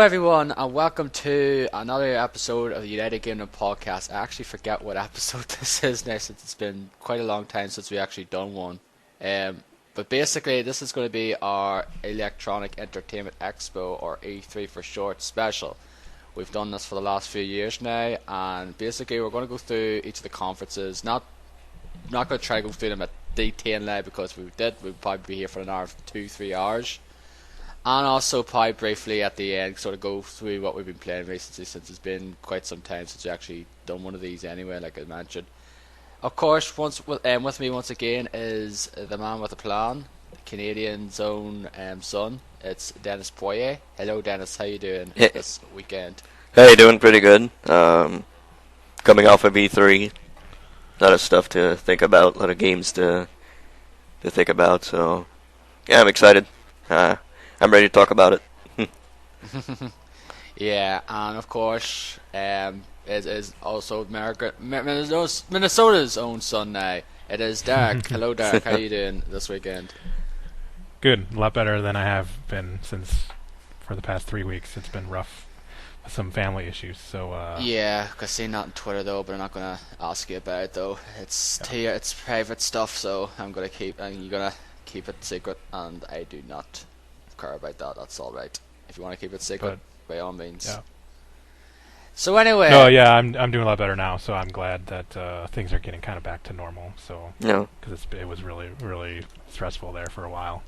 everyone, and welcome to another episode of the United Gamedom podcast. I actually forget what episode this is now, since it's been quite a long time since we actually done one. But basically, this is going to be our Electronic Entertainment Expo, or E3 for short, special. We've done this for the last few years now, and basically we're going to go through each of the conferences. Not going to try to go through them at detail now, because if we did, we'd probably be here for an hour, 2-3 hours. And also probably briefly at the end sort of go through what we've been playing recently, since it's been quite some time since we actually done one of these anyway, like I mentioned. Of course, with me once again is the man with the plan, the Canadian's own son. It's Dennis Poirier. Hello Dennis, how you doing this weekend? Hey, doing pretty good. Coming off of E3, a lot of stuff to think about, a lot of games to think about, so yeah, I'm excited. I'm ready to talk about it. Yeah, and of course, is also Minnesota's own son now. It is Derek. Hello, Derek. How are you doing this weekend? Good. A lot better than I have been for the past 3 weeks. It's been rough with some family issues. So yeah, I seen that on Twitter though, but I'm not gonna ask you about it though. It's private stuff, so you're gonna keep it secret, and I do not care about that. That's all right. If you want to keep it secret, by all means. Yeah. So anyway. No, yeah, I'm doing a lot better now. So I'm glad that things are getting kind of back to normal. So yeah, because it was really stressful there for a while.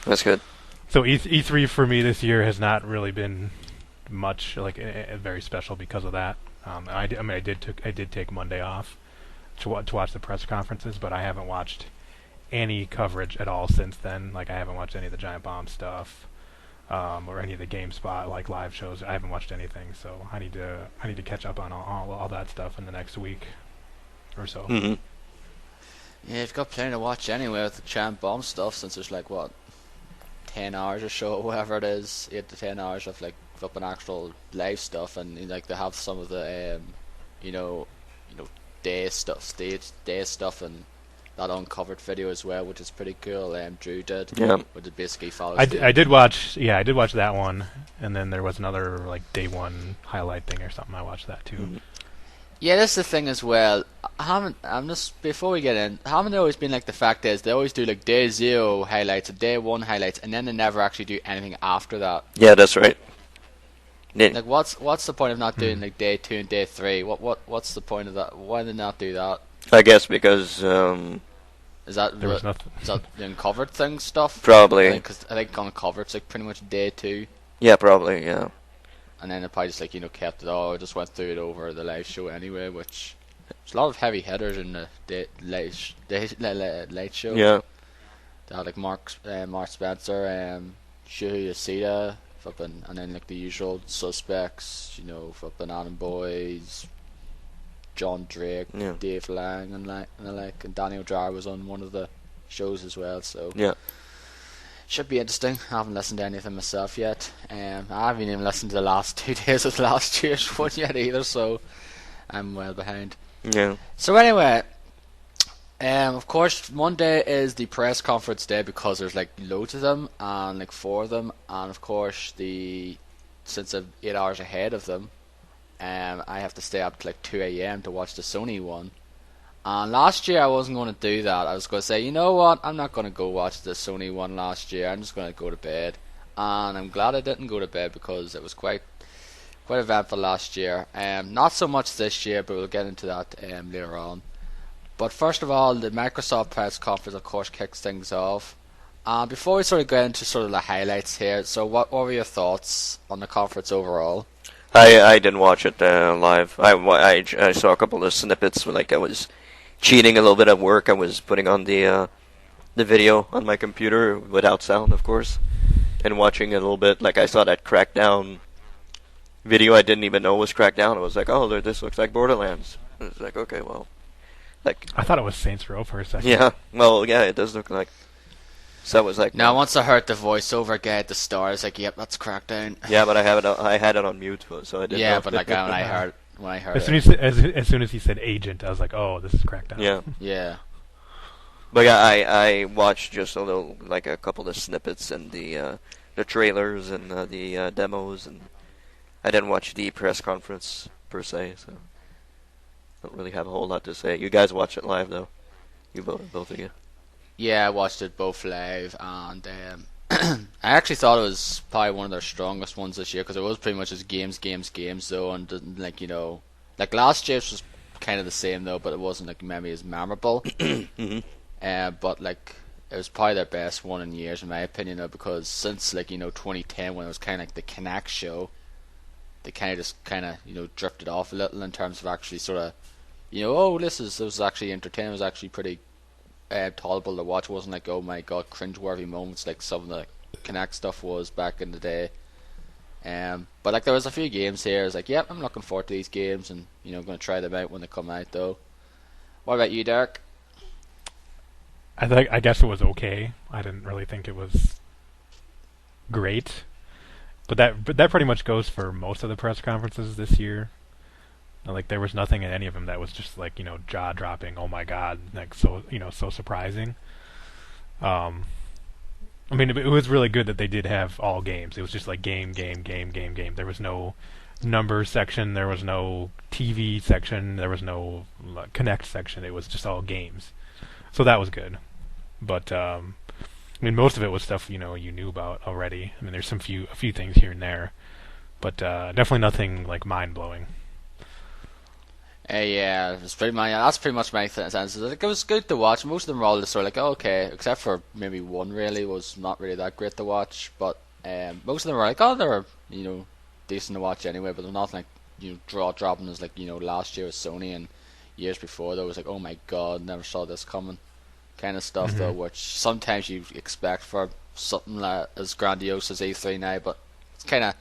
That's good. So E3 for me this year has not really been much very special because of that. I did take Monday off to watch the press conferences, but I haven't watched any coverage at all since then. Like, I haven't watched any of the Giant Bomb stuff, or any of the GameSpot live shows. I haven't watched anything, so I need to catch up on all that stuff in the next week or so. Mm-hmm. Yeah, you've got plenty to watch anyway with the Giant Bomb stuff, since there's 10 hours or so, whatever it is, 8 to 10 hours of flipping actual live stuff, and they have some of the day stuff, and that uncovered video as well, which is pretty cool. Drew did. Yeah. Which it basically follows. I did watch that one, and then there was another day one highlight thing or something. I watched that too. Mm-hmm. Yeah, that's the thing as well. Before we get in, haven't there always been the fact is they always do day 0 highlights or day 1 highlights, and then they never actually do anything after that. Yeah, that's right. What's the point of not doing day 2 and day 3? What's the point of that? Why did they not do that? I guess because is that the uncovered thing stuff? Probably. Because I think uncovered's pretty much day 2. Yeah, probably. Yeah. And then they probably just kept it all. Just went through it over the live show anyway, which there's a lot of heavy hitters in the late show. Yeah. They had Mark Spencer, Shuhei Yoshida, and then the usual suspects, flipping Adam Boys, John Drake, yeah. Dave Lang, and Daniel Dyer was on one of the shows as well. So yeah, should be interesting. I haven't listened to anything myself yet. I haven't even listened to the last 2 days of last year's one yet either, so I'm well behind. Yeah. So anyway, of course Monday is the press conference day, because there's loads of them, and 4 of them, and of course since I'm 8 hours ahead of them, I have to stay up to 2 a.m. to watch the Sony one. And last year I wasn't going to do that. I was going to say, you know what, I'm not going to go watch the Sony one last year. I'm just going to go to bed. And I'm glad I didn't go to bed, because it was quite eventful last year. Not so much this year, but we'll get into that later on. But first of all, the Microsoft press conference, of course, kicks things off. Before we get into the highlights here, so what were your thoughts on the conference overall? I didn't watch it live. I saw a couple of snippets. I was cheating a little bit at work. I was putting on the video on my computer without sound, of course, and watching it a little bit. I saw that Crackdown video. I didn't even know it was Crackdown. I was like, oh, this looks like Borderlands. I was like, okay, well, I thought it was Saints Row for a second. Yeah, well, yeah, it does look like. So it was now, once I heard the voiceover guy at the start, I was like, yep, that's Crackdown. Yeah, but I had it on mute, so I didn't know. Yeah, but when I heard as soon as he said agent, I was like, oh, this is Crackdown. Yeah. Yeah. But yeah, I watched just a little, a couple of snippets and the trailers and the demos, and I didn't watch the press conference per se, so don't really have a whole lot to say. You guys watch it live though. You both of you. Yeah, I watched it both live, and I actually thought it was probably one of their strongest ones this year because it was pretty much just games though, and didn't, like last year's was kind of the same though, but it wasn't like maybe as memorable. But like it was probably their best one in years in my opinion though, because since 2010 when it was kind of like the Connect show, they kind of just drifted off a little in terms of actually sort of this was actually entertaining. It was actually pretty tolerable to watch. It wasn't like, oh my god, cringeworthy moments like some of the Connect stuff was back in the day. But like there was a few games here. I was like, yep, I'm looking forward to these games, and I'm going to try them out when they come out though. What about you, Derek? I guess it was okay. I didn't really think it was great, but that pretty much goes for most of the press conferences this year. Like there was nothing in any of them that was just like jaw dropping. Oh my god, like so so surprising. I mean it was really good that they did have all games. It was just like game. There was no numbers section. There was no TV section. There was no Connect section. It was just all games. So that was good. But I mean most of it was stuff you knew about already. I mean there's a few things here and there, but definitely nothing like mind blowing. Yeah, that's pretty much my sense. Like, it was good to watch. Most of them were all just sort of like, oh, okay, except for maybe one really was not really that great to watch. But most of them were like, oh, they were decent to watch anyway. But they're not like draw dropping as like last year with Sony and years before. There was like, oh my god, never saw this coming, kind of stuff though, which sometimes you expect for something like as grandiose as E3 now. But it's kind of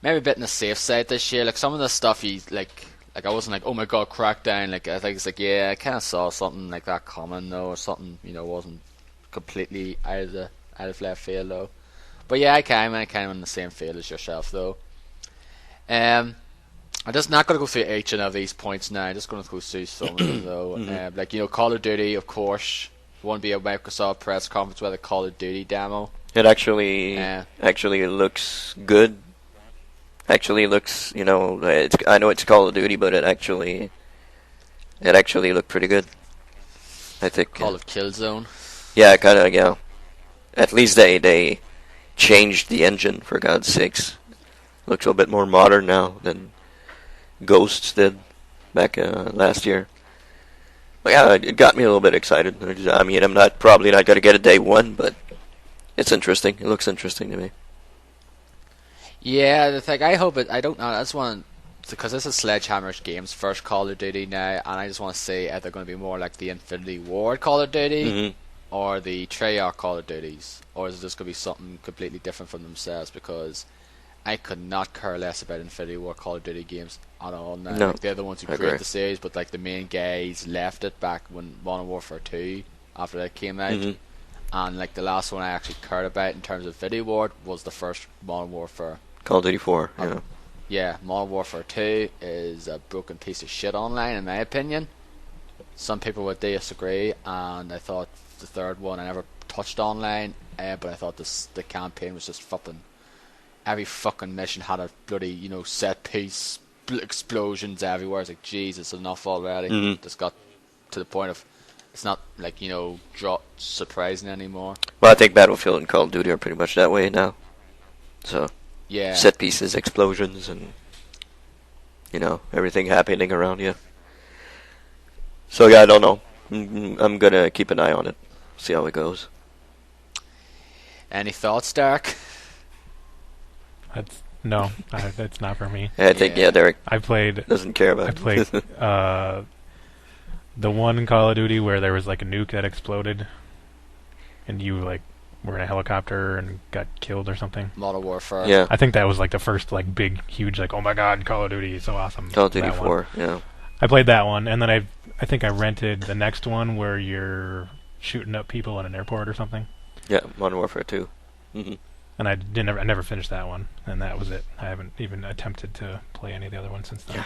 maybe a bit on the safe side this year. Like some of the stuff you like I wasn't like, oh my god, Crackdown. Like I think it's like, yeah, I kind of saw something like that coming though, or something wasn't completely out of left field though. But yeah, I kind of in the same field as yourself though. I'm just not going to go through each of these points now. I'm just going to go through some of them though. Like Call of Duty, of course, won't be a Microsoft press conference with a Call of Duty demo. It actually looks good. Actually looks, I know it's Call of Duty, but it actually looked pretty good. I think. Call of Killzone. Yeah, kind of. Yeah. At least they changed the engine, for God's sakes. Looks a little bit more modern now than Ghosts did back last year. But yeah, it got me a little bit excited. I mean, I'm probably not going to get it day one, but it's interesting. It looks interesting to me. Yeah, the thing, I hope it. I don't know. That's one because this is Sledgehammer's game's first Call of Duty now, and I just want to say if they're going to be more like the Infinity Ward Call of Duty or the Treyarch Call of Duties, or is it just going to be something completely different from themselves? Because I could not care less about Infinity Ward Call of Duty games at all now. No, like, they're the ones who created the series, but like the main guys left it back when Modern Warfare 2 after that came out. And like the last one I actually cared about in terms of Infinity Ward was the first Modern Warfare. Call of Duty 4, yeah. Yeah, Modern Warfare 2 is a broken piece of shit online, in my opinion. Some people would disagree, and I thought the third one, I never touched online, but I thought the campaign was just fucking... Every fucking mission had a bloody, set piece, explosions everywhere. It's like, Jesus, enough already. Just got to the point of... It's not, like, surprising anymore. Well, I think Battlefield and Call of Duty are pretty much that way now. So... Yeah. Set pieces, explosions, and everything happening around you. So yeah, I don't know. I'm gonna keep an eye on it, see how it goes. Any thoughts, Derek? No, that's not for me. I think Derek. Doesn't care about. I played the one Call of Duty where there was like a nuke that exploded, and you like. Were in a helicopter and got killed or something. Modern Warfare. Yeah. I think that was like the first like big, huge like, oh my god, Call of Duty is so awesome. Call of Duty 4, yeah. I played that one, and then I think I rented the next one where you're shooting up people in an airport or something. Yeah, Modern Warfare 2. And I never finished that one, and that was it. I haven't even attempted to play any of the other ones since then.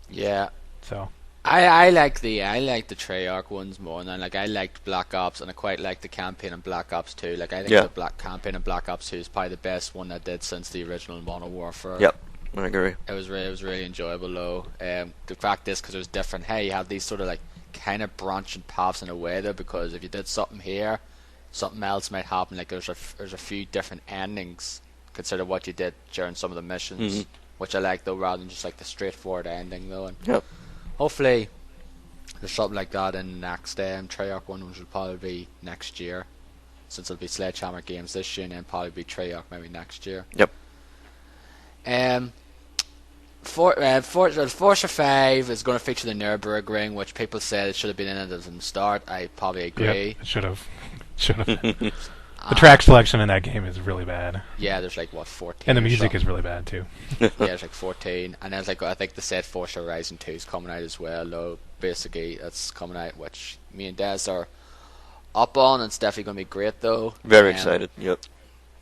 Yeah. So. I like the Treyarch ones more than I liked Black Ops, and I quite like the campaign in Black Ops 2. Like I think the Black campaign in Black Ops 2 is probably the best one that did since the original Modern Warfare. Yep, I agree. It was really enjoyable though. The fact is, because it was different. Hey, you had these sort of like kind of branching paths in a way though, because if you did something here, something else might happen. Like there's a few different endings consider what you did during some of the missions, which I like though, rather than just like the straightforward ending though. And hopefully there's something like that in the next Treyarch one, which will probably be next year, since it'll be Sledgehammer Games this year and then probably be Treyarch maybe next year. Yep. Forza 5 is going to feature the Nürburgring, which people said it should have been in it from the start. I probably agree. Yep, it should have. The track selection in that game is really bad. Yeah, there's 14. And the music is really bad too. Yeah, there's 14. And then I think they said Forza Horizon 2 is coming out as well, though basically it's coming out, which me and Des are up on, and it's definitely going to be great though. Very excited, yep.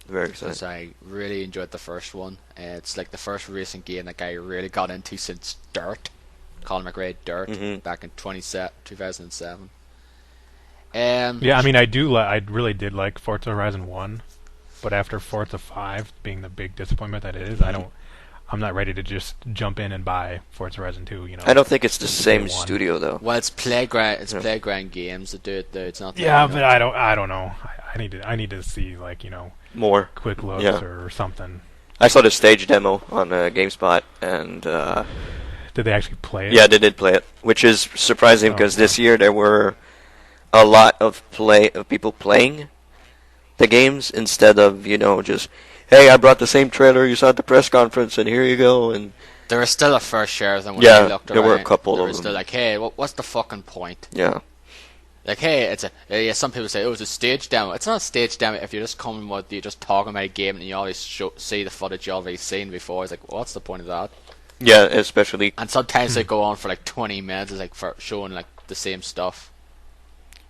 Very excited. Because I really enjoyed the first one. It's like the first racing game that I really got into since Dirt. Colin McRae Dirt back in 2007. Yeah, I mean, I really did like Forza Horizon 1, but after Forza 5 being the big disappointment that it is, I'm not ready to just jump in and buy Forza Horizon 2. You know, I don't think it's the same studio though. Well, it's Playground. It's Playground Games that do it though. It's not. Yeah, but I don't know. I need to see more quick looks or something. I saw the stage demo on GameSpot, and did they actually play it? Yeah, they did play it, which is surprising because this year there were a lot of people playing the games instead of just, hey, I brought the same trailer you saw at the press conference and here you go. And there was still a fair share of them when I looked around. There were a couple there of was them. Still like, hey, what's the fucking point? Yeah. Like, hey, some people say it was a stage demo. It's not a stage demo if you're just you're just talking about a game and you always see the footage you already seen before. It's like, what's the point of that? Yeah, especially. And sometimes they go on for 20 minutes, it's for showing the same stuff.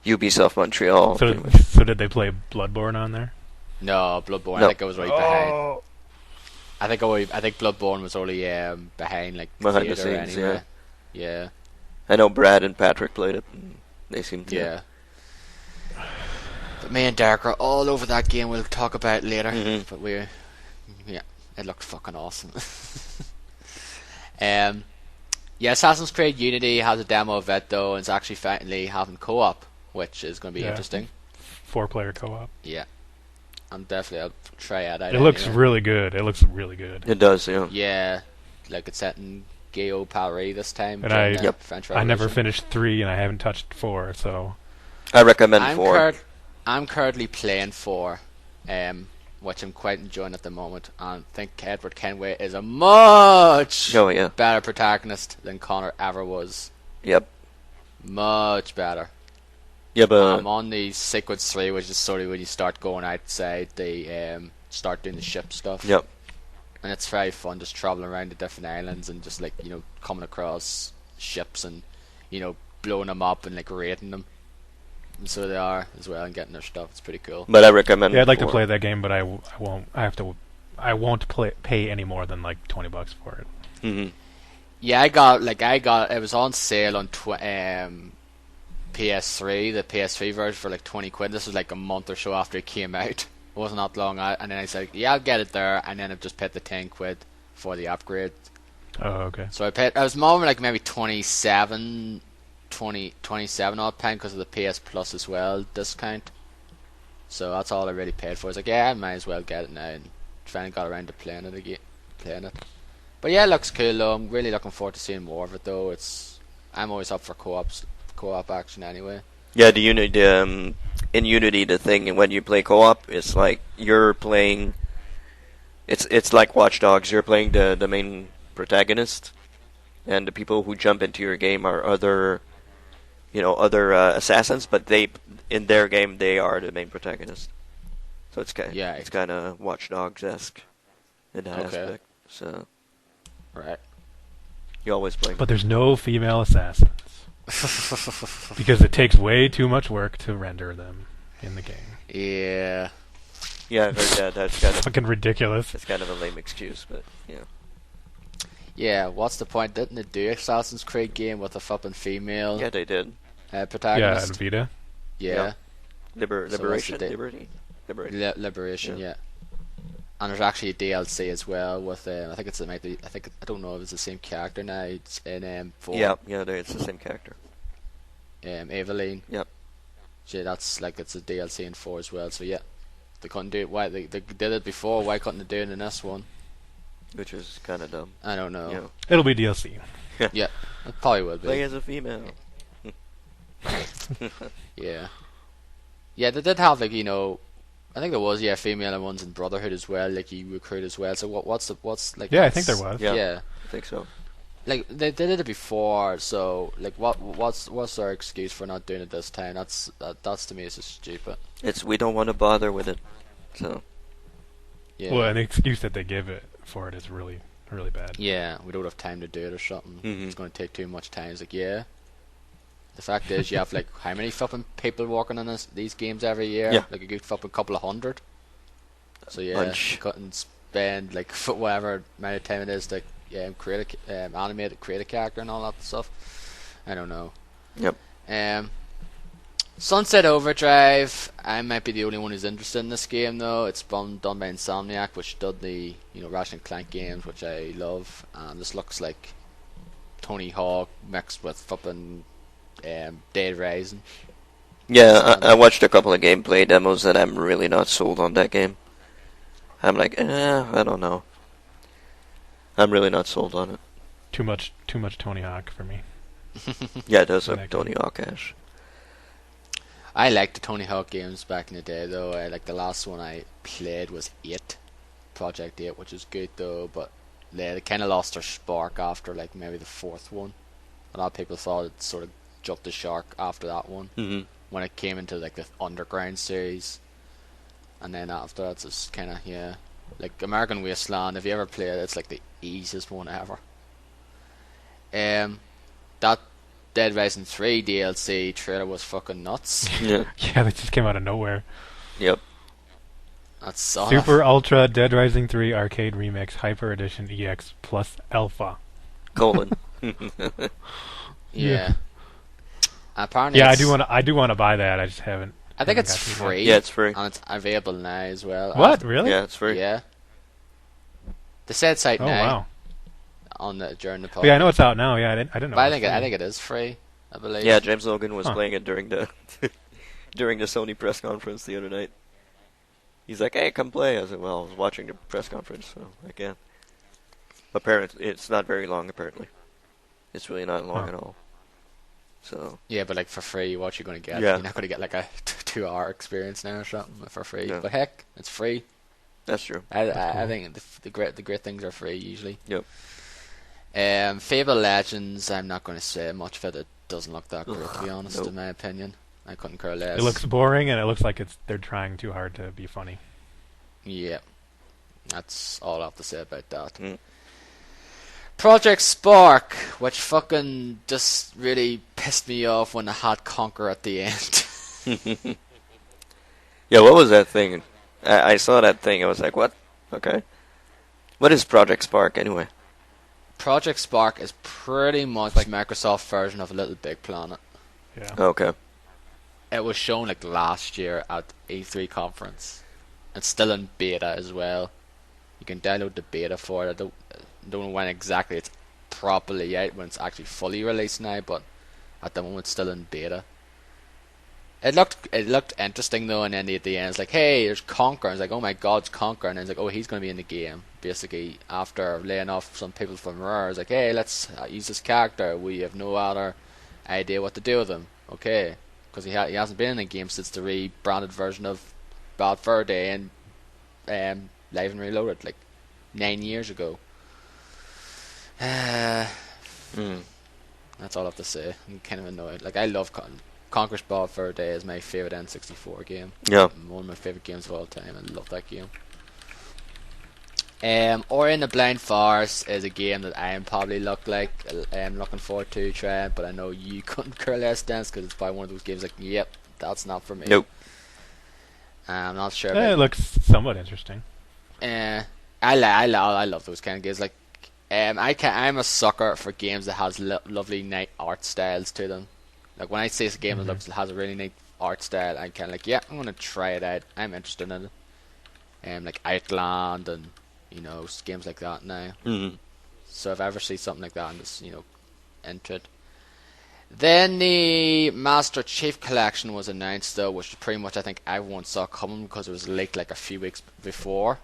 Ubisoft Montreal. So did they play Bloodborne on there? No, Bloodborne. No. I think it was right behind. I think Bloodborne was only behind behind the scenes. Anyway. Yeah. I know Brad and Patrick played it. They seemed to. Yeah. But me and Derek are all over that game. We'll talk about it later. But it looked fucking awesome. Assassin's Creed Unity has a demo of it though, and it's actually finally having co-op, which is going to be interesting. 4-player co-op. Yeah. I'll try it out. It looks really good. It does, yeah. Yeah. It's set in Gao Paris this time. And I never finished 3 and I haven't touched 4, so I recommend 4. I'm currently playing 4, which I'm quite enjoying at the moment, and I think Edward Kenway is a much better protagonist than Connor ever was. Yep. Much better. Yeah, but I'm on the sequence 3, which is sort of when you start going outside, they start doing the ship stuff. Yep. And it's very fun just traveling around the different islands and just coming across ships and blowing them up and raiding them. And so they are as well, and getting their stuff. It's pretty cool. But I recommend. Yeah, I'd like to play that game, but I won't. I won't pay any more than $20 for it. Yeah, I got it was on sale on PS3, the PS3 version for £20. This was a month or so after it came out. It wasn't that long out, and then I said, yeah, I'll get it there, and then I've just paid the £10 for the upgrade. Oh, okay. So I was more maybe 27 odd pound because of the PS Plus as well discount. So that's all I really paid for. I was like, yeah, I might as well get it now, and finally got around to playing it. But yeah, it looks cool though. I'm really looking forward to seeing more of it though. I'm always up for co-op action anyway. Yeah, the Unity in Unity, the thing when you play co-op, it's like you're playing. It's like Watch Dogs. You're playing the main protagonist, and the people who jump into your game are other assassins, but in their game they are the main protagonist. So it's kind of Watch Dogs-esque in that aspect. So right, you always play. But there's no female assassins. Because it takes way too much work to render them in the game. Yeah. Yeah, I've heard that. That's kind of fucking ridiculous. It's kind of a lame excuse, but yeah. Yeah, what's the point? Didn't they do Assassin's Creed game with a fucking female Yeah, they did. Yeah, protagonist? and Vita. Yeah. So Liberation? Liberty. Liberation, yeah. And there's actually a DLC as well with I think I don't know if it's the same character now. It's in 4. Yeah, it's the same character. Eveline. Yep. Yeah, that's like it's a DLC in 4 as well. So yeah, they couldn't do it. Why they did it before? Why couldn't they do it in this one? Which is kind of dumb. I don't know. Yeah. It'll be DLC. Yeah, it probably will be. Play as a female. Yeah. Yeah, they did have like I think there was female ones in Brotherhood as well. Like you recruit as well. So what's like? Yeah, I think there was. Yeah. I think so. Like they did it before, so like what's their excuse for not doing it this time? That's to me is just stupid. We don't want to bother with it, so. Yeah. Well, an excuse that they give it for it is really, really bad. Yeah, we don't have time to do it or something. Mm-hmm. It's going to take too much time. It's like The fact is, you have like how many fucking people working on these games every year? Yeah. Like a good fucking couple of hundred. So yeah, Bunch. you couldn't spend like whatever amount of time it is to create create a character and all that stuff. I don't know. Yep. Sunset Overdrive. I might be the only one who's interested in this game though. It's done by Insomniac, which did the Ratchet and Clank games, which I love. This looks like Tony Hawk mixed with fucking Dead Rising. Yeah, I watched a couple of gameplay demos and I'm really not sold on that game. I'm like, I don't know. I'm really not sold on it. Too much Tony Hawk for me. Yeah, it does look Tony Hawk-ish. I liked the Tony Hawk games back in the day though. The last one I played was 8, Project 8, which is good though, but they kind of lost their spark after like maybe the 4th one. A lot of people thought it sort of jumped the shark after that one, when it came into like the Underground series, and then after that it's just kind of like American Wasteland. If you ever play it, it's like the easiest one ever. That Dead Rising 3 DLC trailer was fucking nuts. Yeah. Yeah, they just came out of nowhere. Yep. That's soft. Super Ultra Dead Rising 3 Arcade Remix Hyper Edition EX plus Alpha. Colon. Yeah. Apparently, yeah, I do want to buy that. I just haven't. I think it's free. Yeah, it's free. And it's available now as well. What? Really? Yeah, it's free. Yeah. The said site Oh now wow. during the But yeah, I know it's out now. Yeah, I didn't know. But I think it is free. I believe. Yeah, James Logan was playing it during the during the Sony press conference the other night. He's like, "Hey, come play." I said, "Well, I was watching the press conference, so I can't." Apparently, it's not very long. Apparently, it's really not long at all. So. Yeah, but like for free, what you're going to get? Yeah. You're not going to get like a 2-hour experience now or something for free. Yeah. But heck, it's free. That's true. I think the great things are free usually. Yep. Fable Legends. I'm not going to say much of it. It doesn't look that great, to be honest. In my opinion, I couldn't care less. It looks boring, and it looks like they're trying too hard to be funny. Yeah, that's all I have to say about that. Mm. Project Spark, which fucking just really pissed me off when I had Conquer at the end. Yeah, what was that thing? I saw that thing. I was like, what? Okay. What is Project Spark anyway? Project Spark is pretty much like Microsoft version of Little Big Planet. Yeah. Okay. It was shown like last year at E3 conference. It's still in beta as well. You can download the beta for it. I don't know when exactly it's properly out, when it's actually fully released now, but at the moment it's still in beta. It looked interesting though, and then at the end it's like, hey, there's Conquer. It's like, oh my god, it's Conquer, and then it's like, oh, he's going to be in the game. Basically, after laying off some people from Rare, it's like, hey, let's use this character. We have no other idea what to do with him. Okay, because he hasn't been in the game since the rebranded version of Bad Fur Day and Live and Reloaded, like 9 years ago. That's all I have to say. I'm kind of annoyed. Like, I love Conquer's Bad Fur Day is my favourite N64 game. Yeah. One of my favourite games of all time. I love that game. Ori and the Blind Forest is a game that I am probably looking forward to trying, but I know you couldn't care less, Dance, because it's probably one of those games like, yep, that's not for me. Nope. I'm not sure. It looks somewhat interesting. I love those kind of games. Like, I'm a sucker for games that has lovely nice art styles to them. Like when I see a game that has a really neat art style, I'm kind of like, yeah, I'm gonna try it out. I'm interested in it. Like Outland and games like that now. Mm-hmm. So if I ever see something like that, I'm just into it. Then the Master Chief Collection was announced though, which pretty much I think everyone saw coming because it was leaked like a few weeks before,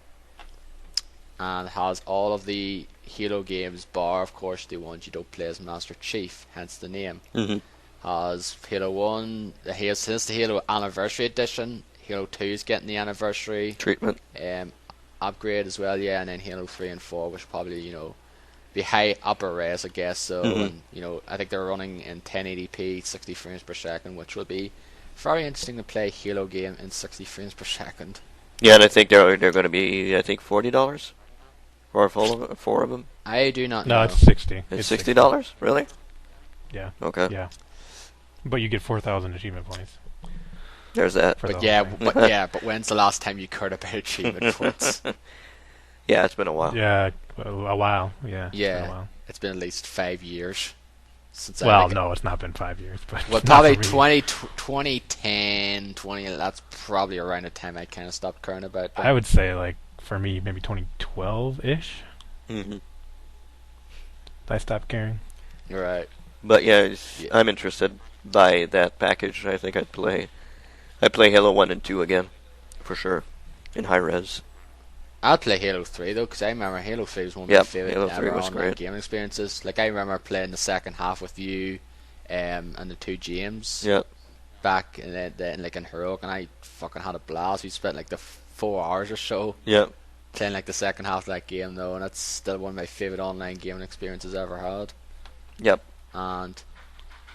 and has all of the Halo games, bar of course the ones you don't play as Master Chief, hence the name. Mm-hmm. Has Halo 1, since the Halo Anniversary Edition, Halo 2 is getting the anniversary treatment, upgrade as well, yeah, and then Halo 3 and 4, which probably be high upper res, I guess. So, and, I think they're running in 1080p, 60 frames per second, which will be very interesting to play a Halo game in 60 frames per second. Yeah, and I think they're going to be $40 for four of them. I do not know. No, it's 60. It's $60, really? Yeah. Okay. Yeah. But you get 4,000 achievement points. There's that. But when's the last time you heard about achievement points? Yeah, it's been a while. Yeah, a while. Yeah. It's been at least 5 years since. No, it's not been 5 years, but well, probably 2010, that's probably around the time I kind of stopped caring about that. I would say, like, for me, maybe 2012-ish. Mm-hmm. I stopped caring. Right. But yeah, I'm interested by that package. I think I'd play Halo 1 and 2 again, for sure, in high res. I'll play Halo 3 though, because I remember Halo 3 was one of my favorite online gaming experiences. Like I remember playing the second half with you, and the two James. Yep. Back in Heroic, and I fucking had a blast. We spent like the 4 hours or so. Yep. Playing like the second half of that game though, and that's still one of my favorite online gaming experiences I ever had. Yep. And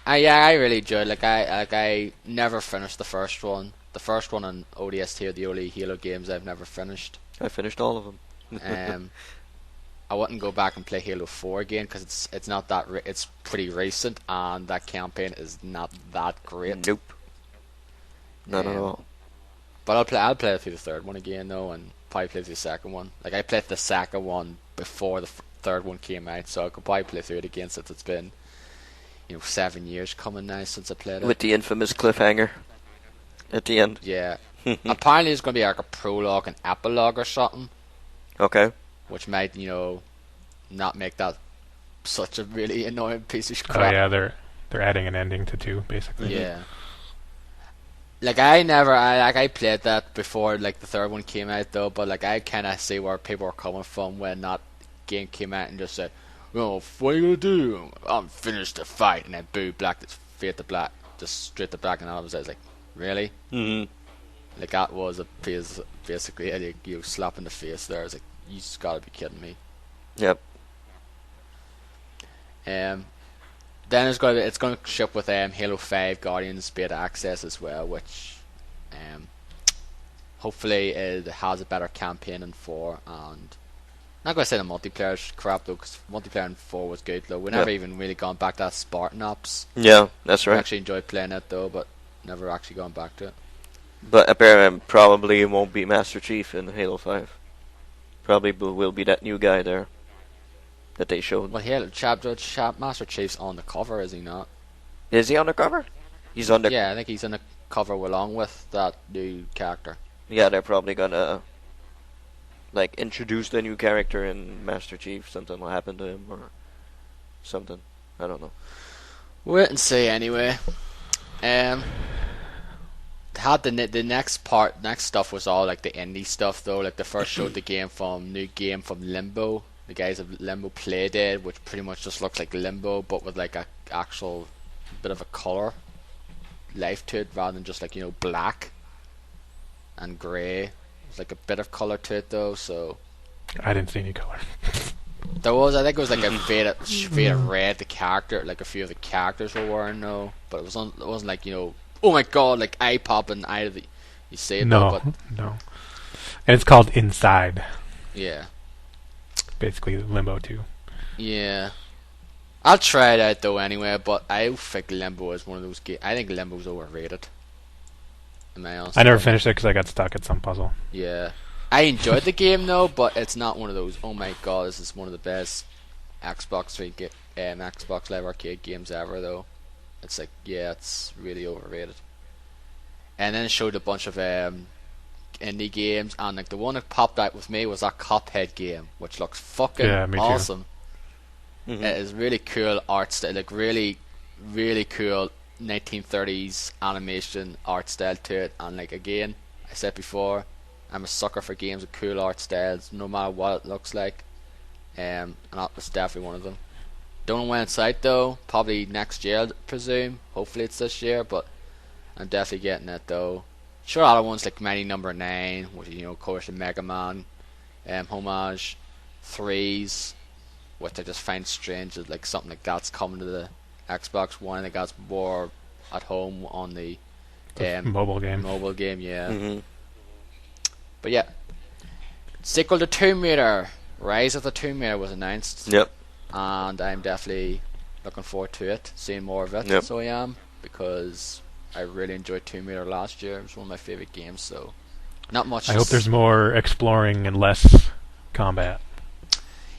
I really enjoyed. I never finished the first one. The first one on ODST are the only Halo games I've never finished. I finished all of them. I wouldn't go back and play Halo 4 again because it's not that it's pretty recent and that campaign is not that great. Nope. Not at all. But I'll play through the third one again though, and probably play through the second one. Like I played the second one before the third one came out, so I could probably play through it again since it's been 7 years coming now since I played it. With the infamous cliffhanger at the end. Yeah. Apparently there's going to be like a prologue and epilogue or something. Okay. Which might, not make that such a really annoying piece of crap. Oh yeah, they're adding an ending to 2, basically. Yeah. Like I played that before like the third one came out though, but like I kind of see where people are coming from when that game came out and just said, well, what are you gonna do? I'm finished the fight, and then boo, black, fade to black, just straight to black, and I was like, really? Mm-hmm. Like that was basically a slap in the face there. I was like, you just gotta be kidding me. Yep. Then it's gonna ship with Halo 5 Guardians beta access as well, which hopefully it has a better campaign than 4. And I'm not gonna say the multiplayer's crap though, because multiplayer in 4 was good though. We never even really gone back to that Spartan Ops. Yeah, that's right. I actually enjoyed playing it though, but never actually gone back to it. But apparently, probably won't be Master Chief in Halo 5. Probably will be that new guy there that they showed. Well, Master Chief's on the cover, is he not? Is he on the cover? He's on the. Yeah, I think he's on the cover along with that new character. Yeah, they're probably gonna introduce the new character in Master Chief. Something will happen to him or something. I don't know. Wait and see anyway. Had the next stuff was all like the indie stuff though. Like the first showed the new game from Limbo, the guys of Limbo Playdead, which pretty much just looks like Limbo but with like a actual bit of a color life to it rather than just like black and grey. There's like a bit of color to it though, so I didn't see any color. There was, I think it was like a faded red. The character, like a few of the characters were wearing though, but it wasn't like oh my god, like eye popping out of the. You say it no, though, but no, and it's called Inside. Yeah. Basically, Limbo 2. Yeah. I'll try it out though anyway, but I think Limbo is one of those games. I think Limbo's overrated. Am I honest? I never finished it because I got stuck at some puzzle. Yeah. I enjoyed the game though, but it's not one of those, oh my god, this is one of the best Xbox Live Arcade games ever though. It's like, yeah, it's really overrated. And then it showed a bunch of indie games, and like the one that popped out with me was that Cuphead game, which looks fucking awesome. Mm-hmm. It is really cool art style, like really, really cool 1930s animation art style to it. And like again, I said before, I'm a sucker for games with cool art styles, no matter what it looks like. And that was definitely one of them. Don't know when it's out though. Probably next year, I presume. Hopefully it's this year, but I'm definitely getting it though. Sure, other ones like Mighty Number 9, which of course the Mega Man homage, Threes, which I just find strange that like something like that's coming to the Xbox One. I think that's more at home on the mobile game. Mobile game, yeah. Mm-hmm. But yeah, sequel to Tomb Raider, Rise of the Tomb Raider was announced. Yep. And I'm definitely looking forward to it, seeing more of it. Yep. So I am, because I really enjoyed Tomb Raider last year. It was one of my favorite games. So not much. I hope there's more exploring and less combat.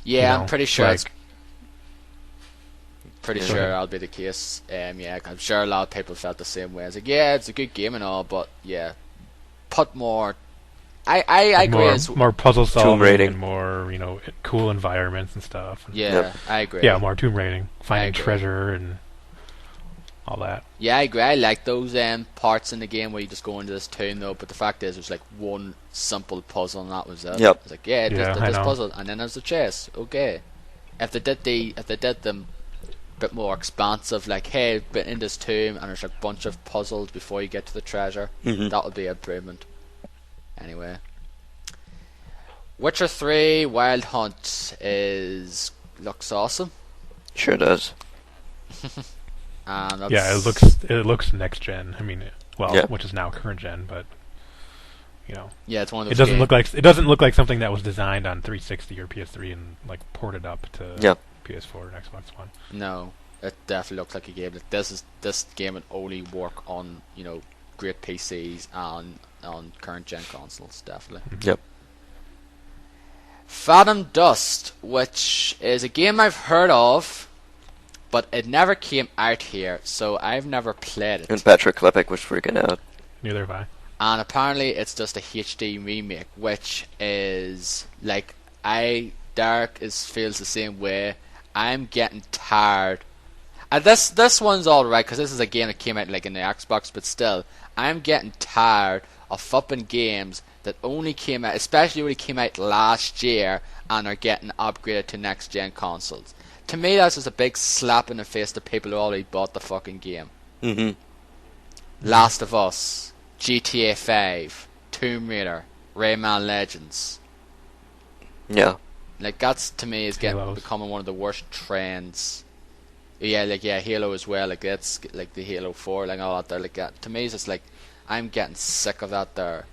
Yeah, I'm pretty sure. Like, pretty sure that'll be the case. Yeah, I'm sure a lot of people felt the same way. It's like, yeah, it's a good game and all, but yeah, put more. I agree. More puzzle solving and Tomb more, cool environments and stuff. Yeah, Yep. I agree. Yeah, more tomb raiding, finding treasure and all that. Yeah, I agree. I like those parts in the game where you just go into this tomb though, but the fact is there's like one simple puzzle and that was it. Yep. It's like, yeah, Yeah, this puzzle, and then there's the chest. Okay. If they did them a bit more expansive, like, hey, been in this tomb and there's a bunch of puzzles before you get to the treasure, Mm-hmm. that would be an improvement. Anyway, Witcher 3 Wild Hunt looks awesome. Sure does. And Yeah, it looks next gen. I mean, which is now current gen, but yeah, it's one of those. It doesn't look like something that was designed on 360 or PS3 and like ported up to PS4 and Xbox One. No, it definitely looks like a game. Like this game would only work on great PCs and on current gen consoles, definitely. Yep. Phantom Dust, which is a game I've heard of, but it never came out here, so I've never played it. And Patrick Klepek was freaking out. Neither have I. And apparently it's just a HD remake, which is like Derek feels the same way. I'm getting tired. And this one's alright because this is a game that came out like in the Xbox, but still, I'm getting tired of flipping games that only came out, especially when it came out last year, and are getting upgraded to next gen consoles. To me, that's just a big slap in the face to people who already bought the fucking game. Mm-hmm. Last of Us, GTA 5, Tomb Raider, Rayman Legends. Yeah. Like that's to me is becoming one of the worst trends. Yeah, Halo as well. Like that's like the Halo 4, like all that there. Like that. To me, it's just like I'm getting sick of that there.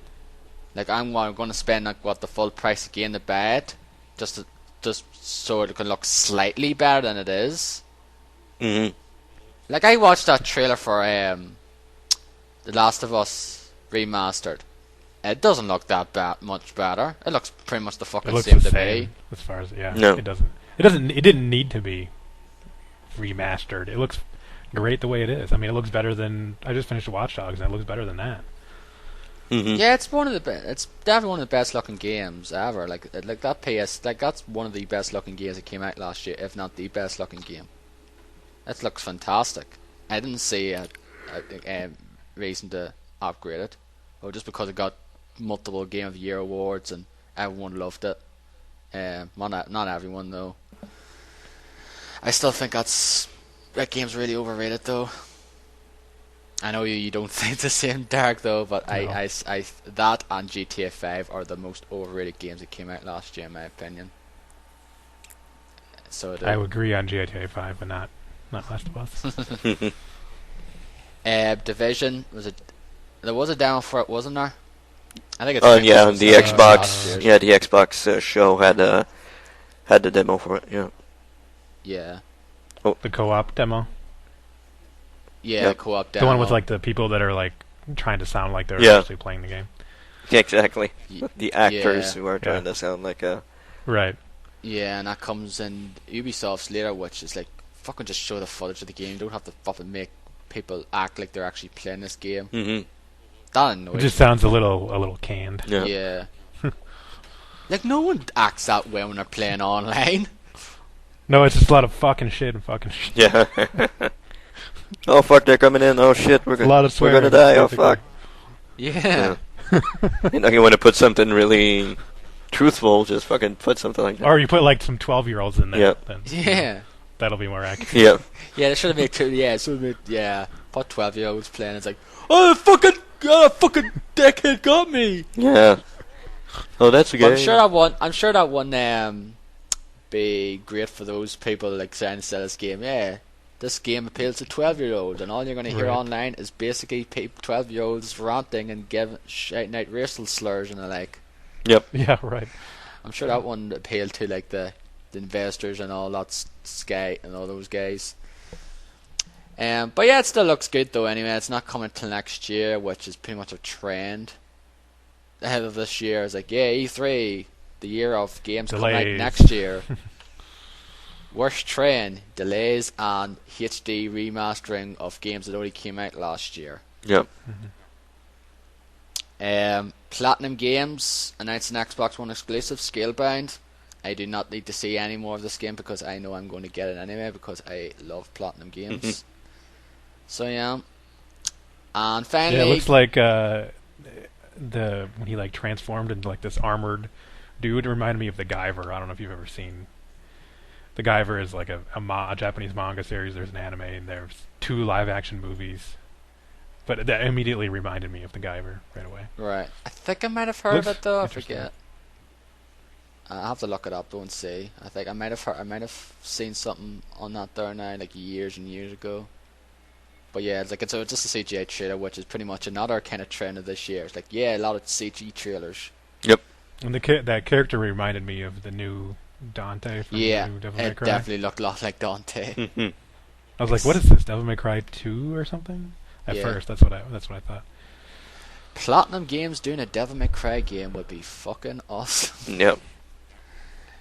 Like I'm going to spend like the full price again to buy it, just so it can look slightly better than it is. Mm-hmm. Like I watched that trailer for The Last of Us Remastered. It doesn't look that much better. It looks pretty much the fucking same to me. As far as No. It doesn't. It didn't need to be remastered. It looks great the way it is. I mean, it looks better than I just finished Watch Dogs, and it looks better than that. Mm-hmm. Yeah, it's it's definitely one of the best looking games ever. Like that that's one of the best looking games that came out last year, if not the best looking game. It looks fantastic. I didn't see a reason to upgrade it, or just because it got multiple Game of the Year awards and everyone loved it. Not everyone though. I still think that game's really overrated though. I know you don't think the same, Derek, though, but no. I that and GTA 5 are the most overrated games that came out last year, in my opinion. So I would agree on GTA 5, but not Last of Us. Division there was a demo for it, wasn't there? I think it's. Oh yeah, the Xbox. Yeah, the Xbox show had the demo for it. Yeah. Yeah. Oh, the co-op demo. Yeah, yep. Co-op demo. The one with like the people that are like trying to sound like they're actually playing the game. Yeah, exactly. The actors who are trying to sound like a. Right. Yeah, and that comes in Ubisoft's later, which is like, fucking just show the footage of the game. You don't have to fucking make people act like they're actually playing this game. Mm-hmm. That It annoys just me. sounds a little canned. Yeah. Yeah. Like, no one acts that way when they're playing online. No, it's just a lot of fucking shit and fucking shit. Yeah. Oh fuck, they're coming in. Oh shit, A lot of we're gonna swearing, die. Oh basically. fuck. Yeah. You want to put something really truthful, just fucking put something like that. Or you put like some 12-year-olds in there. Yep. Then, Yeah. that'll be more accurate. Yep. Yeah, they should have made two. Yeah, should have made. Yeah, put 12-year-olds playing. It's like, oh, fucking dickhead got me. Yeah. Oh, that's a But game. I'm sure that one be great for those people like saying sell this game. Yeah, this game appeals to 12-year-olds, and all you're going to hear Right. online is basically 12-year-olds ranting and shouting out racial slurs and the like. Yep. Yeah, right. I'm sure that one appealed to like the investors and all that Sky and all those guys. But yeah, it still looks good though. Anyway, it's not coming till next year, which is pretty much a trend. Ahead of this year, it's like, yeah, E3, the year of games coming out Delays. next year. Worst trend: delays and HD remastering of games that only came out last year. Yep. Platinum Games announced an Xbox One exclusive, Scalebound. I do not need to see any more of this game because I know I'm going to get it anyway because I love Platinum Games. So yeah. And finally, Yeah, it looks like when he like transformed into like this armored dude, it reminded me of the Guyver. I don't know if you've ever seen. The Guyver is like a Japanese manga series. There's an anime, and there's 2 live-action movies. But that immediately reminded me of the Guyver right away. right. I think I might have heard of Looks it though. I interesting. forget. I'll have to look it up though and see. I think I might have seen something on that there now, like years and years ago. But yeah, it's just a CGI trailer, which is pretty much another kind of trend of this year. It's like, yeah, a lot of CG trailers. Yep. And that character reminded me of the new Dante from Yeah, the new Devil May it Cry. definitely looked a lot like Dante. Mhm. I was like, what is this, Devil May Cry 2 or something? At Yeah. first, that's what I thought. Platinum Games doing a Devil May Cry game would be fucking awesome. Yep.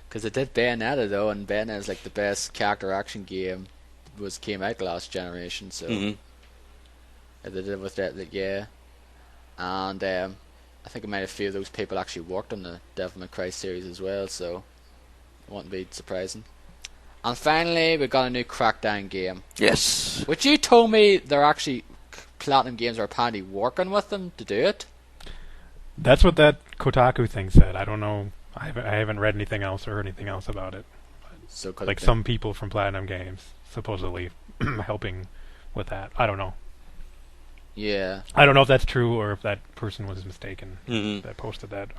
Because it did Bayonetta though, and Bayonetta is like the best character action game came out last generation. So Mhm. they did it with that, like, yeah. And I think a few of those people actually worked on the Devil May Cry series as well, so it wouldn't be surprising. And finally, we got a new Crackdown game, Yes. which you told me they're actually Platinum Games are apparently working with them to do it. That's what that Kotaku thing said. I don't know. I haven't read anything else or heard anything else about it. So could Like it be- some people from Platinum Games supposedly helping with that. I don't know. yeah. I don't know if that's true or if that person was mistaken Mhm. that posted that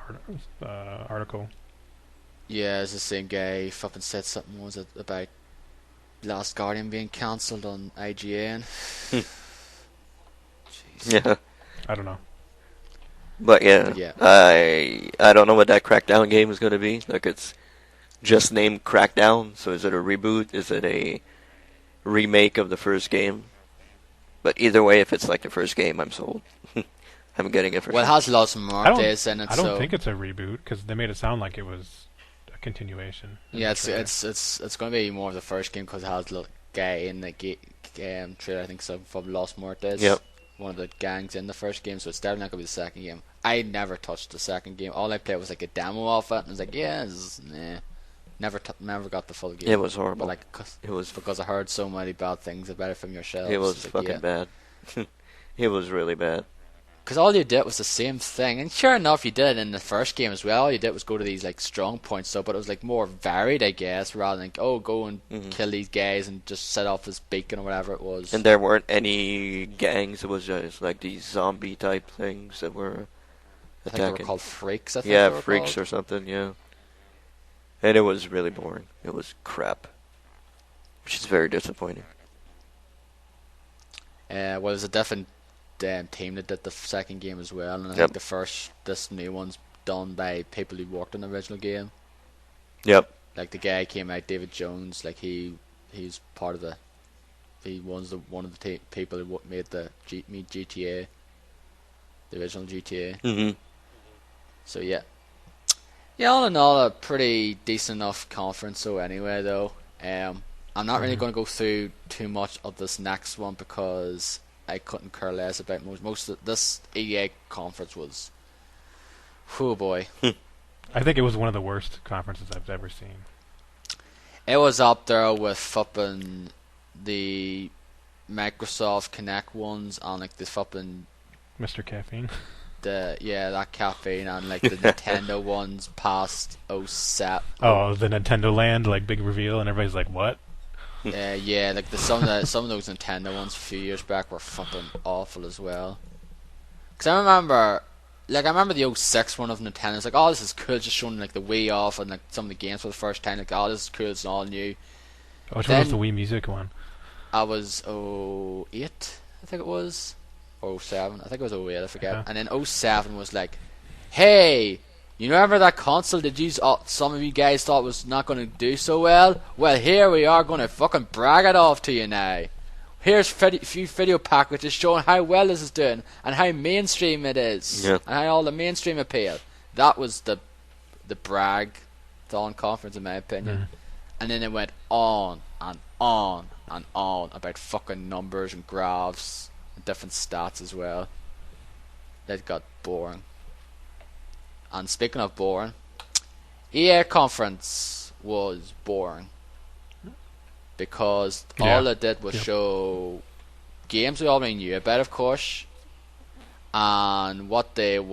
article. Yeah, it's the same guy. Fucking said something, was it about Last Guardian being cancelled on IGN? Jeez. Yeah. I don't know. But yeah, Yeah. I don't know what that Crackdown game is going to be. Like, it's just named Crackdown. So is it a reboot? Is it a remake of the first game? But either way, if it's like the first game, I'm sold. I'm getting it for Well, it sure. has Los Muertes in it, I don't so think it's a reboot because they made it sound like it was a continuation. in yeah, the trailer. it's going to be more of the first game because it has the guy in the trailer. I think so from Los Muertes. Yep. One of the gangs in the first game, so it's definitely not going to be the second game. I never touched the second game. All I played was like a demo of it, and I was like, yeah, nah. Never got the full game. It was horrible. But like, It was because I heard so many bad things about it from yourselves. It was like, fucking bad. It was really bad. Because all you did was the same thing, and sure enough, you did it in the first game as well. All you did was go to these like strong points, so but it was like more varied, I guess, rather than go and kill these guys and just set off this beacon or whatever it was. And there weren't any gangs. It was just like these zombie type things that were I think they were attacking. called freaks. I think Yeah, they were freaks called. or something. Yeah. And it was really boring. It was crap, which is very disappointing. Well, there's a different team that did the second game as well, and I Yep. think this new one's done by people who worked on the original game. Yep. Like the guy came out, David Jones, like he's part of he was one of the people who made the GTA, the original GTA. Mhm. So yeah. Yeah, all in all, a pretty decent enough conference. So anyway, though, I'm not really going to go through too much of this next one because I couldn't care less about most of this EA conference was. Oh boy. I think it was one of the worst conferences I've ever seen. It was up there with fucking the Microsoft Connect ones and like the fucking Mr. Caffeine. That caffeine and like the Nintendo ones past 07. Oh, the Nintendo Land like big reveal and everybody's like, what? Yeah, like some of those Nintendo ones a few years back were fucking awful as well. Cause I remember the 06 one of Nintendo. It's like, oh, this is cool, just showing like the Wii off and like some of the games for the first time. Like, oh, this is cool, it's all new. Which one was the Wii Music one? I was 08, I think it was. Or 07, I think it was 08, I forget. Yeah. And then 07 was like, hey, you remember that console that some of you guys thought was not going to do so well? Well, here we are going to fucking brag it off to you now. Here's a few video packages showing how well this is doing and how mainstream it is. Yeah. And how all the mainstream appeal. That was the brag-thon conference in my opinion. And then it went on and on and on about fucking numbers and graphs. Different stats as well. That got boring. And speaking of boring, EA conference was boring because all it did was show games we already knew about, of course, and what the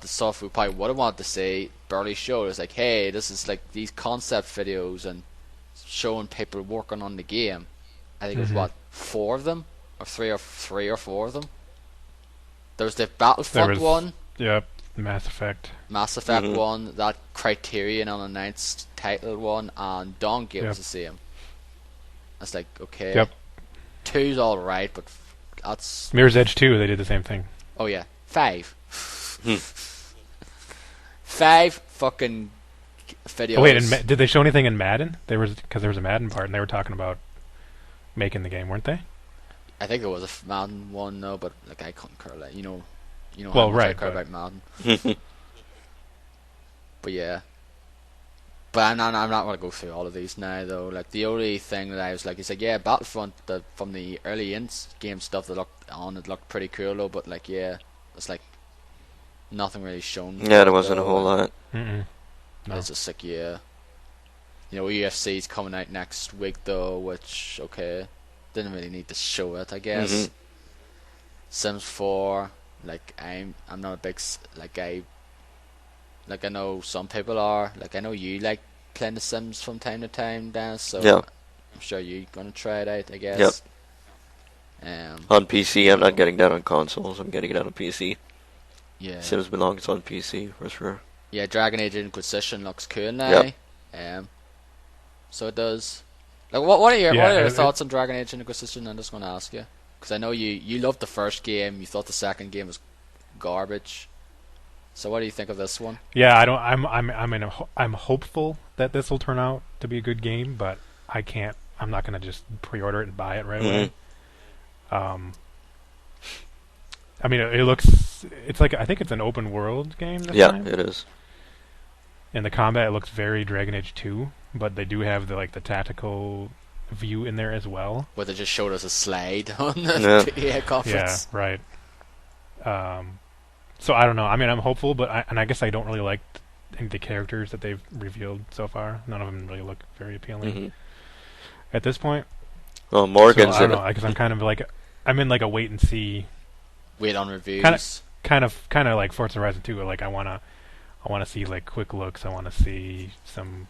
stuff we probably would have wanted to see barely showed. It was like, hey, this is like these concept videos and showing people working on the game. I think it was 4 of them. Or three or four of them. There was the Battlefront one. Yep, Mass Effect. Mass Effect one, that Criterion unannounced title one, and Dawn Gate was the same. That's like, okay. Yep. 2's alright, but that's... Mirror's Edge 2, they did the same thing. Oh yeah, 5. 5 fucking videos. Oh wait, and did they show anything in Madden? Because there was a Madden part, and they were talking about making the game, weren't they? I think it was a Madden one, no, but like I couldn't care less. You know well, how much right, I care about Madden. But yeah, but I'm not going to go through all of these now though. Like the only thing that I was like, is like, yeah, Battlefront from the early game stuff that it looked pretty cool though. But like, yeah, it's like nothing really shown. Yeah, there wasn't a whole lot. No. It's just like, yeah, UFC's coming out next week though, which okay. Didn't really need to show it, I guess. Sims 4, like I'm not a big I know some people are. Like I know you like playing the Sims from time to time, Dan. So I'm sure you're gonna try it out, I guess. Yep. On PC, I'm not getting that on consoles. I'm getting it on PC. Yeah. Sims belongs on PC for sure. Yeah, Dragon Age Inquisition looks cool now. Yep. So it does. Like, what are your thoughts on Dragon Age Inquisition? I'm just going to ask you, because I know you loved the first game. You thought the second game was garbage. So what do you think of this one? Yeah, I don't. I'm hopeful that this will turn out to be a good game, but I can't. I'm not going to just pre-order it and buy it right away. I mean, it looks. It's like, I think it's an open world game this time. It is. And the combat looks very Dragon Age 2. But they do have the tactical view in there as well. Where they just showed us a slide on the conference. Yeah, right. So I don't know. I mean, I'm hopeful, but I guess I don't really like any of the characters that they've revealed so far. None of them really look very appealing at this point. Well, Morgan's so, I don't know, because I'm kind of like, I'm in like a wait and see. Wait on reviews. Kind of like Forza Horizon 2. Like I wanna see like quick looks. I want to see some.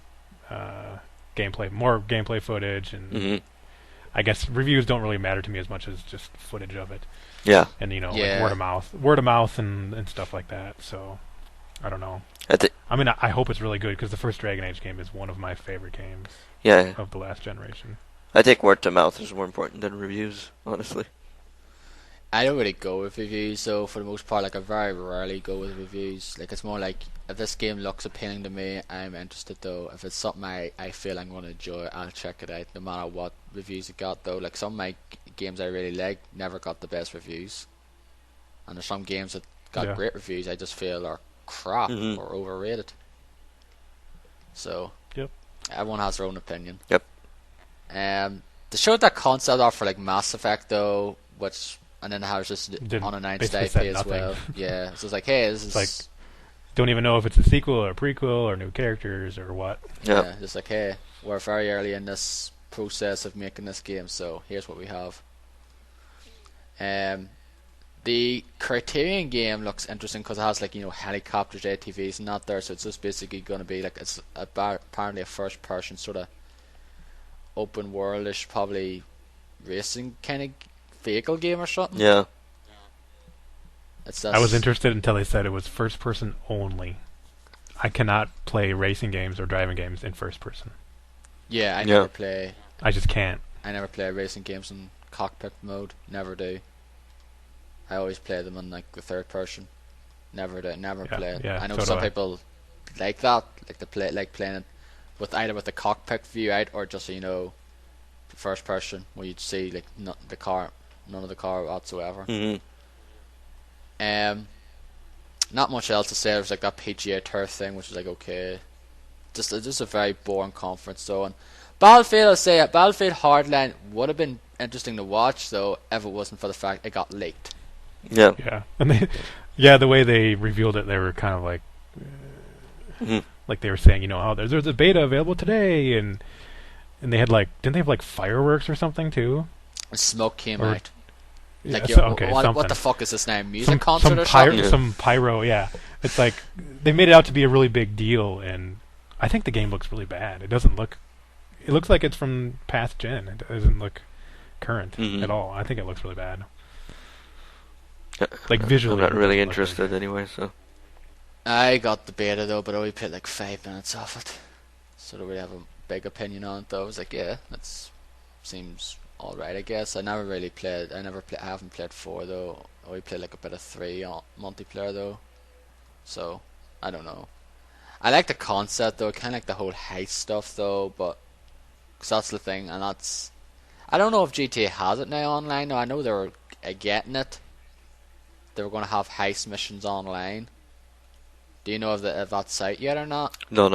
More gameplay footage, and I guess reviews don't really matter to me as much as just footage of it. Yeah. And like word of mouth, and stuff like that. So I don't know. I mean, I hope it's really good because the first Dragon Age game is one of my favorite games. Of the last generation. I think word of mouth is more important than reviews, honestly. I don't really go with reviews, so for the most part, like I very rarely go with reviews. Like it's more like, if this game looks appealing to me, I'm interested though. If it's something I feel I'm going to enjoy, I'll check it out no matter what reviews it got though. Like some of my games I really like never got the best reviews. And there's some games that got great reviews I just feel are crap or overrated. So Yep. everyone has their own opinion. Yep. They showed that concept art for like Mass Effect though, and then how it's just Didn't- unannounced basically IP said as nothing. well. Yeah, so it's like, hey, this is like- Don't even know if it's a sequel or a prequel or new characters or what. yeah, just like, hey, we're very early in this process of making this game, so here's what we have. The Criterion game looks interesting because it has like helicopters, ATVs, and that there. So it's just basically going to be like apparently a first-person sort of open worldish, probably racing kind of vehicle game or something. Yeah. I was interested until they said it was first person only. I cannot play racing games or driving games in first person. Yeah, Yeah. never play. I just can't. I never play racing games in cockpit mode. Never do. I always play them in like the third person. Never play it. Yeah, I know so do some I. people like that, playing it with either with the cockpit view out or just first person where you'd see like none of the car whatsoever. Mm-hmm. Not much else to say. There's like that PGA turf thing, which is like okay, just a very boring conference though. And Battlefield, I'll say it. Battlefield Hardline would have been interesting to watch though if it wasn't for the fact it got leaked. Yeah. Yeah, and the way they revealed it, they were kind of like, like they were saying, oh, there's a beta available today, and they had like, didn't they have like fireworks or something too? And smoke came Or- out. Yeah, Like, what something. the fuck is this now? Music concert or pyro, something? Yeah. some pyro, yeah. It's like they made it out to be a really big deal, and I think the game looks really bad. It doesn't look. It looks like it's from past gen. It doesn't look current at all. I think it looks really bad. Like visually, I'm not it really doesn't look very interested good. anyway, so. I got the beta though, but I only played like 5 minutes of it. So don't really have a big opinion on it though. I was like, yeah, that seems alright, I guess. I haven't played 4 though. I only played like a bit of 3 on multiplayer though. So, I don't know. I like the concept though, kind of like the whole heist stuff though, but cause that's the thing, and that's. I don't know if GTA has it now online. No, I know they were getting it. They were going to have heist missions online. Do you know if that's out yet or not? No. I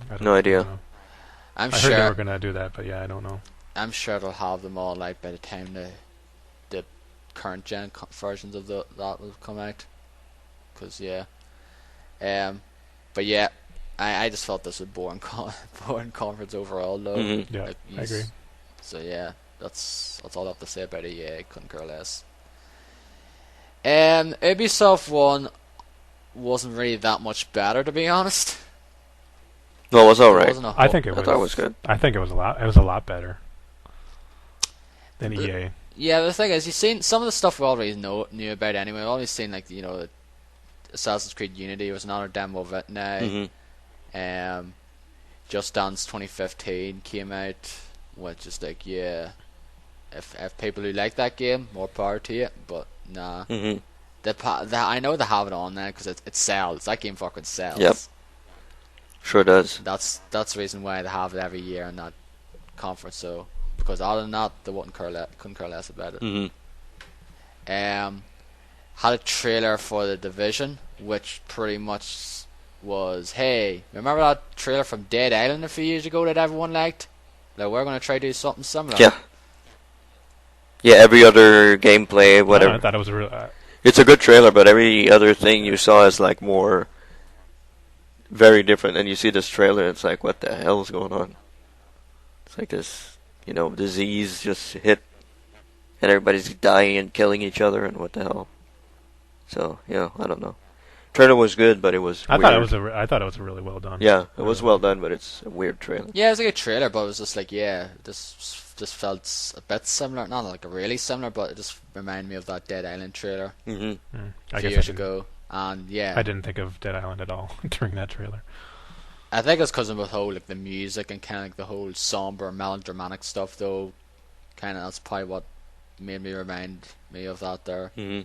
don't No idea. know. I'm I sure. heard they were gonna do that, but yeah, I don't know. I'm sure they'll have them all out by the time the current gen versions of that will come out. Cause yeah, but yeah, I just felt this was boring conference overall though. Mhm. Yeah, I agree. So yeah, that's all I have to say about it. Yeah, couldn't care less. Ubisoft one wasn't really that much better, to be honest. No, it was alright. It wasn't a I think it I was. thought it was good. I think it was a lot. It was a lot better than EA. Yeah, the thing is, you've seen some of the stuff we already knew about anyway. We've always seen like Assassin's Creed Unity was another demo of it now. Mm-hmm. Just Dance 2015 came out, which is like if people who like that game, more power to it. But nah, Mm-hmm. I know they have it on there because it sells. That game fucking sells. Yep. Sure does. That's the reason why they have it every year in that conference. So because other than that, they couldn't care less about it. Mm-hmm. Had a trailer for The Division, which pretty much was, hey, remember that trailer from Dead Island a few years ago that everyone liked? Like, we're going to try to do something similar. Yeah. Yeah, every other gameplay, whatever. I thought it was a real. It's a good trailer, but every other thing you saw is like more very different. And you see this trailer, it's like, what the hell is going on? It's like this, disease just hit, and everybody's dying and killing each other, and what the hell? So yeah, I don't know. Trailer was good, but it was. I weird. thought it was really well done. Yeah, it was well done, but it's a weird trailer. Yeah, it was like a trailer, but it was just like, this just felt a bit similar. Not like really similar, but it just reminded me of that Dead Island trailer Mm-hmm. a few years ago. And yeah, I didn't think of Dead Island at all during that trailer. I think it's because of the whole like the music and kind of like the whole somber melodramatic stuff though. Kind of that's probably what made me remind me of that there. Mm-hmm.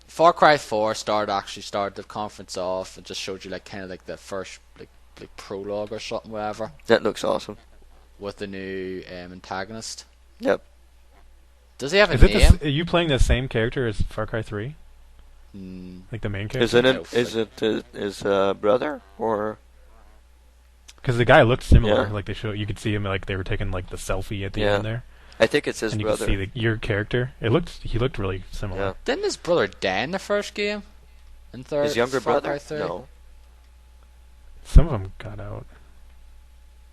Far Cry 4 started the conference off and just showed you like kind of like the first like prologue or something, whatever, That looks awesome. with the new antagonist. Yep. Does he have a Is it name? are you playing the same character as Far Cry 3? Like the main character. Isn't it? Is it his brother or? Because the guy looked similar. Yeah. Like you could see him like they were taking like the selfie at the end there. I think it's his and brother. And you could see your character. He looked really similar. Yeah. Didn't his brother die in the first game? In third, his younger Far brother? Cry 3? No. Some of them got out.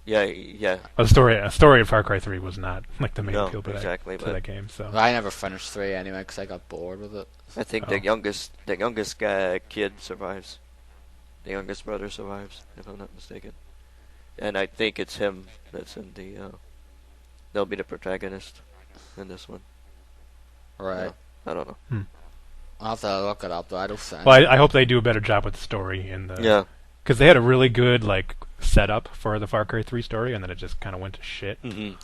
Yeah. A story of Far Cry 3 was not like the main appeal to that game. So well, I never finished 3 anyway because I got bored with it. I think the youngest kid survives. The youngest brother survives, if I'm not mistaken. And I think it's him that's in the. They'll be the protagonist in this one. Right. I don't know. I'll have to look it up though. I don't think. Well, I hope they do a better job with the story in the. Yeah. Because they had a really good like setup for the Far Cry 3 story, and then it just kind of went to shit. Mm-hmm.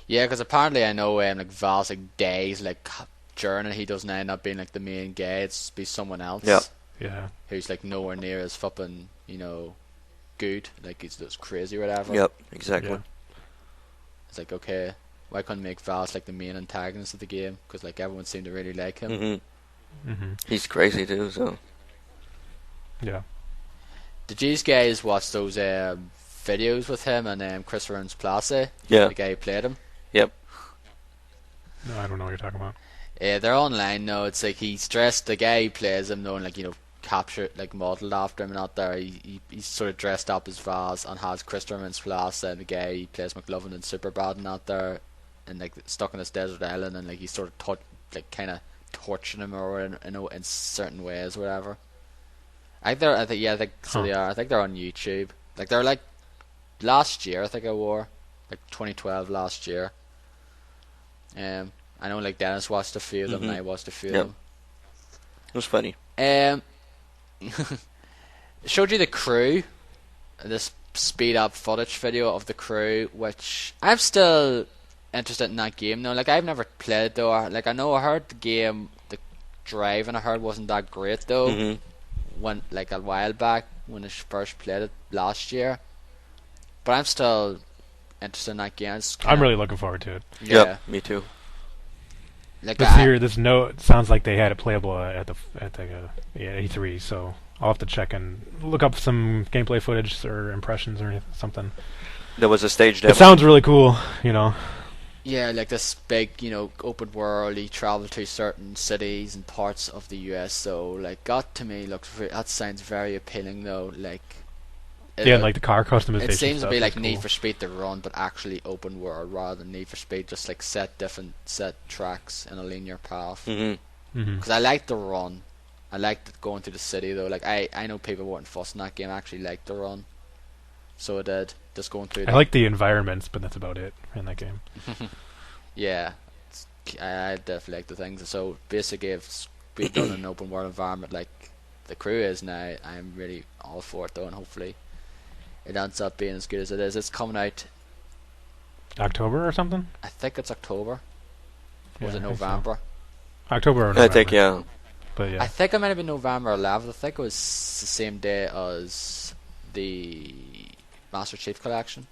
Yeah, because apparently I know like Val's like days like journey, he doesn't end up being like the main guy. It's be someone else. Yeah. Who's like nowhere near as fucking good. Like he's just crazy or whatever. Yep. Exactly. Yeah. It's like, okay, why couldn't make Val's like the main antagonist of the game? Because like everyone seemed to really like him. Mm-hmm. Mm-hmm. He's crazy too. So. Yeah. Did these guys watch those videos with him and Chris Runs Place? Yeah. The guy who played him. Yep. No, I don't know what you're talking about. They're online now. It's like he's dressed. The guy who plays him, knowing captured modelled after him and out there. He's sort of dressed up as Vaz and has Christopher Mintz-Plasse and the guy he plays McLovin in Superbad and out there and like stuck on this desert island and like he's sort of kind of torturing him or in certain ways or whatever. I think so they are. I think they're on YouTube. Like they're like last year. I think I wore like 2012 last year. I know like Dennis watched a few of them and I watched a few of them. It was funny. Showed you the crew, this speed up footage video of the crew, which I'm still interested in that game though. Like I've never played it though. Like I know I heard the game, the driving I heard wasn't that great though. Mm-hmm. When like a while back when I first played it last year, but I'm still interested in that game. I'm really looking forward to it. Yeah, Yep, me too. Like this note sounds like they had it playable at the E3, so I'll have to check and look up some gameplay footage or impressions or something. There was a stage demo. It sounds really cool, Yeah, like this big, open world. You travel to certain cities and parts of the US. So, like, that to me that sounds very appealing, though. Like, and like the car customization. It seems to be like cool. Need for Speed to run, but actually open world rather than Need for Speed. Just like set tracks in a linear path. Because I like the run. I liked going through the city though. Like I know people weren't fussing that game. I actually liked the run. So I did. Just going through. I like the environments, but that's about it in that game. Yeah, I definitely like the things. So basically, if we've done an open world environment like the crew is now, I'm really all for it though, and hopefully it ends up being as good as it is. It's coming out October or something. I think it's October. Or was Yeah, it I think so. November? October or November. I think, yeah. But yeah. I think it might have been November 11th. I think it was the same day as the Master Chief Collection,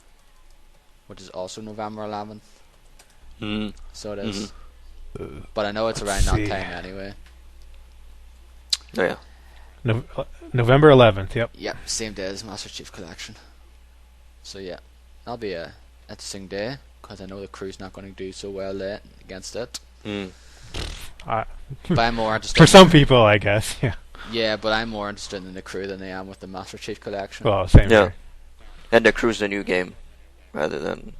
which is also November 11th. Mm. So it is. Mm-hmm. But I know it's around that time anyway. Oh, yeah. November 11th, yep. Yep, same day as Master Chief Collection. So yeah, that'll be a interesting day, because I know the crew's not going to do so well there against it. Mm. But I'm more interested For some people, I guess, yeah. Yeah, but I'm more interested in the crew than I am with the Master Chief Collection. Well, same Yeah. here. And the crew's a new game, rather than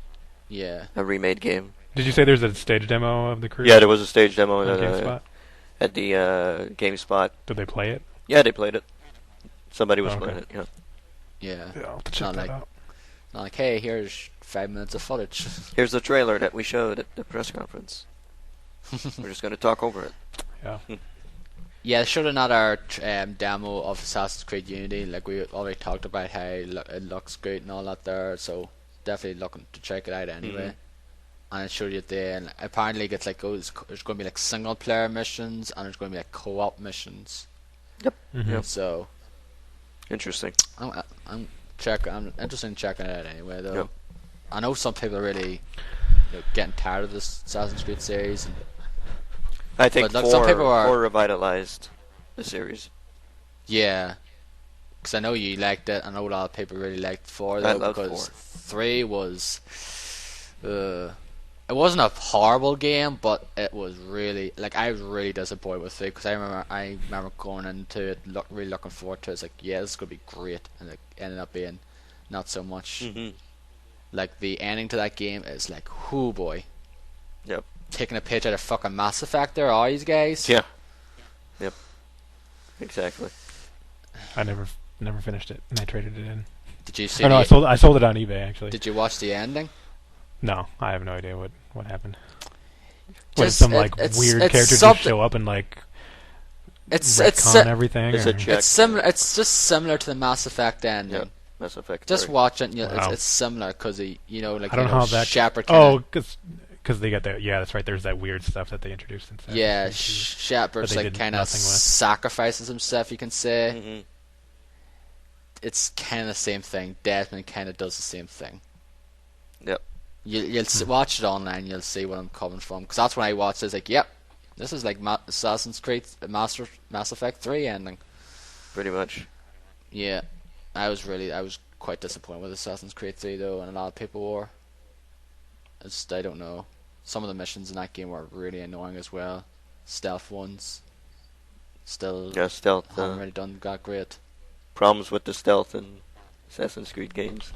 Yeah. a remade game. Did you say there's a stage demo of the crew? Yeah, there was a stage demo on GameSpot? at the GameSpot. Did they play it? Yeah, they played it. Somebody was Okay. playing it, yeah. Yeah. Yeah, I'll have to It's check not that like, out. not like, hey, here's 5 minutes of footage. Here's the trailer that we showed at the press conference. We're just going to talk over it. Yeah. Yeah, showed another demo of Assassin's Creed Unity. Like we already talked about how it looks great and all that there. So definitely looking to check it out anyway. And it showed you there. And apparently, it's like there's going to be like single player missions and there's going to be like co-op missions. Yep. Mhm. Yep. So Interesting. I'm interested in checking it out anyway. Though Yep. I know some people are really getting tired of this Assassin's Creed series. And I think But, like, some people are- 4 revitalized the series. Yeah. Because I know you liked it. I know a lot of people really liked 4, though, I loved because 4. 3 was... it wasn't a horrible game, but it was really... Like, I was really disappointed with 3, because I remember going into it really looking forward to it. It's like, yeah, this is going to be great. And it ended up being not so much. Mm-hmm. Like, the ending to that game is like, whoo boy. Yep. Taking a page out of fucking Mass Effect there, are you guys? Yeah. Yep. Exactly. I never finished it, and I traded it in. Did you see? Oh no, I sold it on eBay actually. Did you watch the ending? No, I have no idea what happened. Just, What, did some like weird character just show up and like retcon everything? It's a check. It's similar. It's just similar to the Mass Effect ending. Yep. Mass Effect. Just 3. watch it. And Wow. It's similar because like I don't know how that. Shepard. Oh, because they got that. Yeah, that's right. There's that weird stuff that they introduced in. Yeah, Shepard's like kind of sacrifices himself. You can say. Mm-hmm. It's kind of the same thing. Desmond kind of does the same thing. Yep. You'll watch it online. You'll see what I'm coming from. Because that's when I watched it. It's like, yep, this is like Assassin's Creed Mass Effect 3 ending. Pretty much. Yeah, I was quite disappointed with Assassin's Creed 3 though, and a lot of people were. I don't know. Some of the missions in that game were really annoying as well. Stealth ones. Still. Yeah, stealth. Haven't really done that great. Problems with the stealth in Assassin's Creed games.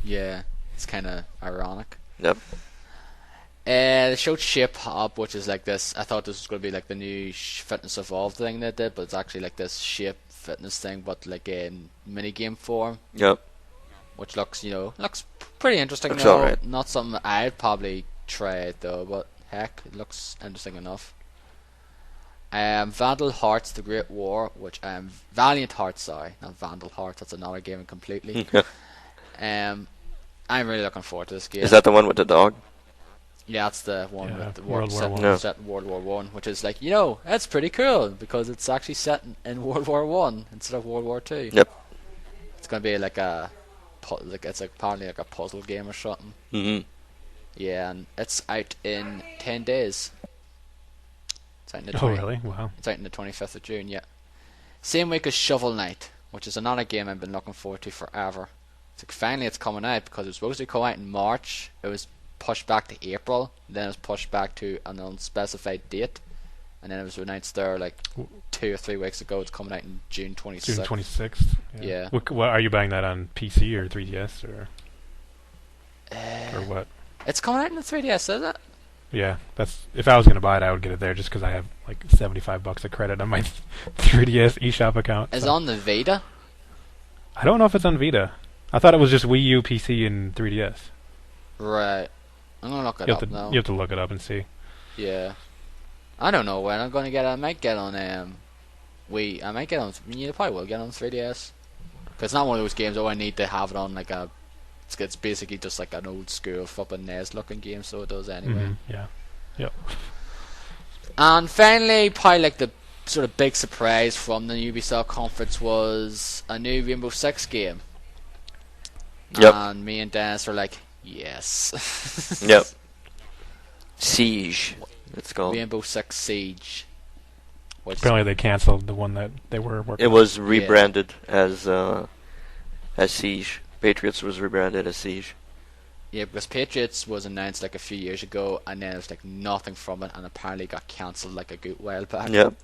Yeah, it's kind of ironic. Yep. They showed Shape Up, which is like this. I thought this was going to be like the new Fitness Evolved thing they did, but it's actually like this Shape Fitness thing, but like in minigame form. Yep. Which looks pretty interesting. Looks alright. Not something I'd probably try it though, but heck, it looks interesting enough. Vandal Hearts: The Great War, which Valiant Hearts, sorry, not Vandal Hearts. That's another game completely. I'm really looking forward to this game. Is that the one with the dog? Yeah, that's the one with the World War set, One. set in World War One, which is like, that's pretty cool because it's actually set in World War One instead of World War Two. Yep. It's gonna be like it's like apparently like a puzzle game or something. Mm-hmm. Yeah, and it's out in 10 days. It's out in the really? Wow. It's out in the 25th of June. Yeah. Same week as Shovel Knight, which is another game I've been looking forward to forever. It's like finally it's coming out because it was supposed to come out in March. It was pushed back to April, then it was pushed back to an unspecified date, and then it was announced there like 2 or 3 weeks ago. It's coming out in June 26th. June 26th. Yeah. What are you buying that on PC or 3DS or what? It's coming out in the 3DS, is it? Yeah, that's if I was gonna buy it, I would get it there just because I have like $75 of credit on my 3DS eShop account. It's so. on the Vita. I don't know if it's on Vita. I thought it was just Wii U, PC, and 3DS. Right. I'm gonna look it up now. You have to look it up and see. Yeah. I don't know when I'm gonna get it. I might get on Wii. I might get on. You probably will get on 3DS. Cause it's not one of those games. I need to have it on like a. It's basically just like an old school flipping NES looking game, so it does anyway. Mm-hmm. Yeah. Yep. And finally, probably like the sort of big surprise from the Ubisoft conference was a new Rainbow Six game. Yep. And me and Dennis were like, yes. Yep. Siege. It's called. Rainbow Six Siege. Apparently they canceled the one that they were working on. It was rebranded as Siege. Patriots was rebranded as Siege. Yeah, because Patriots was announced like a few years ago, and then there was like nothing from it, and apparently got cancelled like a good while back. Yep.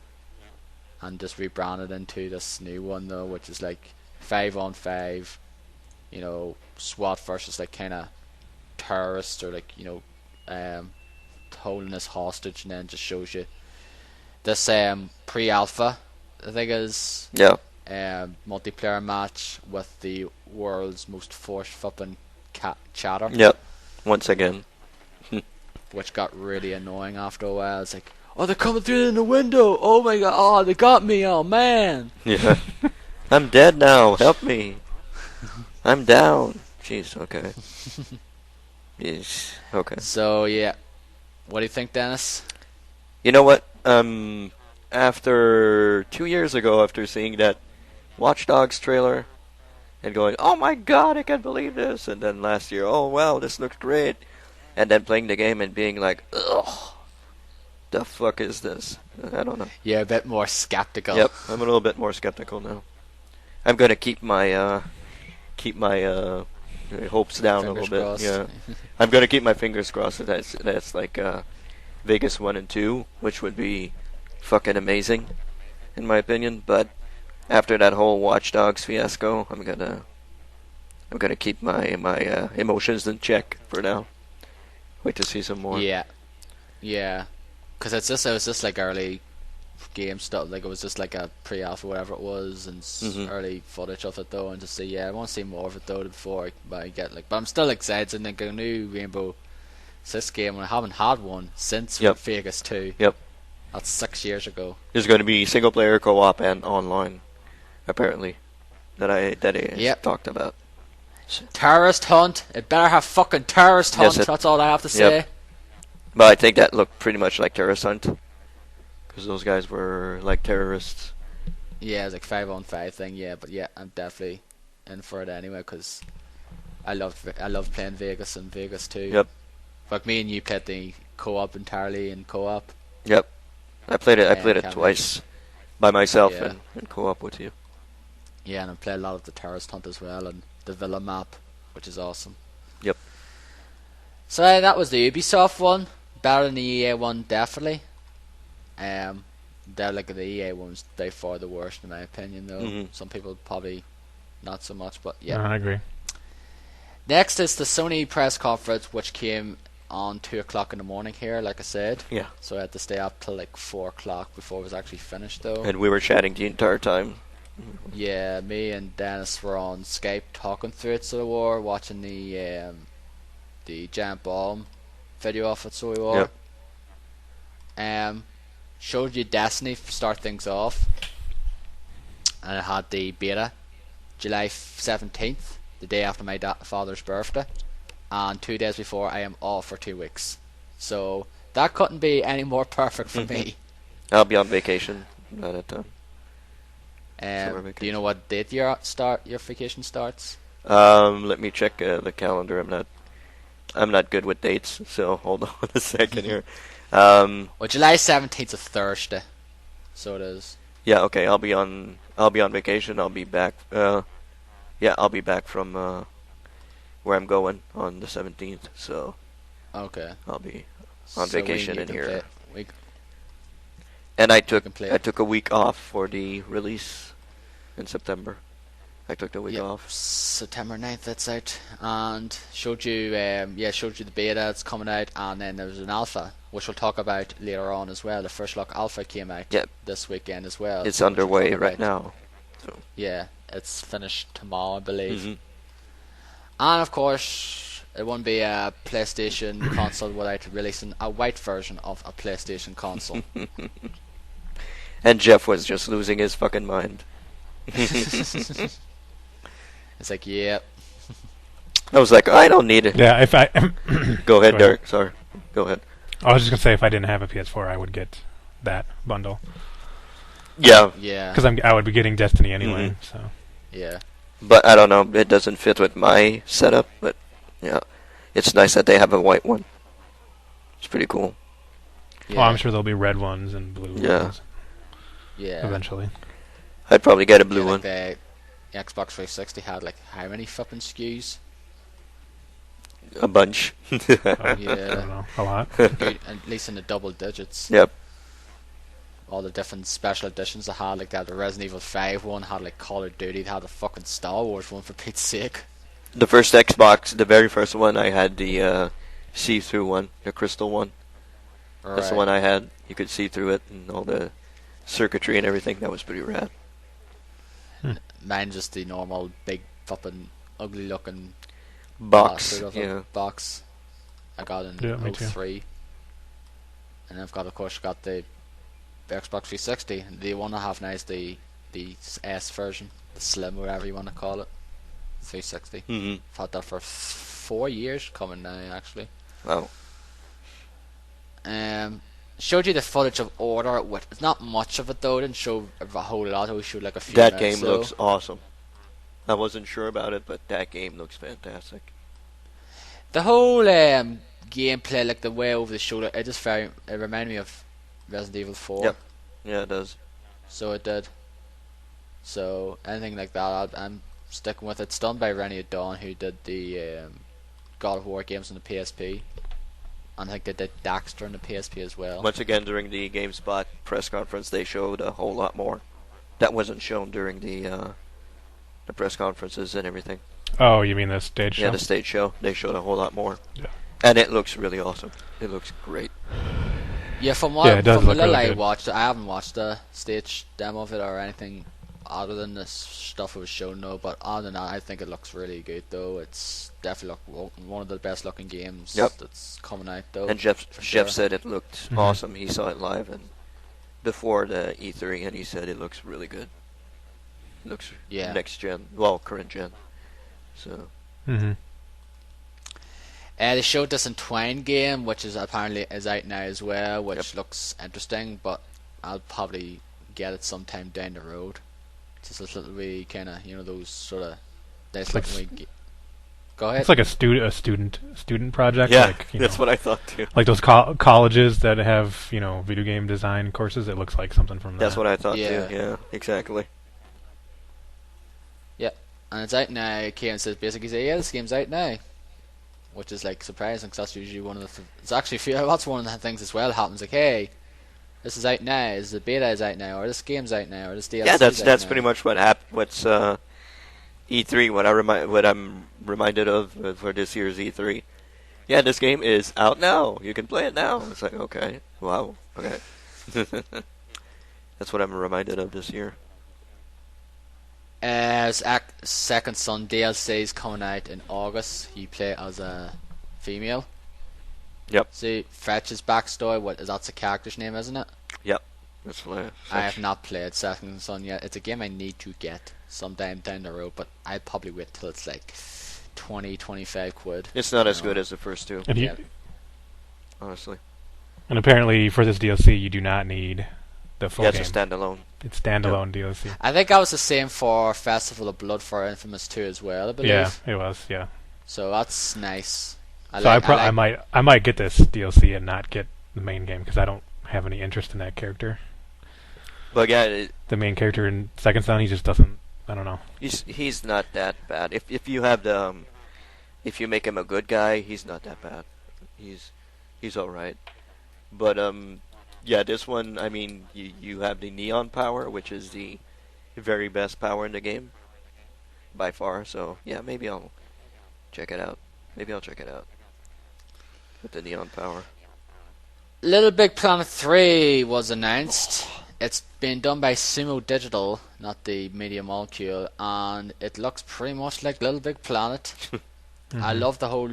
And just rebranded into this new one though, which is like 5-on-5, SWAT versus like kind of terrorists or like holding this hostage, and then just shows you this pre-alpha, I think is multiplayer match with the world's most force flipping chatter. Yep. Once again. Which got really annoying after a while. It's like, oh, they're coming through in the window. Oh my god. Oh, they got me. Oh man. Yeah. I'm dead now. Help me. I'm down. Jeez. Okay. Yes. Okay. So yeah, what do you think, Dennis? You know what? After 2 years ago, after seeing that Watch Dogs trailer and going, oh my god, I can't believe this, and then last year, oh wow, this looks great, and then playing the game and being like, ugh, the fuck is this? I don't know. Yeah, a bit more skeptical. Yep, I'm a little bit more skeptical now. I'm gonna keep my hopes down a Fingers little bit. crossed. Yeah, I'm gonna keep my fingers crossed that that's like Vegas 1 and 2, which would be fucking amazing, in my opinion. But after that whole Watch Dogs fiasco, I'm gonna keep my emotions in check for now. Wait to see some more. Yeah. Yeah. Because it was just like early game stuff. Like it was just like a pre-alpha, whatever it was, and early footage of it though. And just say, yeah, I want to see more of it though before I get like. But I'm still excited to like a new Rainbow Six game, and I haven't had one since Vegas 2. Yep. That's 6 years ago. There's going to be single player, co-op, and online, apparently, that I talked about. Terrorist hunt. It better have fucking terrorist hunt. That's all I have to say. Yep. But I think that looked pretty much like terrorist hunt, because those guys were like terrorists. Yeah, it's like 5-on-5 thing. Yeah, but yeah, I'm definitely in for it anyway because I love playing Vegas and Vegas 2. Yep. Like me and you played the co-op entirely in co-op. Yep. I played it twice by myself and co-op with you. Yeah, and I played a lot of the terrorist hunt as well and the villa map, which is awesome. Yep. So that was the Ubisoft one. Better than the EA one, definitely. They're like the EA one's by far the worst in my opinion, though. Mm-hmm. Some people probably not so much, but yeah. No, I agree. Next is the Sony press conference, which came on 2 o'clock in the morning here, like I said. Yeah. So I had to stay up till like 4 o'clock before it was actually finished, though. And we were chatting the entire time. Yeah, me and Dennis were on Skype talking through it, so we were watching the Giant Bomb video of it, so we were. Yep. Showed you Destiny to start things off, and it had the beta July 17th, the day after my father's birthday, and 2 days before I am off for 2 weeks. So that couldn't be any more perfect for me. I'll be on vacation by that time. Do you know what date your vacation starts? Let me check the calendar. I'm not good with dates, so hold on a second here. Well, July 17th is a Thursday, so it is. Yeah, okay. I'll be on vacation. I'll be back. I'll be back from where I'm going on the 17th. So. Okay. I'll be on vacation in here. And I took a week off for the release in September. I took the week off. September 9th, that's out. And showed you the beta, it's coming out, and then there's an alpha, which we'll talk about later on as well. The first look alpha came out this weekend as well. It's underway right now. So. Yeah, it's finished tomorrow, I believe. Mm-hmm. And of course, it won't be a PlayStation console without releasing a white version of a PlayStation console. And Jeff was just losing his fucking mind. It's like, yeah. I was like, I don't need it. Yeah, if I go ahead, Derek. Sorry, go ahead. I was just gonna say, if I didn't have a PS4, I would get that bundle. Yeah. Because I would be getting Destiny anyway. Mm-hmm. So. Yeah. But I don't know. It doesn't fit with my setup. But yeah, it's nice that they have a white one. It's pretty cool. Yeah. Well, I'm sure there'll be red ones and blue ones. Yeah. Eventually. I'd probably get a blue one. The Xbox 360 had like how many flipping SKUs? A bunch. Yeah. I don't know. A lot. At least in the double digits. Yep. All the different special editions they had, like the Resident Evil 5 one, had like Call of Duty, they had the fucking Star Wars one, for Pete's sake. The first Xbox, the very first one, I had the see-through one, the crystal one. Right. That's the one I had. You could see through it and all the circuitry and everything. That was pretty rad. Mine just the normal big fucking ugly looking box. Box. I got in 03. And I've got, of course, got the Xbox 360. The one I have now is the S version, the Slim, whatever you want to call it. 360. Mm-hmm. I've had that for 4 years coming now, actually. Wow. Showed you the footage of Order. With not much of it though. Didn't show a whole lot. We showed like a few. That game looks awesome. I wasn't sure about it, but that game looks fantastic. The whole gameplay, like the way over the shoulder, it reminded me of Resident Evil 4. Yep. Yeah, it does. So it did. So anything like that, I'm sticking with it. It's done by Rennie Dawn, who did the God of War games on the PSP. And I think they did Daxter on the PSP as well. Once again, during the GameSpot press conference, they showed a whole lot more. That wasn't shown during the press conferences and everything. Oh, you mean the stage show? Yeah, the stage show. They showed a whole lot more. Yeah. And it looks really awesome. It looks great. Yeah, from what it does from the look little really I good. watched, I haven't watched the stage demo of it or anything other than the stuff it was shown though. But other than that, I think it looks really good though. It's definitely one of the best looking games that's coming out though. And Jeff sure. said it looked awesome. He saw it live and before the E3, and he said it looks really good. It looks next gen, well, current gen. So. Mm-hmm. They showed this in Twine game, which is apparently is out now as well, which looks interesting, but I'll probably get it sometime down the road. It's just a little wee kind of, those sort of nice Like little wee. Go ahead. It's like a student project. Yeah, like, that's what I thought too. Like those colleges that have video game design courses. It looks like something from that. That's what I thought Yeah. too. Yeah, exactly. Yeah, and it's out now. Kieran says basically, this game's out now. Which is like surprising, because that's usually one of the. It's actually that's one of the things as well. Happens like, hey, this is out now. Is the beta is out now, or this game's out now, or this DLC. Yeah, that's now. pretty much what happened. What's E3? What I'm reminded of for this year's E3. Yeah, this game is out now. You can play it now. It's like, okay, wow, okay. That's what I'm reminded of this year. Second Son DLC is coming out in August. You play as a female. Yep. See, Fetch's backstory. That's a character's name, isn't it? Yep. That's what I have not played Second Son yet. It's a game I need to get sometime down the road, but I'd probably wait till it's like 20-25 quid. It's not as good as the first two. And honestly. And apparently for this DLC, you do not need the full game. It's a standalone. It's standalone DLC. I think that was the same for Festival of Blood for Infamous 2 as well, I believe. Yeah, it was. Yeah. So that's nice. I might get this DLC and not get the main game because I don't have any interest in that character. But yeah, the main character in Second Son, he just doesn't. I don't know. He's not that bad. If you have the if you make him a good guy, he's not that bad. He's all right. But yeah, this one, I mean, you have the neon power, which is the very best power in the game by far. So yeah, maybe I'll check it out. With the neon power. Little Big Planet 3 was announced. It's been done by Sumo Digital, not the Media Molecule, and it looks pretty much like Little Big Planet. I love the whole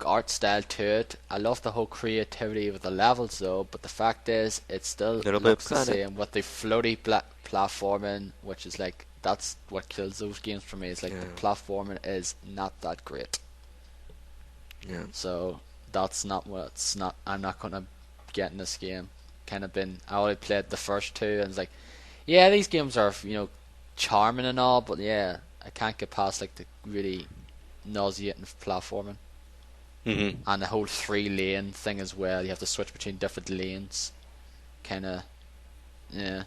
art style to it. I love the whole creativity with the levels though, but the fact is it still looks the same with the floaty platforming, which is like, that's what kills those games for me. It's like the platforming is not that great. Yeah. So that's not I'm not gonna get in this game. I only played the first two and it's like, yeah, these games are charming and all, but yeah, I can't get past like the really nauseating platforming. And the whole 3-lane thing as well. You have to switch between different lanes. Kinda, yeah.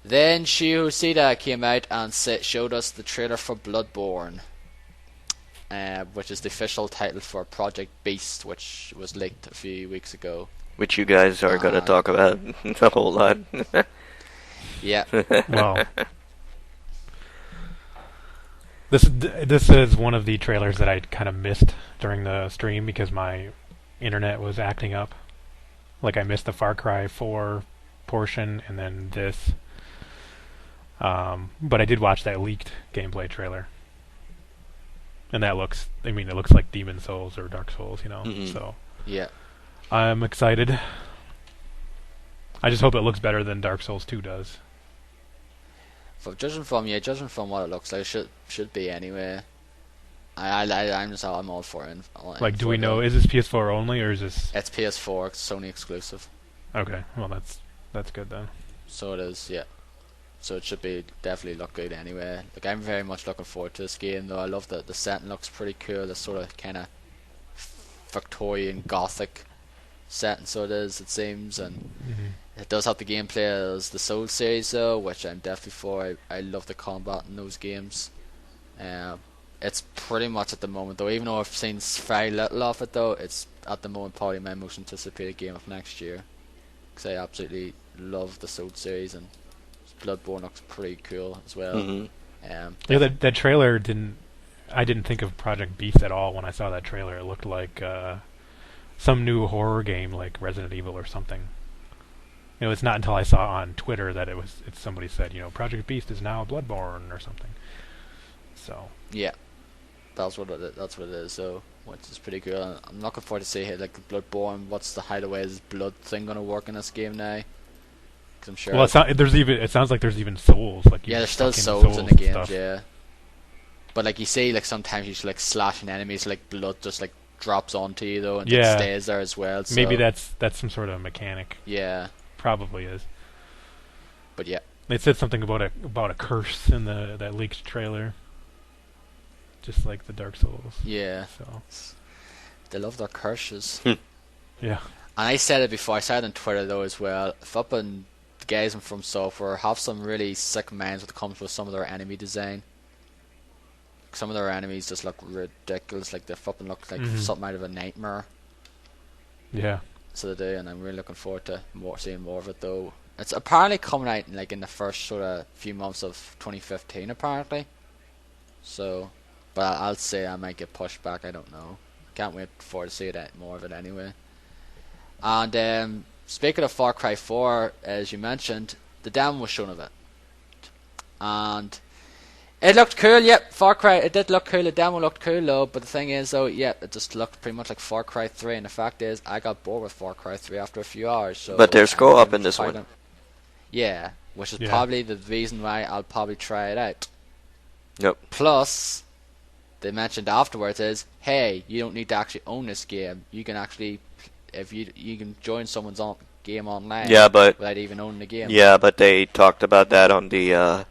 Then Shuhei Yoshida came out and showed us the trailer for Bloodborne, which is the official title for Project Beast, which was leaked a few weeks ago. Which you guys are going to talk about a whole lot. Yeah. Well, this is one of the trailers that I kind of missed during the stream because my internet was acting up. Like I missed the Far Cry 4 portion and then this. But I did watch that leaked gameplay trailer. And it looks like Demon Souls or Dark Souls, so. Yeah. I'm excited. I just hope it looks better than Dark Souls 2 does. Judging from what it looks like, should be anyway. I'm all for it. Like, do we know? Is this PS4 only, or is this? It's PS4, it's Sony exclusive. Okay, well that's good then. So it is, yeah. So it should be definitely look good anyway. Like I'm very much looking forward to this game though. I love the setting looks pretty cool. The sort of kind of Victorian Gothic setting, so it is, it seems, and Mm-hmm. it does have the gameplay as the Soul series though, which I'm definitely for. I love the combat in those games. It's pretty much at the moment though, even though I've seen very little of it though, it's at the moment probably my most anticipated game of next year, because I absolutely love the Soul series, and Bloodborne looks pretty cool as well. Yeah, that trailer I didn't think of Project Beast at all when I saw that trailer. It looked like some new horror game like Resident Evil or something. It's not until I saw on Twitter that it's somebody said, Project Beast is now Bloodborne or something. So yeah, that's what it is. So, which is pretty cool. And I'm looking forward to see like Bloodborne. What's the hideaway's blood thing gonna work in this game now? Because I'm sure. Well, it sounds like there's even souls. Like there's still souls in the games. Stuff. Yeah. But like you see, like sometimes you just like slashing enemies, like blood just like drops onto you though, and it stays there as well. So. Maybe that's some sort of mechanic. Yeah. Probably is. But yeah. They said something about a curse in that leaked trailer. Just like the Dark Souls. Yeah. So they love their curses. Yeah. And I said it before. I said it on Twitter though as well. If up and the guys from Software have some really sick minds when it comes with some of their enemy design. Some of their enemies just look ridiculous. Like they fucking look like something out of a nightmare. Yeah. So they do, and I'm really looking forward to seeing more of it though. It's apparently coming out in the first sort of few months of 2015 apparently. So, but I'll say I might get pushed back. I don't know. Can't wait for to see more of it anyway. And speaking of Far Cry 4, as you mentioned, the demo was shown of it, and it looked cool. Yep, Far Cry. It did look cool. The demo looked cool though. But the thing is though, it just looked pretty much like Far Cry 3. And the fact is, I got bored with Far Cry 3 after a few hours. So but there's co-op in this one. Yeah, which is probably the reason why I'll probably try it out. Yep. Plus, they mentioned afterwards is, hey, you don't need to actually own this game. You can actually, if you can join someone's game online. Yeah, but without even owning the game. Yeah, but they talked about that on the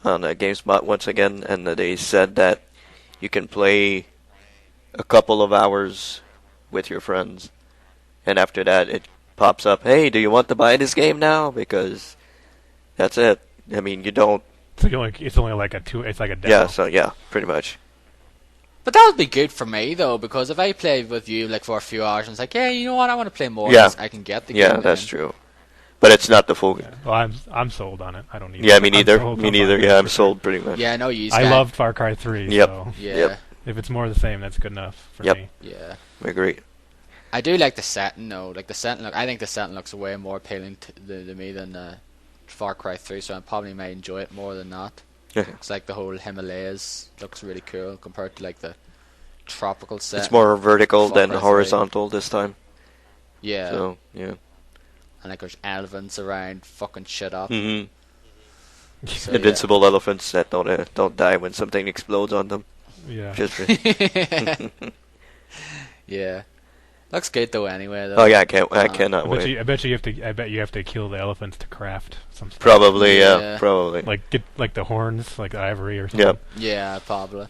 GameSpot once again, and they said that you can play a couple of hours with your friends, and after that it pops up, hey, do you want to buy this game now? Because that's it. I mean, you don't. It's only like it's like a demo. Yeah, so yeah, pretty much. But that would be good for me though, because if I play with you like for a few hours and it's like, yeah, you know what, I want to play more. Yeah. I can get the game. Yeah, that's true. But it's not the full. Yeah. Well, I'm sold on it. I don't need. Yeah, me neither. Me neither. Yeah, I'm sold pretty much. Yeah, I know you. I loved Far Cry 3. Yep. So Yeah. Yep. if it's more of the same, that's good enough for me. Yeah. I agree. I do like the setting though. Like the setting look. I think the setting looks way more appealing to me than Far Cry 3. So I probably might enjoy it more than that. Yeah. It's like the whole Himalayas looks really cool compared to like the tropical set. It's more vertical than Cry 3. horizontal this time. Yeah. So yeah. And like there's elephants around fucking shit up. Mm-hmm. So, Invincible elephants that don't die when something explodes on them. Yeah. Just yeah. Looks good though. Anyway. Though. Oh yeah, I cannot wait. I bet you have to kill the elephants to craft some stuff. Probably, yeah, probably. Like get like the horns, like ivory or something. Yep. Yeah, probably.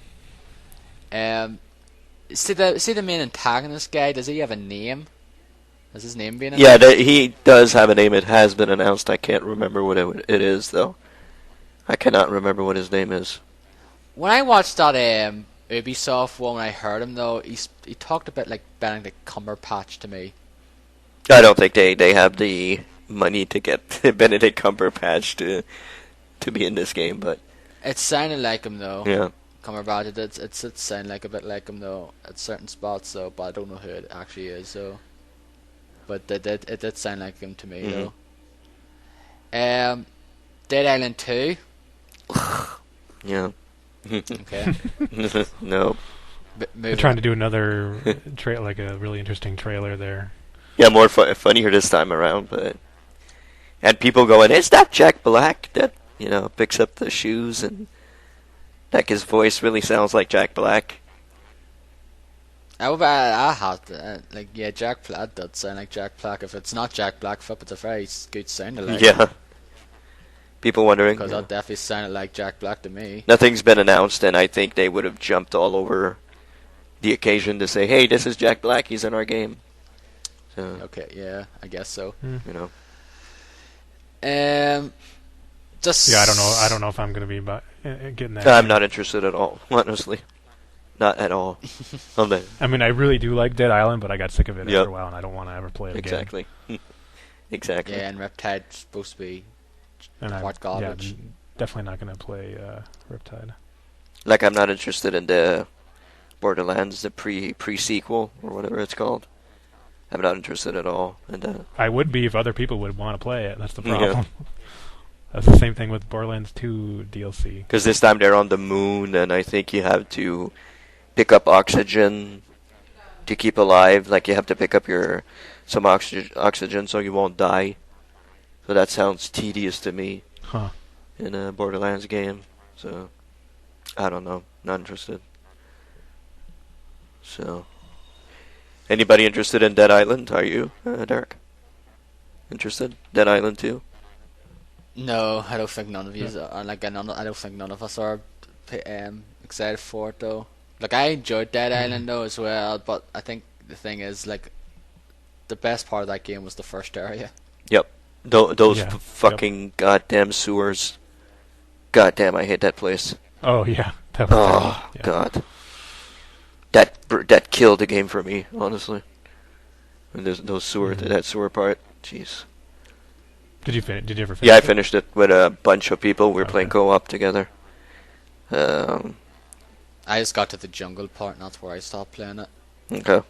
See the main antagonist guy. Does he have a name? Has his name been announced? Yeah, he does have a name. It has been announced. I can't remember what it is though. I cannot remember what his name is. When I watched that Ubisoft one, when I heard him though, he talked a bit like Benedict Cumberbatch to me. I don't think they have the money to get Benedict Cumberbatch to be in this game, but It sounded like him though. yeah. Cumberbatch, it sounded like a bit like him though at certain spots though, but I don't know who it actually is so. But it did sound like him to me though. Dead Island 2. Yeah. Okay. No. They're trying to do another like a really interesting trailer there. Yeah, more funnier this time around, and people going, "Is that Jack Black that picks up the shoes and like his voice really sounds like Jack Black?" I have to Jack Black does sound like Jack Black. If it's not Jack Black, it's a very good sound like. Yeah. People wondering. Because that definitely sounded like Jack Black to me. Nothing's been announced, and I think they would have jumped all over the occasion to say, "Hey, this is Jack Black. He's in our game." Okay, yeah, I guess so. Hmm. You know. Just Yeah, I don't know if I'm going to be getting that. I'm game. not interested at all, honestly. Not at all. I mean, I really do like Dead Island, but I got sick of it Yep. after a while, and I don't want to ever play it again. Exactly. Exactly. Yeah, and Riptide's supposed to be And quite garbage. I'm definitely not going to play Riptide. Like, I'm not interested in the Borderlands, the pre-sequel, or whatever it's called. I'm not interested at all in that. I would be if other people would want to play it. That's the Yeah. problem. That's the same thing with Borderlands 2 DLC. Because this time they're on the moon, and I think you have to pick up oxygen to keep alive. Like, you have to pick up some oxygen so you won't die. So that sounds tedious to me Huh. in a Borderlands game. So, I don't know. Not interested. So, anybody interested in Dead Island? Are you, Derek? Interested? Dead Island 2? No, I don't think none of you are. Like, I don't think none of us are excited for it though. Like, I enjoyed Dead Island though as well, but I think the thing is, like, the best part of that game was the first area. Yep. Those Yeah. fucking goddamn sewers. Goddamn, I hate that place. Oh, yeah. That was Oh, terrible. Yeah. God. That killed the game for me, honestly. And those sewer, that sewer part, jeez. Did you ever finish Yeah, I it? finished it with a bunch of people. We were playing Okay. co-op together. I just got to the jungle part, and that's where I stopped playing it. Okay.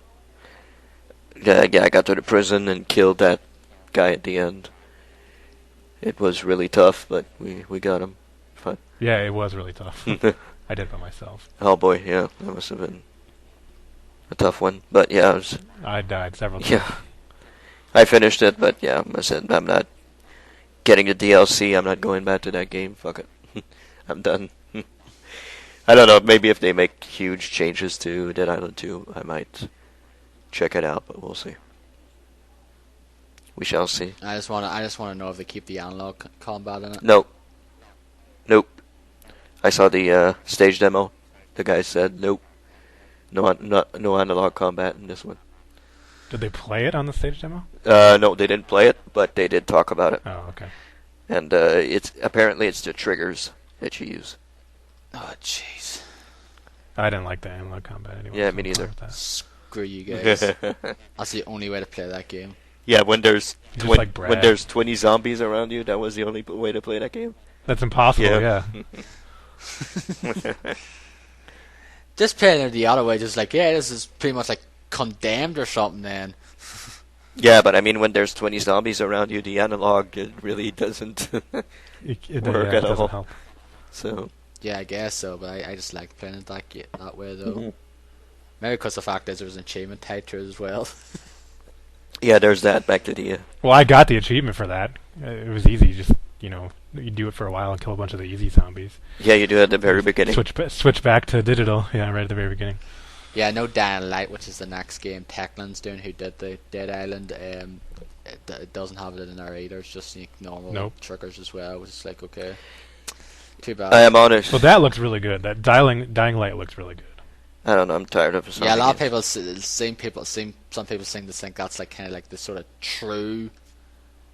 Yeah, I got to the prison and killed that guy at the end. It was really tough, but we got him. Fine. Yeah, it was really tough. I did it by myself. Oh boy, yeah, that must have been a tough one. But yeah, I died several times. yeah. I finished it, but yeah, I said I'm not getting the DLC. I'm not going back to that game. Fuck it. I'm done. I don't know. Maybe if they make huge changes to Dead Island 2, I might check it out. But we'll see. We shall see. I just wanna know if they keep the analog combat in it. Nope. I saw the stage demo. The guy said nope. No analog combat in this one. Did they play it on the stage demo? No, they didn't play it, but they did talk about it. Oh, okay. And it's the triggers that you use. Oh jeez, I didn't like the analog combat anyway. Yeah, so me I'm fine neither. with that. screw you guys. That's the only way to play that game. Yeah, when there's Just like Brad. when there's 20 zombies around you, that was the only way to play that game. That's impossible, yeah. Just playing it the other way, just like, yeah, this is pretty much like Condemned or something. Then Yeah, but I mean, when there's 20 zombies around you, the analog it really doesn't It work at doesn't all. help. So yeah, I guess so. But I just like playing it that way though. Mhm. Maybe because the fact is there's an achievement tied to it as well. yeah, there's that. Back to the Well, I got the achievement for that. It was easy. Just, you do it for a while and kill a bunch of the easy zombies. yeah, you do it at the very beginning. Switch back to digital. Yeah, right at the very beginning. Yeah, no Dying Light, which is the next game Techland's doing, who did the Dead Island. It doesn't have it in there either. It's just normal Nope. triggers as well, which is like, okay, too bad. I am honest. Well, that looks really good. That Dying Light looks really good. I don't know. I'm tired of Yeah, a lot of games. people, some people seem to think that's like kind of like the sort of true,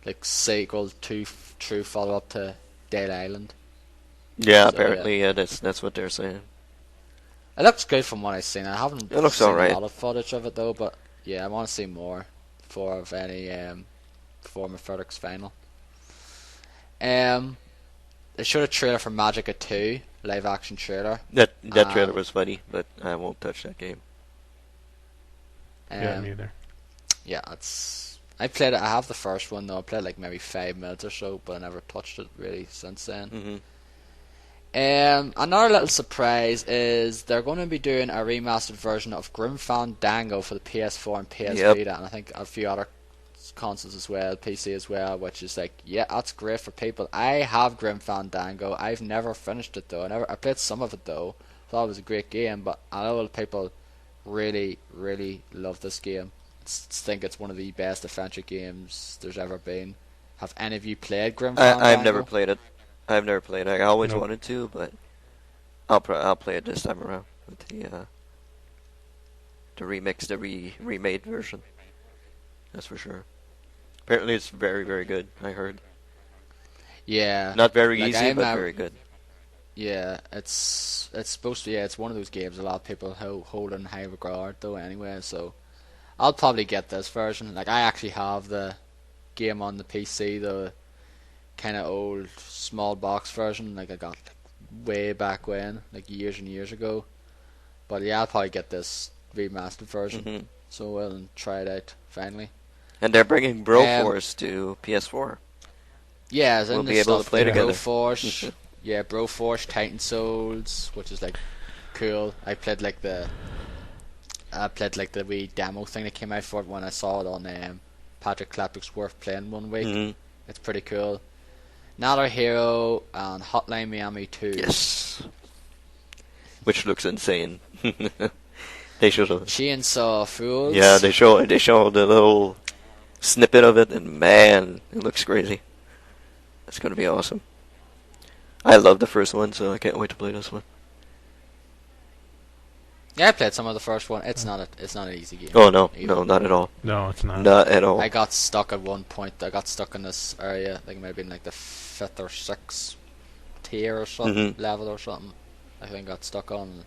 like sequel to true follow up to Dead Island. Yeah, So, apparently, yeah, that's what they're saying. It looks good from what I've seen. I haven't It looks seen alright. a lot of footage of it though, but yeah, I want to see more before my verdict's final. They showed a trailer for Magica 2, live action trailer. That trailer was funny, but I won't touch that game. Yeah, me either. Yeah, I played it. I have the first one though. I played like maybe 5 minutes or so, but I never touched it really since then. Mm-hmm. Another little surprise is they're going to be doing a remastered version of Grim Fandango for the PS4 and PS Yep. Vita, and I think a few other consoles as well, PC as well, which is like, yeah, that's great for people. I have Grim Fandango. I've never finished it though. I played some of it though. Thought it was a great game, but I know a lot of people really, really love this game. Think it's one of the best adventure games there's ever been. Have any of you played Grim Fandango? I've never played it. I've never played it. I always Nope. wanted to, but I'll play it this time around with the remix, the remade version. That's for sure. Apparently, it's very, very good. I heard. Yeah. Not very Like, easy, but very good. Yeah, it's supposed to. Yeah, it's one of those games a lot of people hold in high regard though. Anyway, so I'll probably get this version. Like I actually have the game on the PC, the kind of old small box version. Like I got way back when, like years and years ago. But yeah, I'll probably get this remastered version. Mm-hmm. So we'll try it out finally. And they're bringing Broforce to PS4. Yeah, we'll be able to play together. Broforce, yeah, Broforce, Titan Souls, which is like cool. I played like the wee demo thing that came out for it when I saw it on Patrick Klepek's Worth Playing one week. Mm-hmm. It's pretty cool. Another Hero and Hotline Miami 2. Yes. Which looks insane. They should have. Chainsaw Fools. Yeah, they show the little snippet of it, and man, it looks crazy. It's gonna be awesome. I love the first one, so I can't wait to play this one. Yeah, I played some of the first one. It's not an easy game. Oh no, either. no, not at all. No, it's not. Not at all. I got stuck at one point. I got stuck in this area, like maybe in like the 5th or 6th tier or something, level or something. I think got stuck on.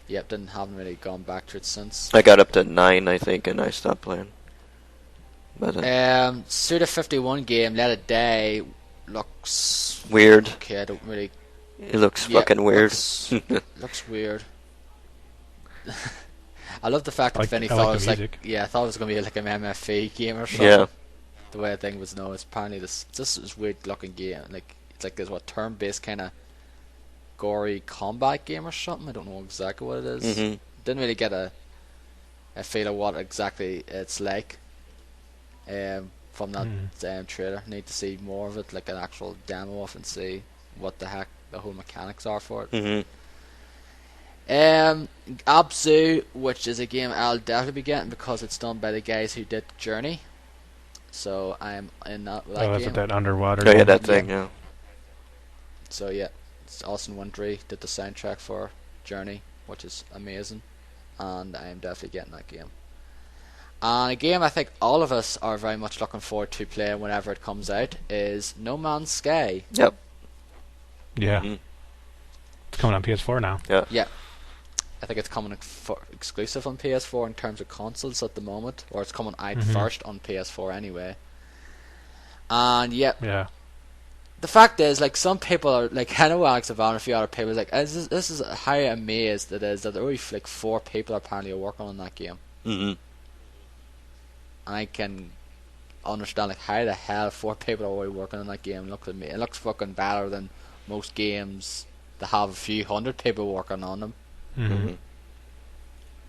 Yep, haven't really gone back to it since. I got up to 9, I think, and I stopped playing. But Suda 51 game, Let It Die, looks weird. Okay, I don't really. It looks fucking weird. Looks weird. I love the fact that Vinny I thought like it was the like, music. yeah, I thought it was gonna be like an MFA game or something. Yeah. The way I think was no, it's apparently this is weird looking game. Like it's like this turn based kind of gory combat game or something. I don't know exactly what it is. Mm-hmm. Didn't really get a feel of what exactly it's like. From that trailer, need to see more of it, like an actual demo of it, and see what the heck the whole mechanics are for it. Mm-hmm. Abzu, which is a game I'll definitely be getting because it's done by the guys who did Journey. So I'm in that game. That's that underwater. Oh yeah, that thing. Yeah. So yeah, it's Austin Wintry did the soundtrack for Journey, which is amazing, and I am definitely getting that game. And a game I think all of us are very much looking forward to playing whenever it comes out is No Man's Sky. Yep. Yeah. Mm-hmm. It's coming on PS4 now. Yeah. Yeah. I think it's coming exclusive on PS4 in terms of consoles at the moment, or it's coming out first on PS4 anyway. And yeah. The fact is, like, some people are like, I know Alex Avon and a few other people like, this is how amazed it is that there are only like 4 people apparently are working on that game. Mm-hmm. And I can understand like how the hell 4 people are already working on that game. Look at me, it looks fucking better than most games that have a few hundred people working on them. Mm-hmm.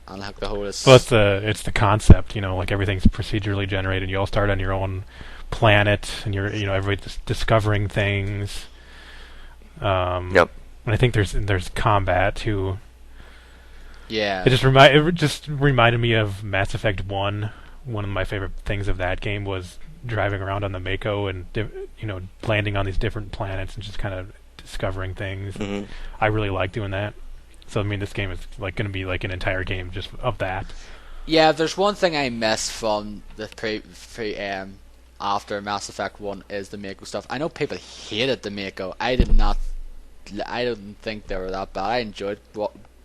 And like the whole is. Well, it's the concept, like everything's procedurally generated. You all start on your own planet, and everybody's discovering things. Yep. And I think there's combat too. Yeah. It just reminded me of Mass Effect 1. One of my favorite things of that game was driving around on the Mako and landing on these different planets and just kind of discovering things. Mm-hmm. I really like doing that. So I mean, this game is like going to be like an entire game just of that. Yeah, there's one thing I missed from the after Mass Effect 1 is the Mako stuff. I know people hated the Mako. I didn't think they were that bad. I enjoyed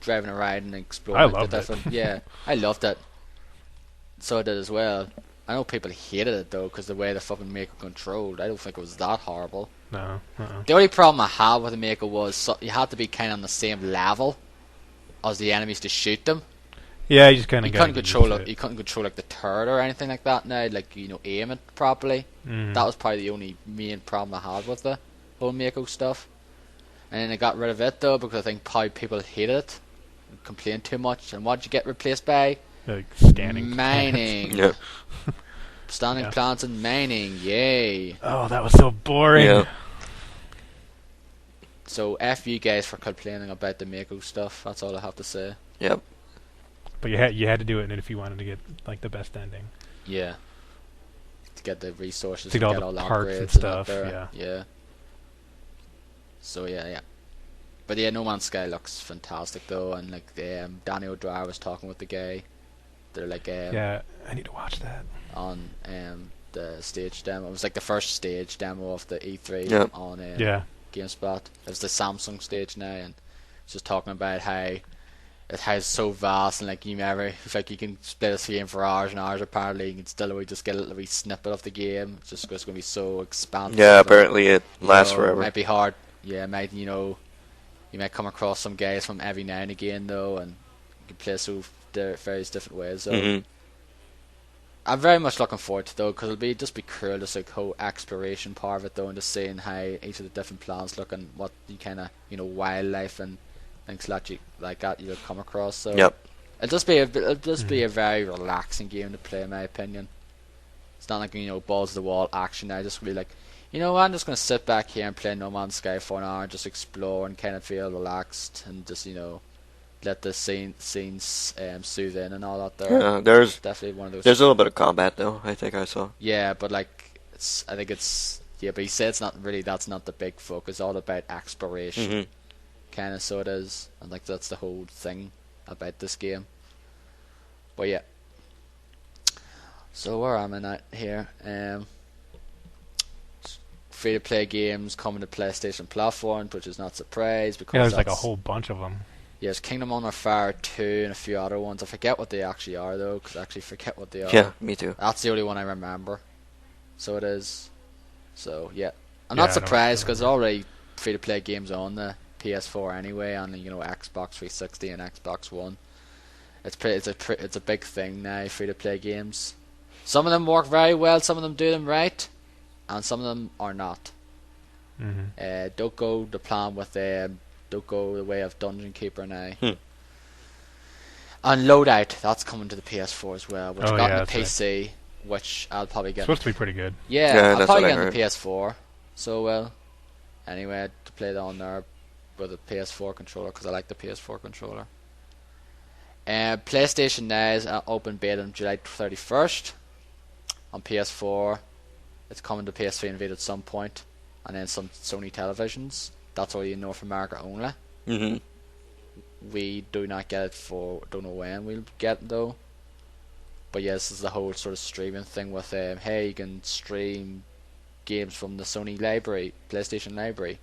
driving around and exploring. I loved it. Yeah, I loved it. So I did as well. I know people hated it though because the way the fucking Mako controlled. I don't think it was that horrible. No. The only problem I had with the Mako was you had to be kind of on the same level as the enemies to shoot them. Yeah, you just kind of couldn't control it. You couldn't control like the turret or anything like that now. Like aim it properly. That was probably the only main problem I had with the whole Mako stuff. And then I got rid of it though because I think probably people hated it, complained too much. And what did you get replaced by? Like scanning mining. Yeah. Standing plants and mining. Yay. Oh, that was so boring. Yeah. So F you guys for complaining about the Mako stuff. That's all I have to say. Yep. But you had to do it if you wanted to get like the best ending. Yeah. To get the resources to get get all the parts upgrades and stuff. Yeah. So yeah. But yeah, No Man's Sky looks fantastic though, and like Danny O'Dwyer was talking with the guy. They're like yeah, I need to watch that. on the stage demo. It was like the first stage demo of the E3 Yep. on Yeah. GameSpot. It was the Samsung stage now, and it's just talking about how it has so vast, and like you can play this game for hours and hours. Apparently, you can still only just get a little wee snippet of the game. It's just going to be so expansive. Yeah, and, apparently it lasts It forever. might be hard. Yeah, it might you might come across some guys from every now and again though, and you can play so various different ways. So Mhm. I'm very much looking forward to it though, because it'll just be cool, just like whole exploration part of it though, and just seeing how each of the different planets look and what you kind of wildlife and things like that you'll come across. So Yep. it'll just be a very relaxing game to play, in my opinion. It's not like balls to the wall action. I just really like, I'm just gonna sit back here and play No Man's Sky for an hour and just explore and kind of feel relaxed and just let the scenes soothe in and all that. There, There's definitely one of those. a little bit of combat though. I think I saw. Yeah, but like I think it's but he said it's not really. That's not the big focus. It's all about exploration, Mhm. kind of. So it is, and like that's the whole thing about this game. But yeah. So where am I at here? Free to play games coming to PlayStation platforms, which is not a surprise because Yeah, there's like a whole bunch of them. Yeah, there's Kingdom Under Fire 2 and a few other ones. I forget what they actually are though, because I actually forget what they are. Yeah, me too. That's the only one I remember. So it is. So yeah, I'm Yeah, not I don't surprised because remember. already free to play games on the PS4 anyway, on the Xbox 360 and Xbox One. It's a big thing now. Free to play games. Some of them work very well. Some of them do them right, and some of them are not. Mm-hmm. Don't go the plan with don't go the way of Dungeon Keeper now. And Loadout, that's coming to the PS4 as well, which Oh, I got yeah, on the that's PC, which I'll probably It's get. supposed to be pretty good. Yeah, Yeah, I'll that's probably what I get on heard. the PS4. So well, anyway, to play that on there with a PS4 controller because I like the PS4 controller. PlayStation Now is open beta on July 31st. On PS4, it's coming to PS3 and Vita at some point, and then some Sony televisions. That's only in North America only. Mhm. We do not get it don't know when we'll get it though. But yeah, this is the whole sort of streaming thing with hey, you can stream games from the Sony library, PlayStation library.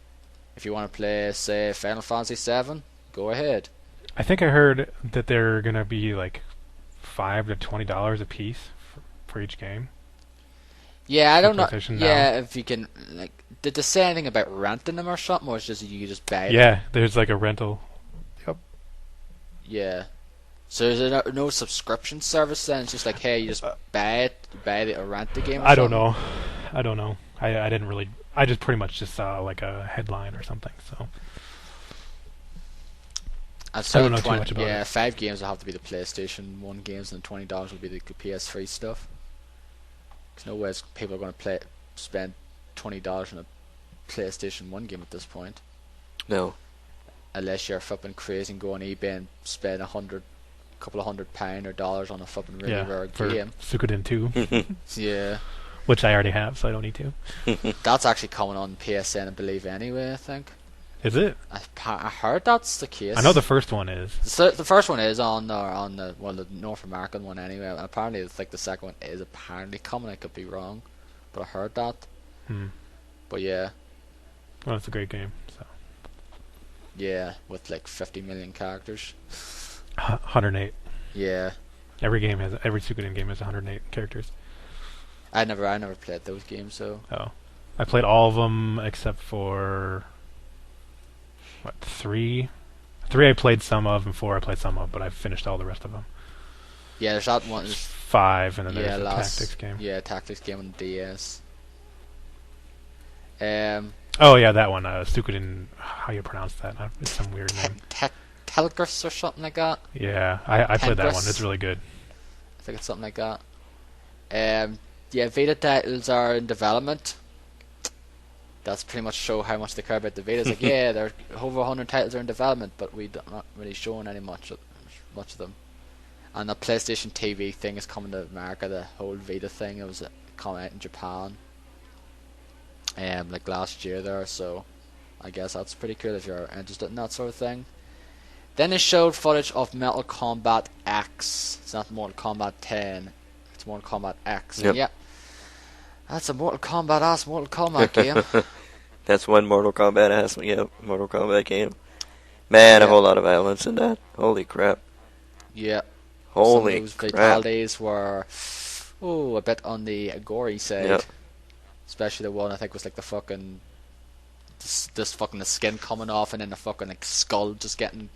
If you want to play, say, Final Fantasy VII, go ahead. I think I heard that they're gonna be like $5 to $20 a piece for each game. Yeah, I don't know. PlayStation Yeah, Now. if you can, like, did they say anything about renting them or something, or it's just you just buy them? Yeah, there's like a rental. Yep. Yeah. So is there no subscription service then? It's just like, hey, you just buy it, or rent the game. Or I don't something? know. I don't know. I didn't really. I just pretty much just saw like a headline or something. So I don't know too much about yeah, it. 5 games will have to be the PlayStation 1 games, and $20 will be the PS3 stuff. There's no way people are going to spend $20 on a PlayStation 1 game at this point. No. Unless you're flipping crazy and go on eBay and spend couple of £100 or dollars on a flipping really rare for game. Suikoden 2, Yeah. which I already have, so I don't need to. That's actually coming on PSN, I believe, anyway, I think. Is it? I heard that's the case. I know the first one is. The first one is on the North American one anyway. Apparently, I think the second one is apparently coming. I could be wrong, but I heard that. But yeah, Well, it's a great game. So yeah, with like 50 million characters. 108. Yeah, Every Suikoden game has 108 characters. I never played those games, so Oh, I played all of them except for 3. 3 I played some of, and 4 I played some of, but I finished all the rest of them. yeah. There's that one. There's 5, and then there's a last tactics game. Yeah, tactics game on the DS. Oh yeah, that one. Suikoden. How you pronounce that? It's some weird name. Telgris or something like that. Yeah, I played that one. Tetris. It's really good. I think it's something like that. Yeah, Vita titles are in development. That's pretty much show how much they care about the Vita. It's like, yeah, there are over 100 titles are in development, but we're not really showing any much of them. And the PlayStation TV thing is coming to America. The whole Vita thing, it was coming out in Japan, like last year there. So I guess that's pretty cool if you're interested in that sort of thing. Then they showed footage of Mortal Kombat X. It's not Mortal Kombat 10. It's it's Mortal Kombat X. Yep. Yeah, that's a Mortal Kombat game. That's one Mortal Kombat ass. Yeah, Mortal Kombat game. Man, a Yeah. whole lot of violence in that. Holy crap. Yeah. Holy Some of those crap. fatalities were a bit on the gory side. Yep. Especially the one I think was like the fucking this fucking the skin coming off and then the fucking like skull just getting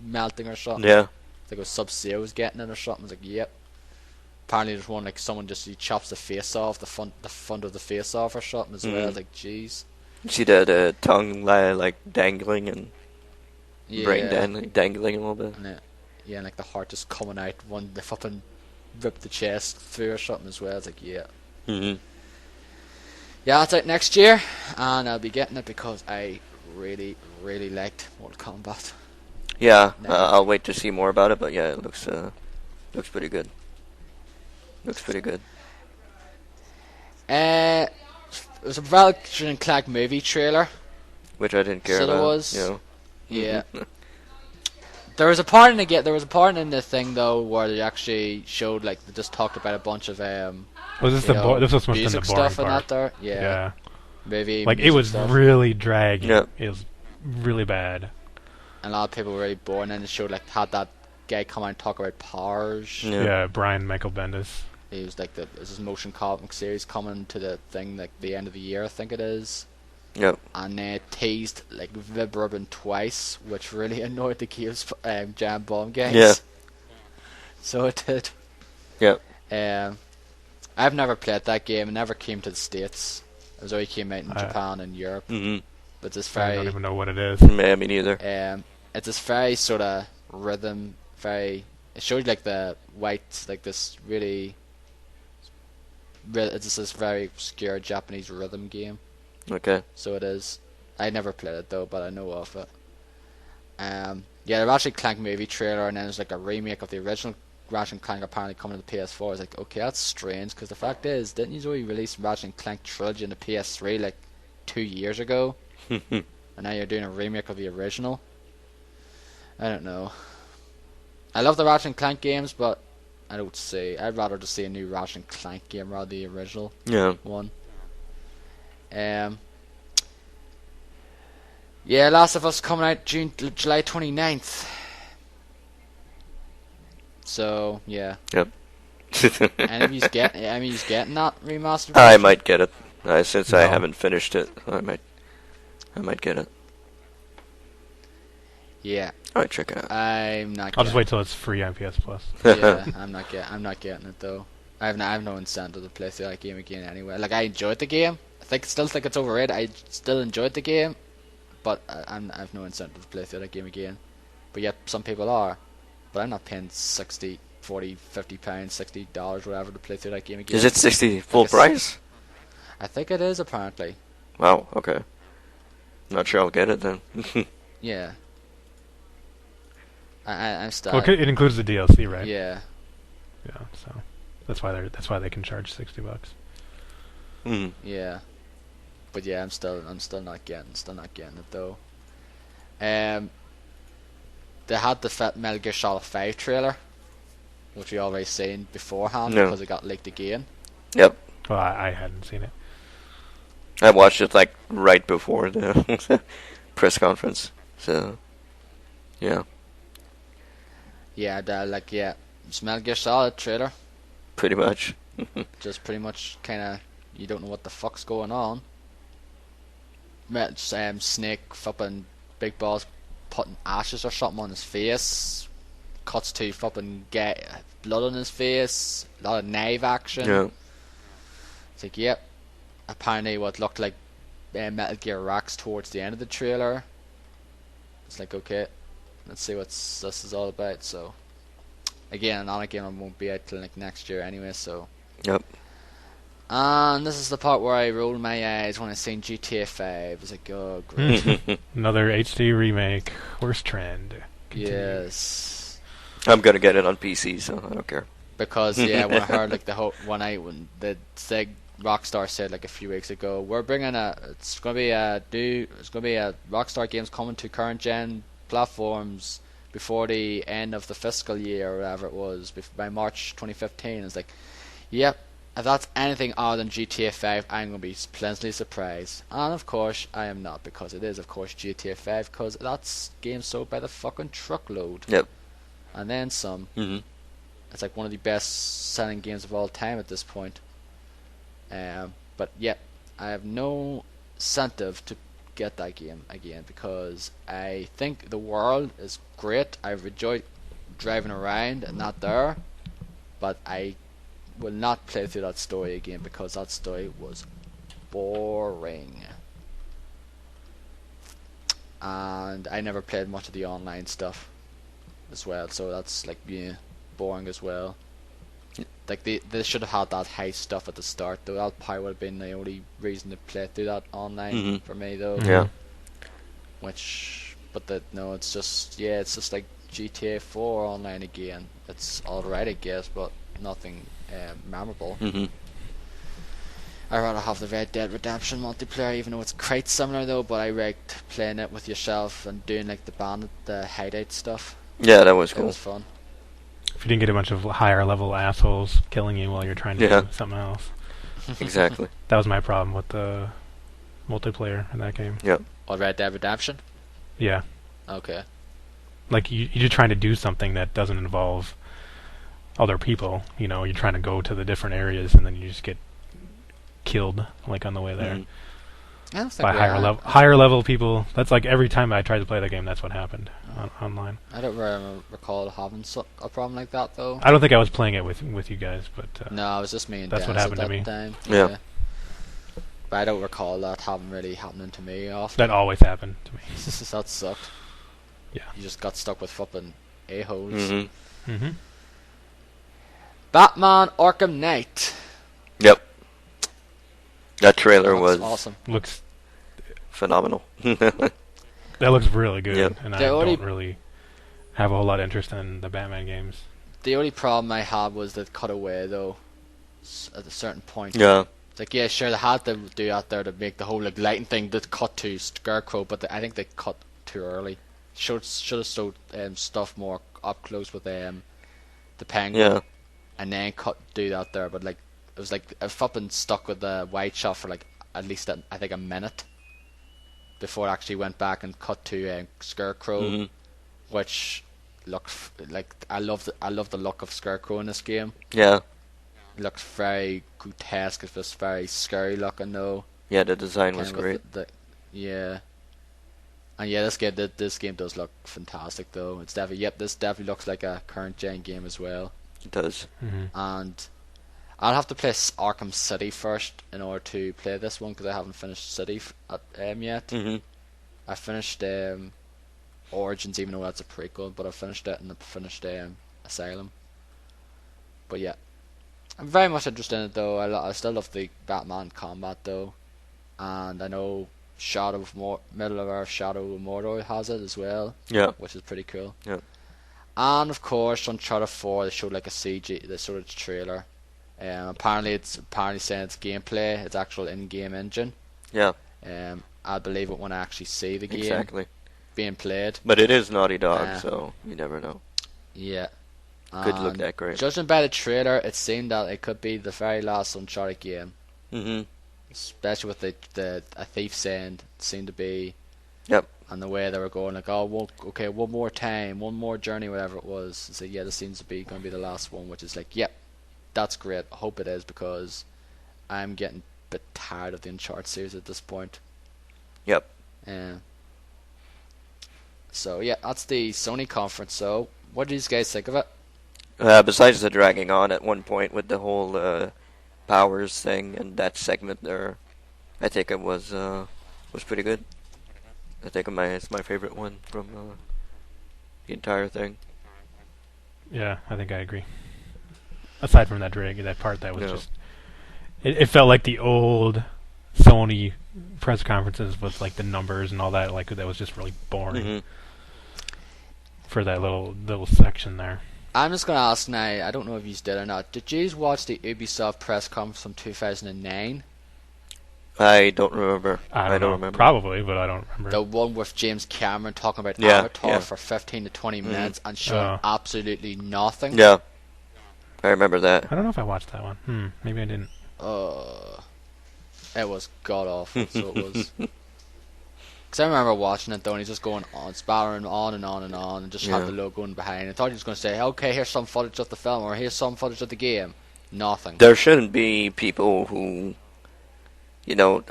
melting or something. Yeah. I think it was Sub-Zero was getting it or something. I was like, yep. Apparently there's one like someone just he chops the face off, the front of the face off or something as well. I was like, jeez. You see the tongue like dangling and Yeah. brain dangling a little bit. And yeah, and like the heart just coming out. One they fucking ripped the chest through or something as well. It's like, yeah. Mm-hmm. Yeah, it's out next year, and I'll be getting it because I really, really liked Mortal Kombat. Yeah, No. I'll wait to see more about it, but yeah, it looks pretty good. Looks pretty good. It was a Ratchet and Clank movie trailer. Which I didn't care So about. there was. You know. Yeah. There was a part in the thing though where they actually showed like they just talked about a bunch of Was this you the know, this was supposed to be the music boring stuff and part? that there. Yeah. Movie. Like it music was stuff. really dragging. Yep. It was really bad. And a lot of people were really bored, and then it showed like had that guy come out and talk about powers. Yeah. Yeah, Brian Michael Bendis. He was like this is motion comic series coming to the thing like the end of the year I think it is. Yep. And they teased like Vib-Ribbon twice, which really annoyed the Gears Jam Bomb guys. Yeah. So it did. Yep. I've never played that game. It never came to the States. It was only came out in Japan and Europe. Mm-hmm. But it's I don't very even know what it is. Yeah, me neither. it's this very sort of rhythm, very it showed like the white like this really it's just this very obscure Japanese rhythm game. Okay. So it is. I never played it though, but I know of it. Yeah, the Ratchet and Clank movie trailer, and then there's like a remake of the original Ratchet and Clank apparently coming to the PS4. I was like, okay, that's strange, because the fact is, didn't you already release Ratchet and Clank Trilogy in the PS3 like 2 years ago? And now you're doing a remake of the original? I don't know. I love the Ratchet and Clank games, but I'd rather just see a new Ratchet and Clank game rather than the original Yeah. one. Yeah, Last of Us coming out July 29th. So yeah, Yep. any of you's getting that remastered? I version? might get it. Since I No. haven't finished it, I might get it. Yeah, Alright, check it out. I'm not. I'll just wait till it's free on PS Plus. Yeah, I'm not getting it though. I have no incentive to play through that game again anyway. Like I enjoyed the game. Still think it's overrated. I still enjoyed the game, but I have no incentive to play through that game again. But yet some people are. But I'm not paying 60, 40, 50 pounds, $60, whatever to play through that game again. Is it 60 full Like price? I think it is apparently. Wow. Okay. Not sure I'll get it then. Yeah. I'm still. Well, it includes the DLC, right? Yeah. Yeah. So that's why they can charge $60. Hmm. Yeah. But yeah, I'm still not getting it though. They had the Metal Gear Solid 5 trailer, which we already seen beforehand No. because it got leaked again. Yep. Well, I hadn't seen it. I watched it like right before the press conference. So, yeah, Yeah, it's Metal Gear Solid trailer. pretty much. Just pretty much kind of you don't know what the fuck's going on. Snake flipping big balls putting ashes or something on his face. Cuts to flipping get blood on his face. A lot of knife action. Yeah. It's like, yep. Apparently what looked like Metal Gear racks towards the end of the trailer. It's like, okay, let's see what this is all about. So, again, another game won't be out till like next year anyway, so. Yep. And this is the part where I roll my eyes when I seen GTA 5. It's like, oh, great. Another HD remake. Worst trend. Continue. Yes. I'm gonna get it on PC, so I don't care. Because, yeah, when I heard like when the Rockstar said like a few weeks ago, we're bringing it's gonna be a Rockstar games coming to current gen platforms before the end of the fiscal year or whatever it was, by March 2015. It's like, Yep. If that's anything other than GTA 5, I'm going to be pleasantly surprised. And of course, I am not, because it is, of course, GTA 5, because that's game sold by the fucking truckload. Yep. And then some. Mm-hmm. It's like one of the best selling games of all time at this point. But yep, I have no incentive to get that game again, because I think the world is great. I've enjoyed driving around and not there, but I will not play through that story again, because that story was boring. And I never played much of the online stuff as well, so that's like being boring as well. Like they should have had that heist stuff at the start though. That probably would have been the only reason to play through that online for me though. Yeah. No, it's just like GTA 4 online again. It's alright, I guess, but nothing memorable. Mm-hmm. I'd rather have the Red Dead Redemption multiplayer, even though it's quite similar though. But I liked playing it with yourself and doing like the hideout stuff. Yeah, that was It cool. was fun. If you didn't get a bunch of higher level assholes killing you while you're trying to do something else. Exactly. That was my problem with the multiplayer in that game. Yep. Or Red Dead Redemption? Yeah. Okay. Like you're just trying to do something that doesn't involve other people. You know, you're trying to go to the different areas and then you just get killed like on the way there. Mm-hmm. I don't think By higher level people. That's like every time I tried to play the game, that's what happened online. I don't recall having a problem like that though. I don't think I was playing it with you guys, but No, it was just me and that's Dennis what happened at to that me. time. Yeah. But I don't recall that happening to me often. that always happened to me. That sucked. Yeah. You just got stuck with fucking a-holes. Mm-hmm. Mm-hmm. Batman Arkham Knight. Yep. That trailer Looks was awesome. Looks phenomenal. That looks really good, Yep. and The I only- don't really have a whole lot of interest in the Batman games. The only problem I had was the cutaway though. At a certain point. Yeah. It's like, yeah, sure, they had to do that there to make the whole like lighting thing that cut to Scarecrow, but I think they cut too early. Should have showed stuff more up close with the Penguin, Yeah. and then do that there. But like it was like I fucking stuck with the wide shot for like at least I think a minute before I actually went back and cut to Scarecrow, Mm-hmm. which looked like I love the look of Scarecrow in this game. Yeah. It looked very grotesque. It was very scary looking though. Yeah, the design was Kind of great. with yeah. And yeah, this game does look fantastic though. It's definitely this definitely looks like a current gen game as well. It does. Mm-hmm. And I'll have to play Arkham City first in order to play this one, because I haven't finished City yet. Mm-hmm. I finished Origins, even though that's a prequel, but I finished it, and I finished Asylum. But yeah, I'm very much interested in it though. I still love the Batman combat though, and I know Middle of Earth Shadow of Mordor has it as well. Yeah. Which is pretty cool. Yeah. And of course, Uncharted 4, they showed like a CG, they showed a trailer. Apparently saying it's gameplay, it's actual in-game engine. Yeah. I'll believe it when I actually see the game Exactly. being played. But it is Naughty Dog, so you never know. Yeah. Could look And that great. Judging by the trailer, it seemed that it could be the very last Uncharted game. Mm-hmm. Especially with the a thief's end seemed to be. Yep. And the way they were going, like, oh, well, okay, one more time, one more journey, whatever it was. So yeah, this seems to be going to be the last one, which is like, yep, that's great. I hope it is, because I'm getting a bit tired of the Uncharted series at this point. Yep. So yeah, that's the Sony conference. So what did you guys think of it? Besides the dragging on at one point with the whole powers thing and that segment there, I think it was pretty good. I think it's my favorite one from the entire thing. Yeah, I think I agree. Aside from that part that was just... It felt like the old Sony press conferences with like the numbers and all that. Like that was just really boring for that little section there. I'm just going to ask now, I don't know if you did or not, did you watch the Ubisoft press conference from 2009? I don't remember. I don't remember. Probably, but I don't remember. The one with James Cameron talking about Yeah, Avatar yeah. for 15 to 20 minutes and showing absolutely nothing. Yeah. I remember that. I don't know if I watched that one. Maybe I didn't. It was god awful. So it was. Because I remember watching it though, and he's just going on, spattering on and on and on, and just had the logo in behind. I thought he was going to say, "Okay, here's some footage of the film, or here's some footage of the game." Nothing. There shouldn't be people who,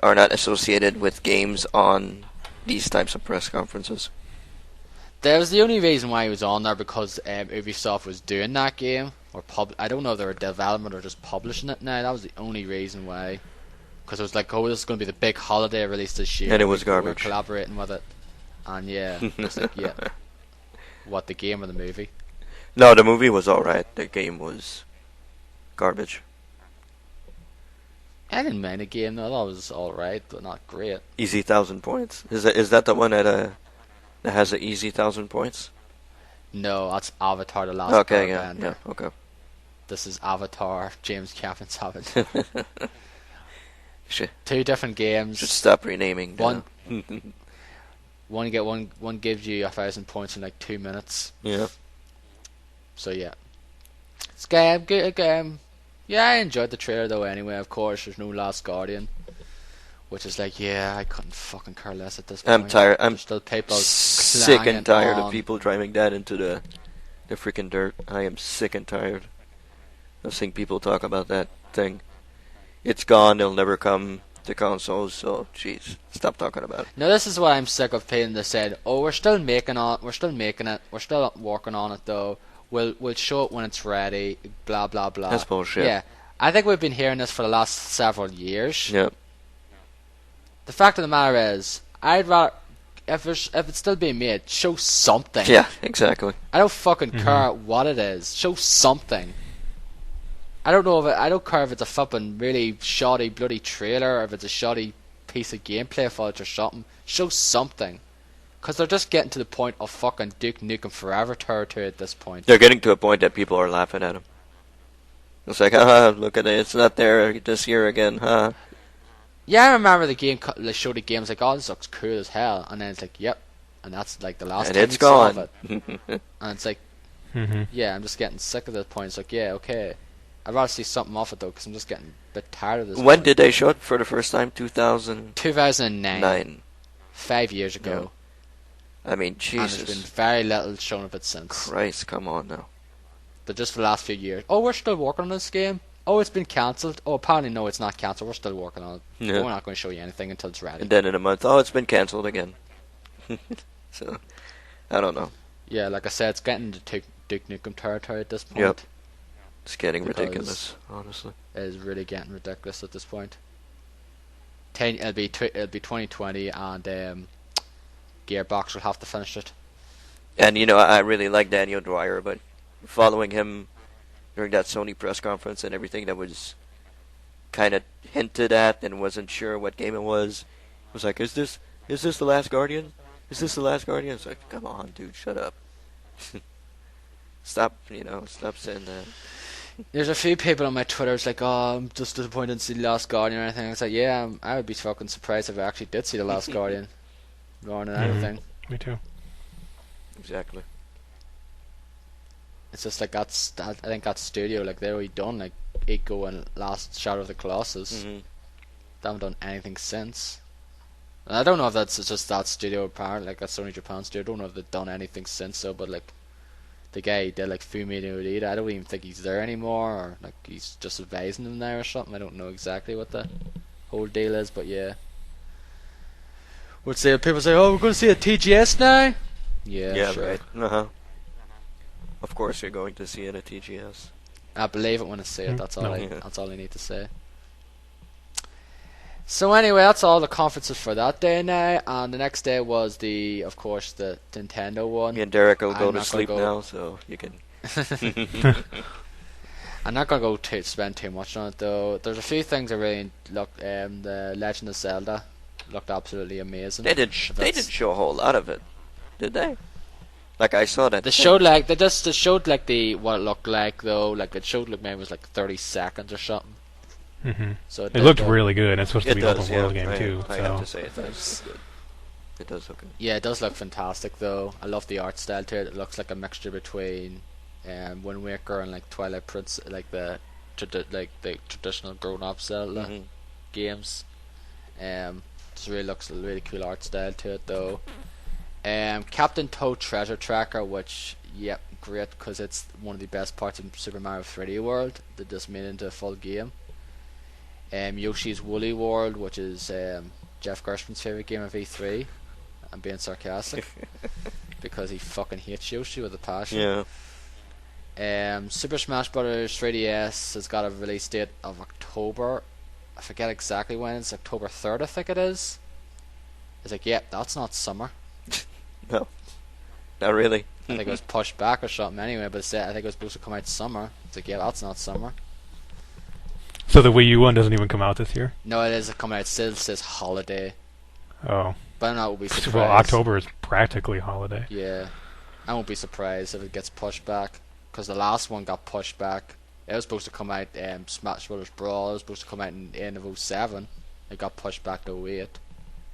are not associated with games on these types of press conferences. That was the only reason why he was on there, because Ubisoft was doing that game, or I don't know if they were development or just publishing it now. That was the only reason why. Because it was like, oh, this is going to be the big holiday release this year. And it was We're garbage. collaborating with it. And yeah, it's like, yeah. What, the game or the movie? No, the movie was alright. The game was garbage. I didn't mind the game though. I thought it was alright, but not great. Easy 1,000 points. Is that the one that has an easy 1,000 points? No, that's Avatar: The Last Okay, Airbender. yeah, okay. This is Avatar: James Cameron Savage. Should Two different games. stop renaming. One gives you 1,000 points in like 2 minutes. Yeah. So yeah, it's good game. Yeah, I enjoyed the trailer though. Anyway, of course, there's no Last Guardian, which is like, yeah, I couldn't fucking care less at this point. I'm tired. I'm There's still people sick clanging and tired on. of people driving that into the freaking dirt. I am sick and tired of seeing people talk about that thing. It's gone. It'll never come to consoles. So, jeez, stop talking about it. Now this is what I'm sick of paying. They said, "Oh, we're still making it. We're still working on it though. We'll show it when it's ready." Blah blah blah. That's bullshit. Yeah, I think we've been hearing this for the last several years. Yep. The fact of the matter is, I'd rather if it's still being made, show something. Yeah, exactly. I don't fucking care what it is. Show something. I don't care if it's a fucking really shoddy bloody trailer, or if it's a shoddy piece of gameplay footage or something. Show something. Because they're just getting to the point of fucking Duke Nukem Forever territory at this point. They're getting to a point that people are laughing at them. It's like, look at it. It's not there this year again, huh? Yeah, I remember the game. They showed the games like, oh, this looks cool as hell, and then it's like, yep, and that's like the last And time it's you saw gone. it. And it's like, yeah, I'm just getting sick of this point. It's like, yeah, okay, I'd rather see something off it though, because I'm just getting a bit tired of this. When did they show it for the first time? 2009. 2009. 5 years ago. I mean, And Jesus there's been very little shown of it since. Christ, come on now. But just for the last few years. Oh, we're still working on this game. Oh, it's been cancelled. Oh, apparently no, it's not cancelled. We're still working on it. Yeah. But we're not going to show you anything until it's ready. And then in a month, oh, it's been cancelled again. So, I don't know. Yeah, like I said, it's getting into Duke Nukem territory at this point. Yep. It's getting Because ridiculous, honestly. It is really getting ridiculous at this point. It'll be 2020, and Gearbox will have to finish it. And, I really like Daniel Dwyer, but following him during that Sony press conference and everything that was kind of hinted at and wasn't sure what game it was like, is this The Last Guardian? Is this The Last Guardian? It's like, come on, dude, shut up. Stop saying that. There's a few people on my Twitter it's like, oh, I'm just disappointed to see The Last Guardian or anything. It's like, yeah, I would be fucking surprised if I actually did see The Last Guardian. More than anything. Me too. Exactly. It's just like I think that studio, like they've already done like Ico and Last Shadow of the Colossus. They haven't done anything since. And I don't know if that's just that studio apparently, like that Sony Japan studio. I don't know if they've done anything since so, but like the guy who did like Fumi no Urita, I don't even think he's there anymore, or like he's just advising them there or something. I don't know exactly what the whole deal is, but yeah. Would say people say, oh, we're going to see a TGS now? Yeah, sure. Right. Of course, you're going to see it at TGS. I believe it when I say it. That's all. Yeah. That's all I need to say. So anyway, that's all the conferences for that day now. And the next day was of course, the Nintendo one. Me and Derek will go I'm to not sleep gonna go- now, so you can. I'm not gonna spend too much on it though. There's a few things I really looked. The Legend of Zelda looked absolutely amazing. They didn't show a whole lot of it, did they? Like I saw that. They showed like what it looked like though. Like it showed like maybe it was like 30 seconds or something. So It looked really good. It's supposed to It be an does, open world yeah. game too. I So have to say it does. It does look good. Yeah, it does look fantastic though. I love the art style to it. It looks like a mixture between Wind Waker and like Twilight Prince, like the traditional grown-up Zelda games. Just really looks a really cool art style to it though. Captain Toad Treasure Tracker, which great because it's one of the best parts of Super Mario 3D World that just made it into a full game. Yoshi's Woolly World, which is Jeff Gershman's favorite game of E3. I'm being sarcastic because he fucking hates Yoshi with a passion. Yeah. Super Smash Bros. 3DS has got a release date of October. I forget exactly when. It's October 3rd, I think it is. It's like, that's not summer. No, not really. I think it was pushed back or something anyway, but I think it was supposed to come out summer. It's like, that's not summer. So the Wii U one doesn't even come out this year? No, it is coming out. It still says holiday. Oh. But I'm not be surprised. Well, October is practically holiday. Yeah. I won't be surprised if it gets pushed back, because the last one got pushed back. It was supposed to come out, Smash Bros. Brawl, it was supposed to come out in the end of 07. It got pushed back to 08.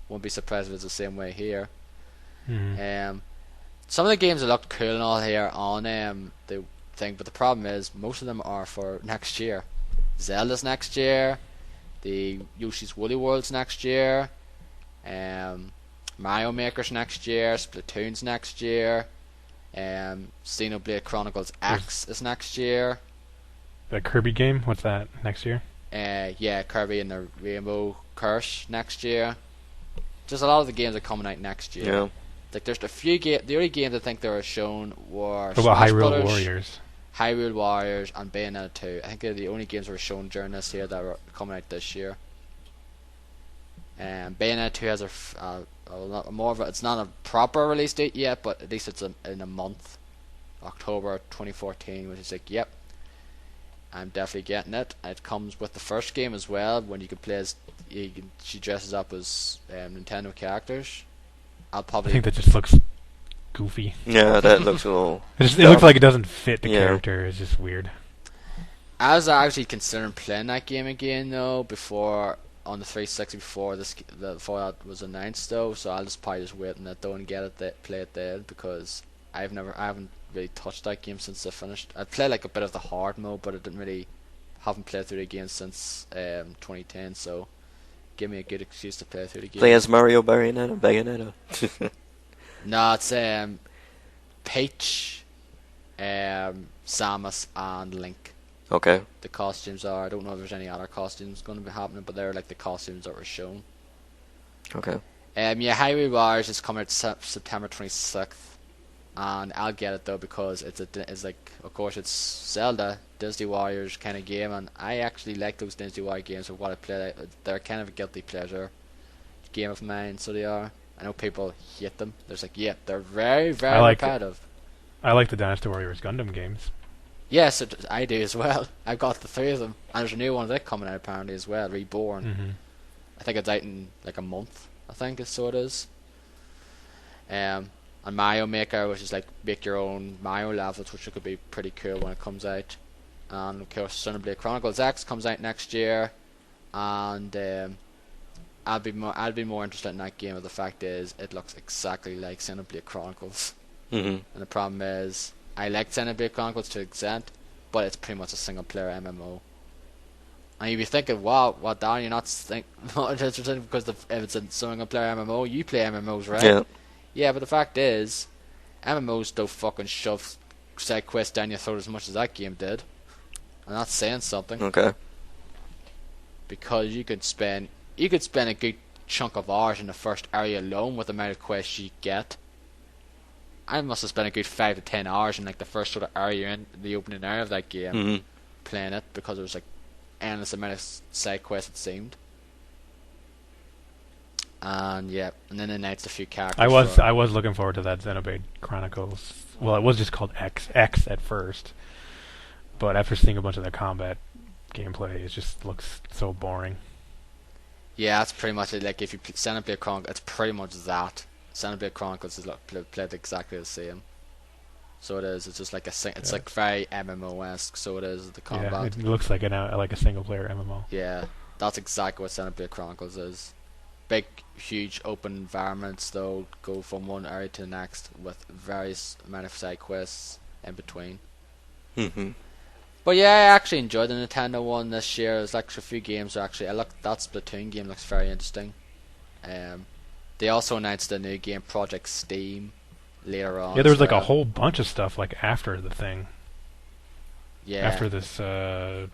Won't be surprised if it's the same way here. Some of the games that looked cool and all here on the thing, but the problem is most of them are for next year. Zelda's next year, the Yoshi's Woolly World's next year, Mario Maker's next year, Splatoon's next year, Xenoblade Chronicles X is next year. The Kirby game, what's that, next year? Kirby and the Rainbow Curse next year. Just a lot of the games are coming out next year. Yeah. Like there's a few the only games I think they were shown were What about Smash Hyrule Brothers, Warriors? Hyrule Warriors and Bayonetta 2. I think they're the only games that were shown during this year that were coming out this year. Bayonetta 2 has it's not a proper release date yet, but at least it's in a month, October 2014, which is like, I'm definitely getting it. It comes with the first game as well, when you can play as she dresses up as Nintendo characters. I think that just looks goofy. Yeah, that looks a little... It looks like it doesn't fit the character. It's just weird. I was actually considering playing that game again though before on the 360 before that was announced though, so I'll probably just wait on that though and get it play it then, because I haven't really touched that game since I finished. I played like a bit of the hard mode, but I haven't played through the game since 2010, so give me a good excuse to play through the game. Play as Mario Bayonetta. No, it's Peach, Samus and Link. Okay. The costumes are, I don't know if there's any other costumes going to be happening, but they're like the costumes that were shown. Okay. Hyrule Warriors is coming out September 26th, and I'll get it though because it's like, of course it's Zelda, Disney Warriors kind of game, and I actually like those Disney Warrior games. Of what I play, they're kind of a guilty pleasure game of mine, so they are. I know people hate them. There's like, they're very, very repetitive. I like the Dynasty Warriors Gundam games. Yes, I do as well. I've got the 3 of them, and there's a new one of that coming out apparently as well, Reborn. I think it's out in like a month, I think so it is. And Mario Maker, which is like make your own Mario levels, which could be pretty cool when it comes out. And of course Xenoblade Chronicles X comes out next year, and I'd be more interested in that game, but the fact is it looks exactly like Xenoblade Chronicles. And the problem is I like Xenoblade Chronicles to an extent, but it's pretty much a single player MMO. And you'd be thinking, wow, what, Dan, you're not interested because if it's a single player MMO, you play MMOs, right? Yeah, but the fact is, MMOs don't fucking shove side quests down your throat as much as that game did. I'm not saying something. Okay. Because you could spend a good chunk of hours in the first area alone with the amount of quests you get. I must have spent a good 5 to 10 hours in like the first sort of area in the opening area of that game playing it, because it was like endless amount of side quests it seemed. And then they announced a few characters. I was looking forward to that Xenoblade Chronicles. Well, it was just called X at first, but after seeing a bunch of the combat gameplay, it just looks so boring. Yeah, that's pretty much it. Like if you play Xenoblade Chronicles, it's pretty much that. Xenoblade Chronicles is played exactly the same. So it is. It's just like it's like very MMO-esque. So it is the combat. Yeah, it looks like a single-player MMO. Yeah, that's exactly what Xenoblade Chronicles is. Big, huge, open environments. Though go from one area to the next with various amount of side quests in between. Mm-hmm. But yeah, I actually enjoyed the Nintendo one this year. There's like a few games actually. That Splatoon game looks very interesting. They also announced a new game, Project Steam, later on. Yeah, there was as like a well. whole bunch of stuff like after the thing. Yeah. After this Nintendo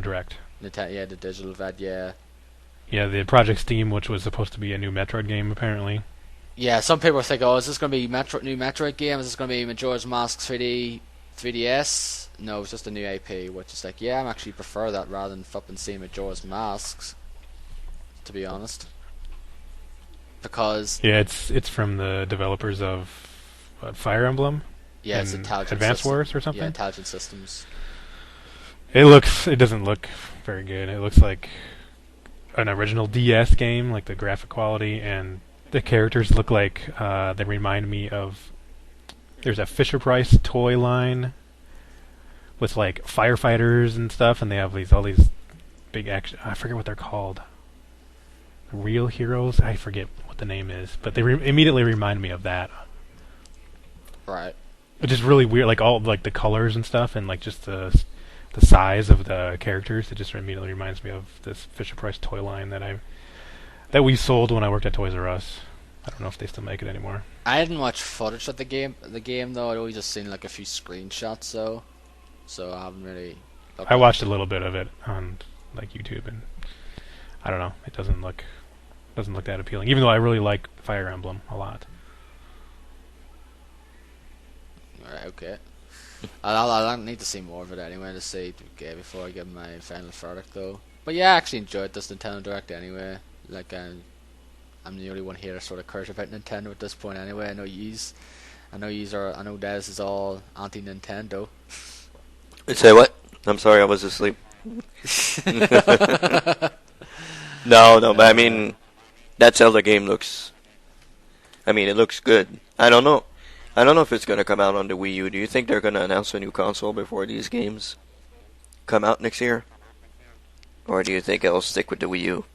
Direct. Yeah, the digital vet, yeah. Yeah, the Project Steam, which was supposed to be a new Metroid game, apparently. Yeah, some people think, oh, is this going to be new Metroid game? Is this going to be Majora's Mask 3DS? No, it's just a new IP, which is like, yeah, I actually prefer that rather than flipping seeing Majora's Masks, to be honest. Because... Yeah, it's from the developers of Fire Emblem? Yeah, it's and Intelligent Advance Systems. Wars or something? Yeah, Intelligent Systems. It doesn't look very good. It looks like an original DS game, like the graphic quality, and the characters look like they remind me of... There's a Fisher-Price toy line with like firefighters and stuff, and they have all these big action... I forget what they're called. Real Heroes? I forget what the name is, but they immediately remind me of that. Right. Which is really weird, like all like the colors and stuff, and like just the size of the characters. It just immediately reminds me of this Fisher-Price toy line that we sold when I worked at Toys R Us. I don't know if they still make it anymore. I didn't watch footage of the game though. I'd only just seen like a few screenshots though, so I haven't really. I watched a little bit of it on like YouTube, and I don't know. It doesn't look that appealing, even though I really like Fire Emblem a lot. Alright, okay. I'll need to see more of it anyway to see before I give my final verdict though. But yeah, I actually enjoyed this Nintendo Direct anyway. Like I'm the only one here to sort of curse about Nintendo at this point anyway. I know Dez is all anti-Nintendo. Say what? I'm sorry, I was asleep. No, but I mean, that Zelda game looks... I mean, it looks good. I don't know if it's going to come out on the Wii U. Do you think they're going to announce a new console before these games come out next year? Or do you think it'll stick with the Wii U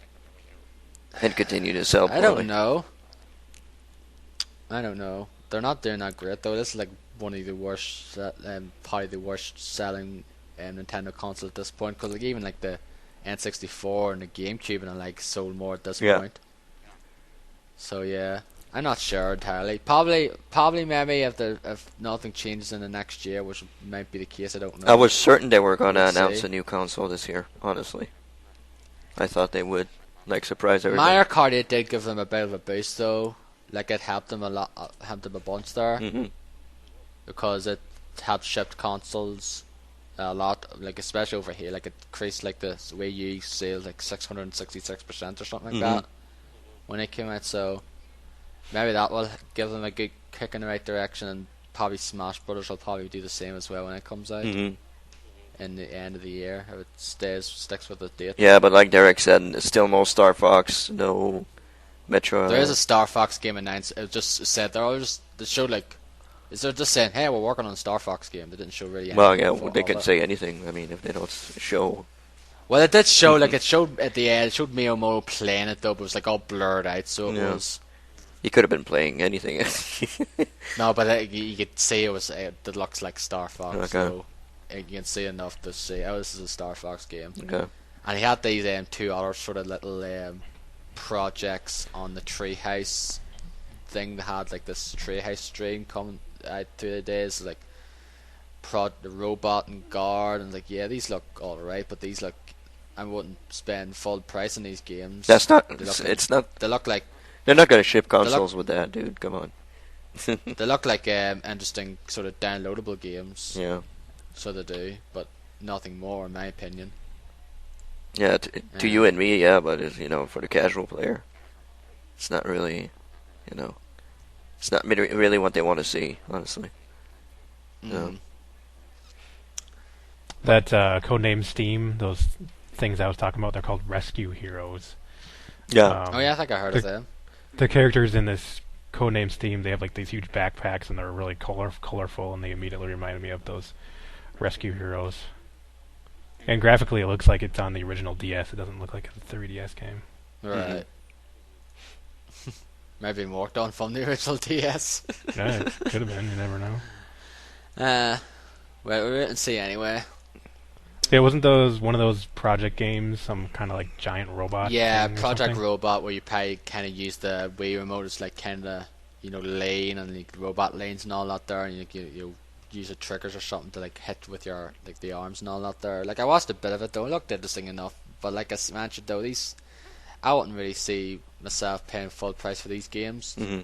and continue to sell poorly? I don't know. They're not doing that great though. This is like one of the worst, probably the worst selling Nintendo console at this point. Because like even like the N64 and the GameCube and like sold more at this point. So yeah, I'm not sure entirely. Probably maybe if nothing changes in the next year, which might be the case. I don't know. I was certain they were going to announce a new console this year. Honestly, I thought they would. Like surprise everybody. Mario Kart 8 did give them a bit of a boost though. Like it helped them a lot, helped them a bunch there, because it helped ship consoles a lot. Like especially over here, like it increased like the Wii U sales like 666% or something like that when it came out. So maybe that will give them a good kick in the right direction, and probably Smash Brothers will probably do the same as well when it comes out in the end of the year if it sticks with the date. Yeah, but like Derek said, still no Star Fox, no Metro. There is a Star Fox game announced. It just said they showed like, is they're just saying, hey, we're working on a Star Fox game. They didn't show really anything. Well, yeah, they can say anything. I mean, if they don't show. Well, it did show like it showed at the end. It showed Miyamoto playing it though, but it was like all blurred out. So it was. He could have been playing anything. No, but you could see it was. It looks like Star Fox. Okay. So you can see enough to say, oh, this is a Star Fox game. Okay. And he had these two other sort of little projects on the Treehouse thing. They had like this Treehouse stream coming out through the days, like the robot and guard, and like these look alright, but these look, I wouldn't spend full price on these games. That's not. It's not. They look like they're not gonna ship consoles with that, dude. Come on. they look like interesting sort of downloadable games. Yeah. So they do, but nothing more, in my opinion. Yeah, to you and me, yeah, but it's, for the casual player, it's not really, it's not really what they want to see, honestly. No. That codename Steam, those things I was talking about, they're called Rescue Heroes. Yeah. I think I heard of them. The characters in this codename Steam, they have like these huge backpacks, and they're really colorful, and they immediately reminded me of those Rescue Heroes. And graphically, it looks like it's on the original DS. It doesn't look like it's a 3DS game. Right. Maybe worked on from the original DS. Yeah, it could have been. You never know. Well, we'll wait and see anyway. Yeah, wasn't those one of those project games, some kind of like giant robot? Yeah, thing or Project something? Robot, where you probably kind of use the Wii remote as like kind of lane and like robot lanes and all that there, and you use the triggers or something to like hit with your like the arms and all that there. Like I watched a bit of it though, it looked interesting enough. But like I mentioned though, these I wouldn't really see myself paying full price for these games. Mm-hmm.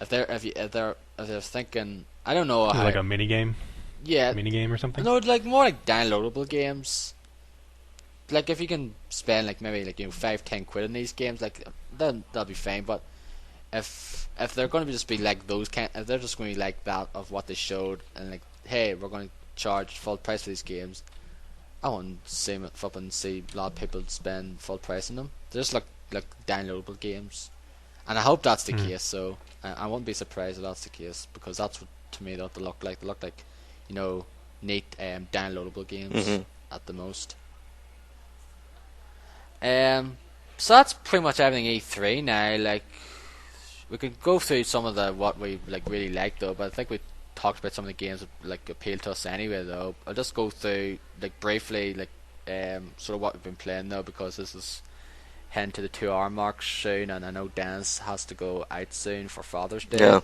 If they're thinking, I don't know Is it how. like a mini game Yeah, or something? no, like more like downloadable games. Like if you can spend like maybe like 5-10 quid in these games, like then that'll be fine. But if they're going to just be like if they're just going to be like that of what they showed, and like, hey, we're going to charge full price for these games, I wouldn't see a lot of people spend full price on them. They just look like downloadable games, and I hope that's the case. So I won't be surprised if that's the case, because that's what to me that they look like. They look like neat downloadable games at the most. So that's pretty much everything E3 now. Like, we could go through some of the what we like really like though, but I think we talked about some of the games that like appeal to us anyway though. I'll just go through like briefly like sort of what we've been playing though, because this is heading to the 2 hour mark soon, and I know Dennis has to go out soon for Father's Day. Yeah.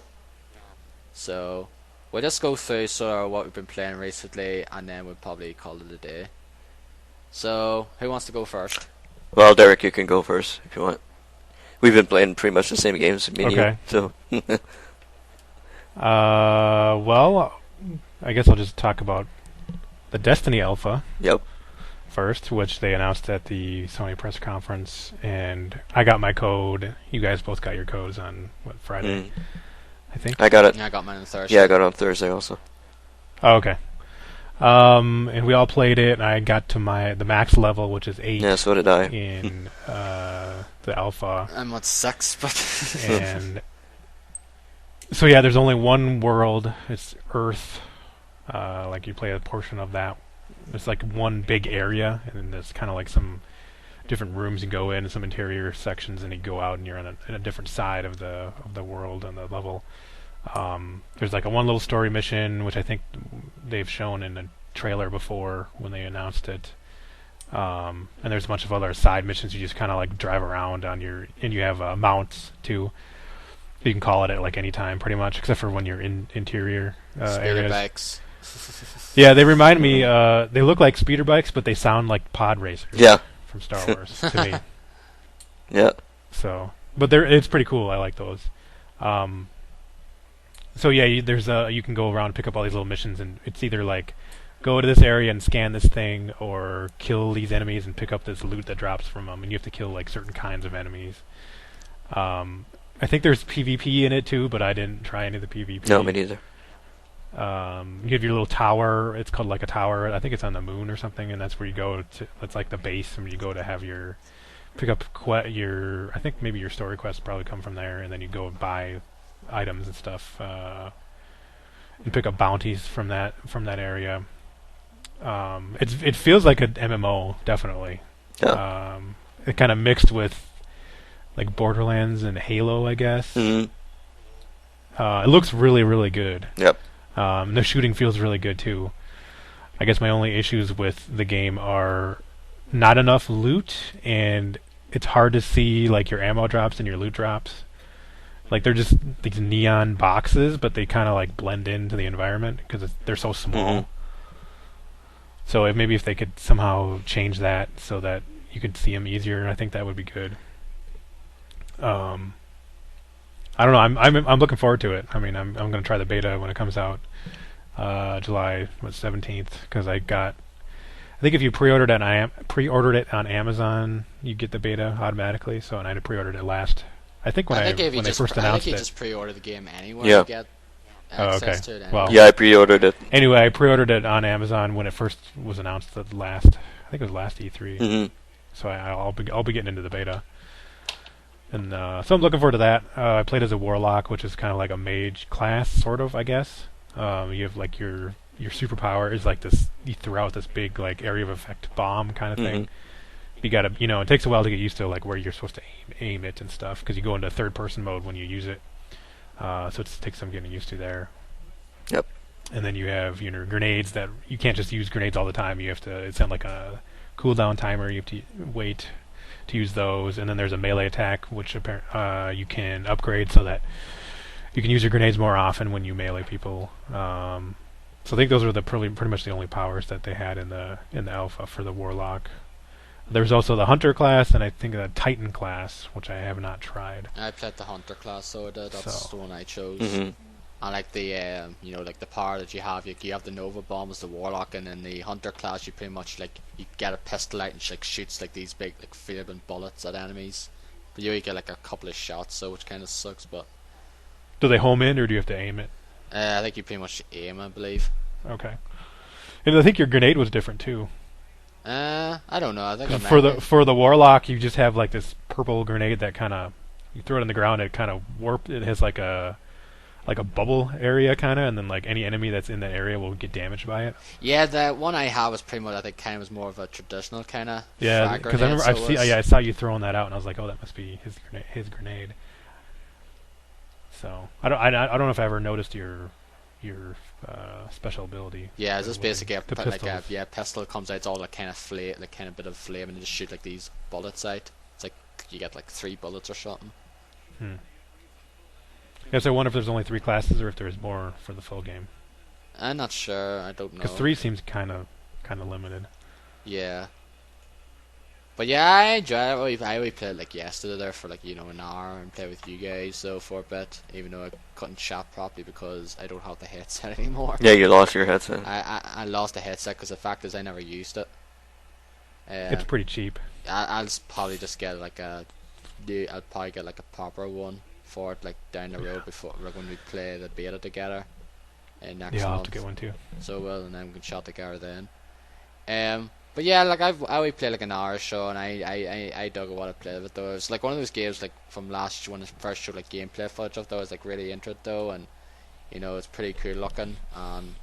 So we'll just go through sort of what we've been playing recently, and then we'll probably call it a day. So who wants to go first? Well, Derek, you can go first if you want. We've been playing pretty much the same games, me and Okay. you. So. Well, I guess I'll just talk about the Destiny Alpha Yep. first, which they announced at the Sony press conference, and I got my code. You guys both got your codes on Friday, I think. I got it. Yeah, I got mine on Thursday. Yeah, I got it on Thursday also. Oh, okay. And we all played it, and I got to the max level, which is 8 Yeah, so did I. in the alpha. I'm at 6, but And so yeah, there's only one world. It's Earth. Like you play a portion of that. It's like one big area, and there's kind of like some different rooms you go in, some interior sections, and you go out, and you're on a different side of the world and the level. There's like one little story mission, which I think they've shown in a trailer before when they announced it. And there's a bunch of other side missions you just kind of like drive around on and you have mounts too. You can call it at like any time pretty much, except for when you're in interior speeder areas. bikes. Yeah, they remind me, they look like speeder bikes, but they sound like pod racers. Yeah. From Star Wars to me. Yeah. So, but it's pretty cool. I like those. So yeah, you can go around and pick up all these little missions, and it's either like go to this area and scan this thing, or kill these enemies and pick up this loot that drops from them, and you have to kill like certain kinds of enemies. I think there's PvP in it too, but I didn't try any of the PvP. No, me neither. You have your little tower. It's called like a tower. I think it's on the moon or something, and that's where you go to. That's like the base, and you go to have your pick up your. I think maybe your story quests probably come from there, and then you go and buy items and stuff, and pick up bounties from that area. It feels like an MMO, definitely. Yeah. It kind of mixed with like Borderlands and Halo, I guess. Mm-hmm. It looks really, really good. Yep. The shooting feels really good too. I guess my only issues with the game are not enough loot, and it's hard to see like your ammo drops and your loot drops. Like they're just these neon boxes, but they kind of like blend into the environment because they're so small. Mm-hmm. So maybe if they could somehow change that so that you could see them easier, I think that would be good. I don't know. I'm looking forward to it. I mean, I'm going to try the beta when it comes out, July 17th, because I think if you pre-ordered it on Amazon, you get the beta automatically. So, and I pre-ordered it last. I think when they first announced it. you just pre-order the game anyway. Yeah. You get access to it anyway. Well, Yeah, I pre-ordered it. Anyway, I pre-ordered it on Amazon when it first was announced at the last. I think it was last E3. Mm-hmm. So I'll be getting into the beta. And so I'm looking forward to that. I played as a warlock, which is kind of like a mage class, sort of, I guess. You have like your superpower is like this. You throw out this big like area of effect bomb kind of thing. You gotta, it takes a while to get used to like where you're supposed to aim it and stuff, because you go into third person mode when you use it. So it takes some getting used to there. Yep. And then you have grenades that you can't just use grenades all the time. You have to. It's on like a cooldown timer. You have to wait to use those. And then there's a melee attack, which you can upgrade so that you can use your grenades more often when you melee people. So I think those are pretty much the only powers that they had in the alpha for the warlock. There's also the hunter class and I think the titan class, which I have not tried. I played the hunter class, so that's the one I chose. Mm-hmm. And like the like the power that you have the Nova Bomb as the warlock, and in the hunter class you pretty much like you get a pistol out and like shoots like these big like flaming bullets at enemies. But you only get like a couple of shots, so which kind of sucks. But do they home in or do you have to aim it? I think you pretty much aim, I believe. Okay. And I think your grenade was different too. I don't know. I think for the warlock you just have like this purple grenade that kind of you throw it on the ground. It kind of it has like a bubble area kind of, and then like any enemy that's in that area will get damaged by it. Yeah, the one I have was pretty much I think kind of was more of a traditional kind of. Yeah, because I remember I saw you throwing that out, and I was like, oh, that must be his grenade. So I don't know if I ever noticed your special ability. Yeah, it's just basically pistol comes out, it's all like kind of flame, like kind of bit of flame, and you just shoot like these bullets out. It's like you get like 3 bullets or something. Yes, I wonder if there's only 3 classes or if there's more for the full game. I'm not sure. I don't know. Because 3 seems kind of limited. Yeah. But yeah, I enjoy it. I only played like yesterday there for like an hour and played with you guys so for a bit, even though I couldn't chat properly because I don't have the headset anymore. Yeah, you lost your headset. I lost the headset because the fact is I never used it. It's pretty cheap. I'll probably just get like I'll probably get like a proper one for it like down the road before like when we play the beta together next month. Yeah, I'll have to get one too. So and then we can chat together then. But yeah, like I only played like an hour or so, and I dug what I played of it though. It's like one of those games like from last year when it first showed like gameplay footage of, though I was like really into it though, and it's pretty cool looking, and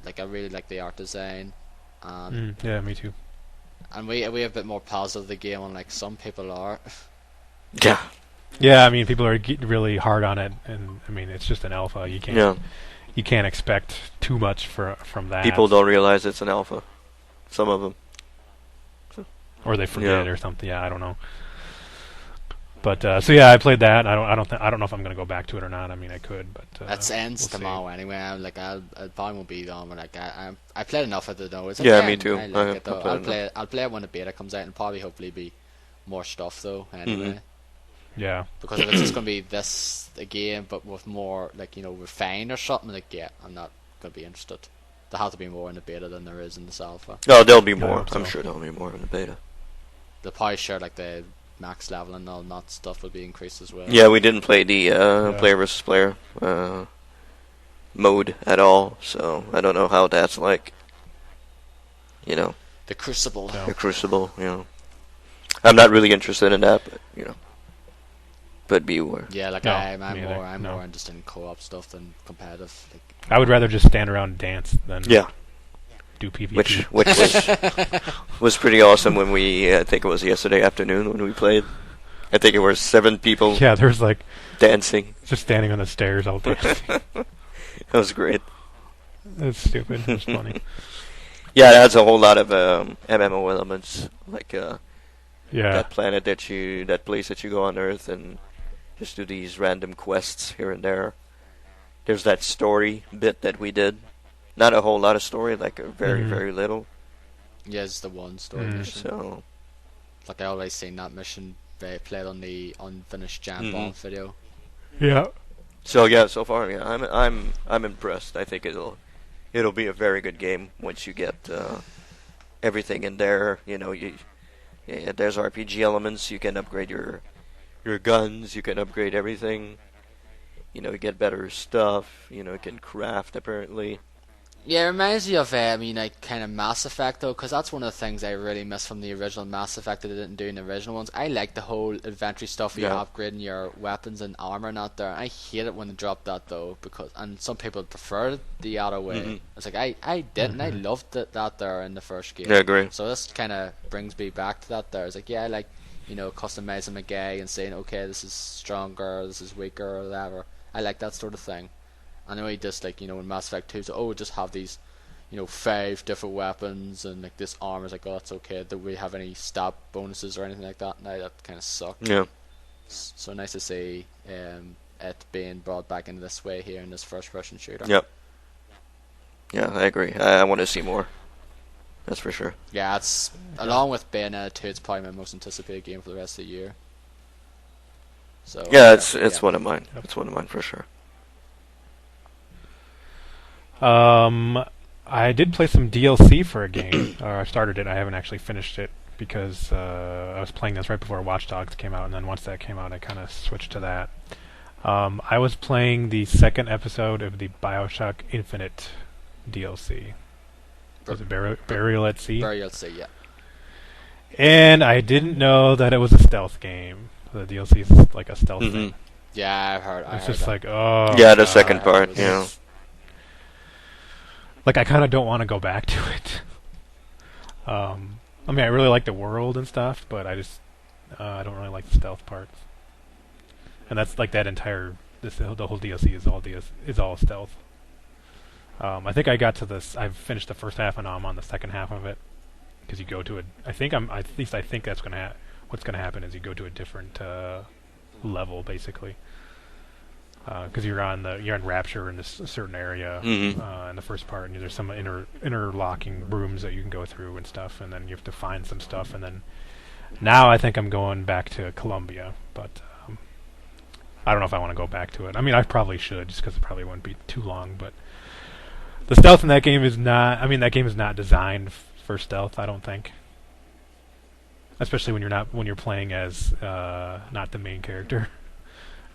like I really like the art design, and yeah, me too. And we have a bit more positive the game, unlike some people are. Yeah. Yeah, I mean people are really hard on it, and I mean it's just an alpha. You can't expect too much from that. People don't realize it's an alpha. Some of them. Or they forget it or something. Yeah, I don't know. But so yeah, I played that. I don't know if I'm gonna go back to it or not. I mean, I could, but that ends tomorrow anyway. I'm like, I probably won't be on. But like, I played enough of it though. It's yeah, me too. I like it though. I'll play it when the beta comes out, and probably hopefully be more stuff though. Anyway. Mm-hmm. Yeah. Because if it's just gonna be this again, but with more like refined or something, like I'm not gonna be interested. There has to be more in the beta than there is in this alpha. No, there'll be more. I'm sure there'll be more in the beta. They'll probably share like the max level and all that stuff will be increased as well. Yeah, we didn't play the player versus player mode at all, so I don't know how that's like. The Crucible. The Crucible, I'm not really interested in that, but but be aware. Yeah, like I'm more interested in co-op stuff than competitive. Like, I would rather just stand around and dance than do PvP. Which was pretty awesome when we, I think it was yesterday afternoon when we played. I think it was 7 people. Yeah, there's like dancing. Just standing on the stairs all day. That was great. That's stupid. It's funny. Yeah, it adds a whole lot of MMO elements, like that planet that place that you go on Earth and just do these random quests here and there. There's that story bit that we did. Not a whole lot of story, like a very, very little. Yeah, it's the one story mission. So, like I always seen that mission played on the unfinished Jam Bomb video. Yeah. So yeah, so far, yeah, I'm impressed. I think it'll be a very good game once you get everything in there. There's RPG elements. You can upgrade your guns. You can upgrade everything. You get better stuff. You can craft apparently. Yeah, it reminds me of like kind of Mass Effect though, because that's one of the things I really miss from the original Mass Effect that they didn't do in the original ones. I like the whole inventory stuff where you're upgrading your weapons and armor and out there. I hate it when they drop that though, and some people prefer the other way. Mm-hmm. It's like I didn't. I loved that there in the first game. Yeah, I agree. So this kind of brings me back to that there. It's like I like customizing my guy and saying okay, this is stronger, this is weaker, or whatever. I like that sort of thing. I know he just like, in Mass Effect 2, so we just have these, 5 different weapons and like this armor. Is like, oh, that's okay. Do we have any stab bonuses or anything like that? No, that kind of sucked. Yeah. So nice to see it being brought back into this way here in this first-person shooter. Yep. Yeah, I agree. I want to see more. That's for sure. Yeah, it's along with Bayonetta 2, it's probably my most anticipated game for the rest of the year. So yeah, it's one of mine. It's one of mine for sure. I did play some DLC for a game. I started it. I haven't actually finished it because I was playing this right before Watch Dogs came out, and then once that came out, I kind of switched to that. I was playing the second episode of the BioShock Infinite DLC. Was it Burial at Sea? Burial at Sea, yeah. And I didn't know that it was a stealth game. The DLC is like a stealth thing. Yeah, I heard. It's just like, oh. Yeah, the second part, yeah. Like, I kind of don't want to go back to it. I mean, I really like the world and stuff, but I just I don't really like the stealth parts. And that's like that entire the whole DLC is all stealth. I think I got to this. I've finished the first half, and now I'm on the second half of it. Because you go to I think that's what's gonna happen is you go to a different level basically. Because you're in Rapture in this certain area in the first part, and there's some interlocking rooms that you can go through and stuff, and then you have to find some stuff, and then now I think I'm going back to Columbia, but I don't know if I want to go back to it. I mean, I probably should, just because it probably wouldn't be too long, but the stealth in that game is not. I mean, that game is not designed for stealth. I don't think, especially when you're playing as not the main character,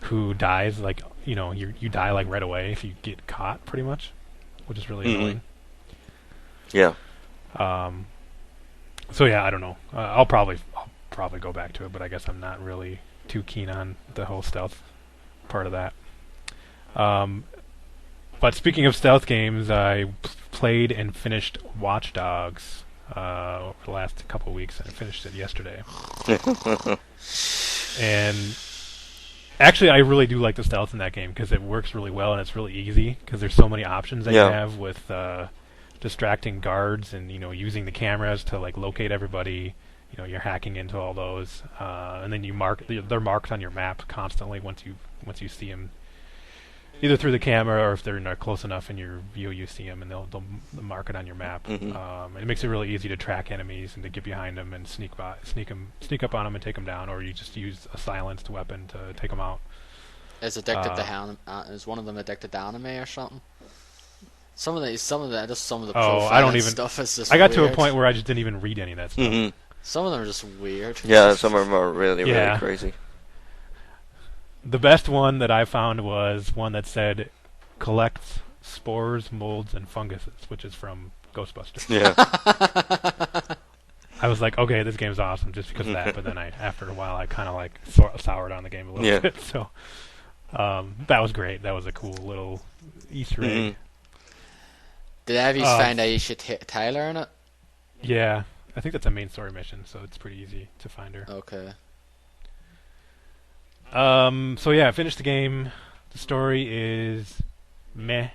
who dies like you die like right away if you get caught, pretty much, which is really annoying. Yeah. So yeah, I don't know. I'll probably go back to it, but I guess I'm not really too keen on the whole stealth part of that. But speaking of stealth games, I played and finished Watch Dogs over the last couple of weeks, and I finished it yesterday. And actually, I really do like the stealth in that game because it works really well and it's really easy because there's so many options that you have with distracting guards and using the cameras to like locate everybody. You're hacking into all those, and then they're marked on your map constantly once you see them, either through the camera or if they're not close enough in your view, you see them and they'll mark it on your map. And it makes it really easy to track enemies and to get behind them and sneak up on them and take them down, or you just use a silenced weapon to take them out. Is one of them addicted to anime or something? Some of the profiling stuff is just I got weird. to a point where I just didn't even read any of that stuff. Some of them are just weird. Yeah, some of them are really, really crazy. The best one that I found was one that said, collects spores, molds, and funguses, which is from Ghostbusters. Yeah. I was like, okay, this game's awesome just because of that, but then after a while I kind of like soured on the game a little bit. So that was great. That was a cool little Easter egg. Did any of you find out you should hit Tyler in it? Yeah. I think that's a main story mission, so it's pretty easy to find her. Okay. So yeah, I finished the game. The story is meh.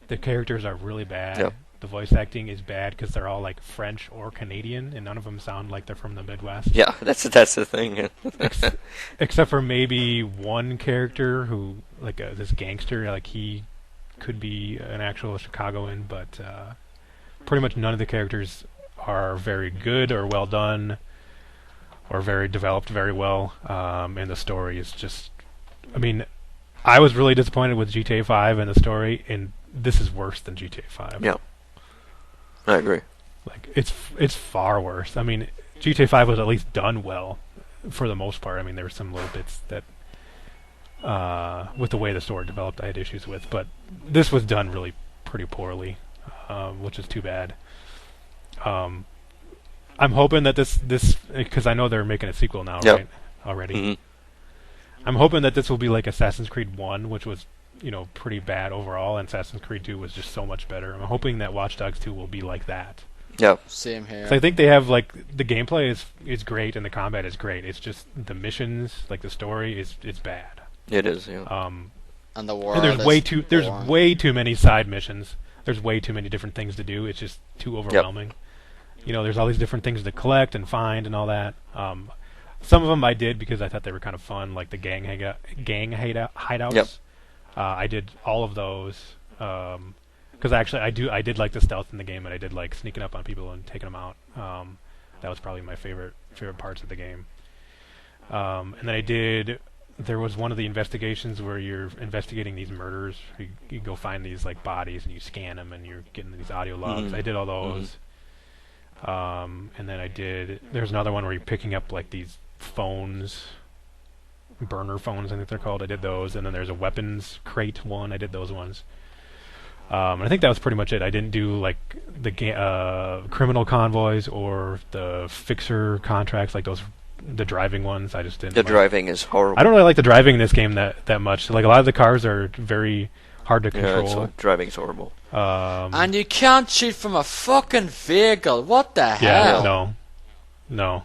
The characters are really bad. Yep. The voice acting is bad because they're all like French or Canadian, and none of them sound like they're from the Midwest. Yeah, that's the thing. Except for maybe one character who, like this gangster, like he could be an actual Chicagoan, but pretty much none of the characters are very good or well done or very developed very well, and the story is just, I mean, I was really disappointed with GTA 5 and the story, and this is worse than GTA 5. Yeah, I agree. Like, it's far worse. I mean, GTA 5 was at least done well, for the most part. I mean, there were some little bits that, with the way the story developed, I had issues with, but this was done really pretty poorly, which is too bad. I'm hoping that this because I know they're making a sequel now, right? Already. I'm hoping that this will be like Assassin's Creed 1, which was, pretty bad overall, and Assassin's Creed 2 was just so much better. I'm hoping that Watch Dogs 2 will be like that. Yeah. Same here. So I think they have the gameplay is great and the combat is great. It's just the missions, like the story is bad. It is, yeah. And and the world. And there's is there's boring. way too many side missions. There's way too many different things to do. It's just too overwhelming. You know, there's all these different things to collect and find and all that. Some of them I did because I thought they were kind of fun, like the hideouts. Yep. I did all of those because actually I did like the stealth in the game, and I did like sneaking up on people and taking them out. That was probably my favorite parts of the game. And then there was one of the investigations where you're investigating these murders. You go find these like bodies and you scan them, and you're getting these audio logs. I did all those. And then there's another one where you're picking up like these phones, burner phones I think they're called. I did those. And then there's a weapons crate one. I did those ones. And I think that was pretty much it. I didn't do like the criminal convoys or the fixer contracts, like the driving ones. I just didn't. The driving is horrible. I don't really like the driving in this game that much. Like a lot of the cars are very hard to control. Driving's horrible. And you can't shoot from a fucking vehicle. What the hell? No.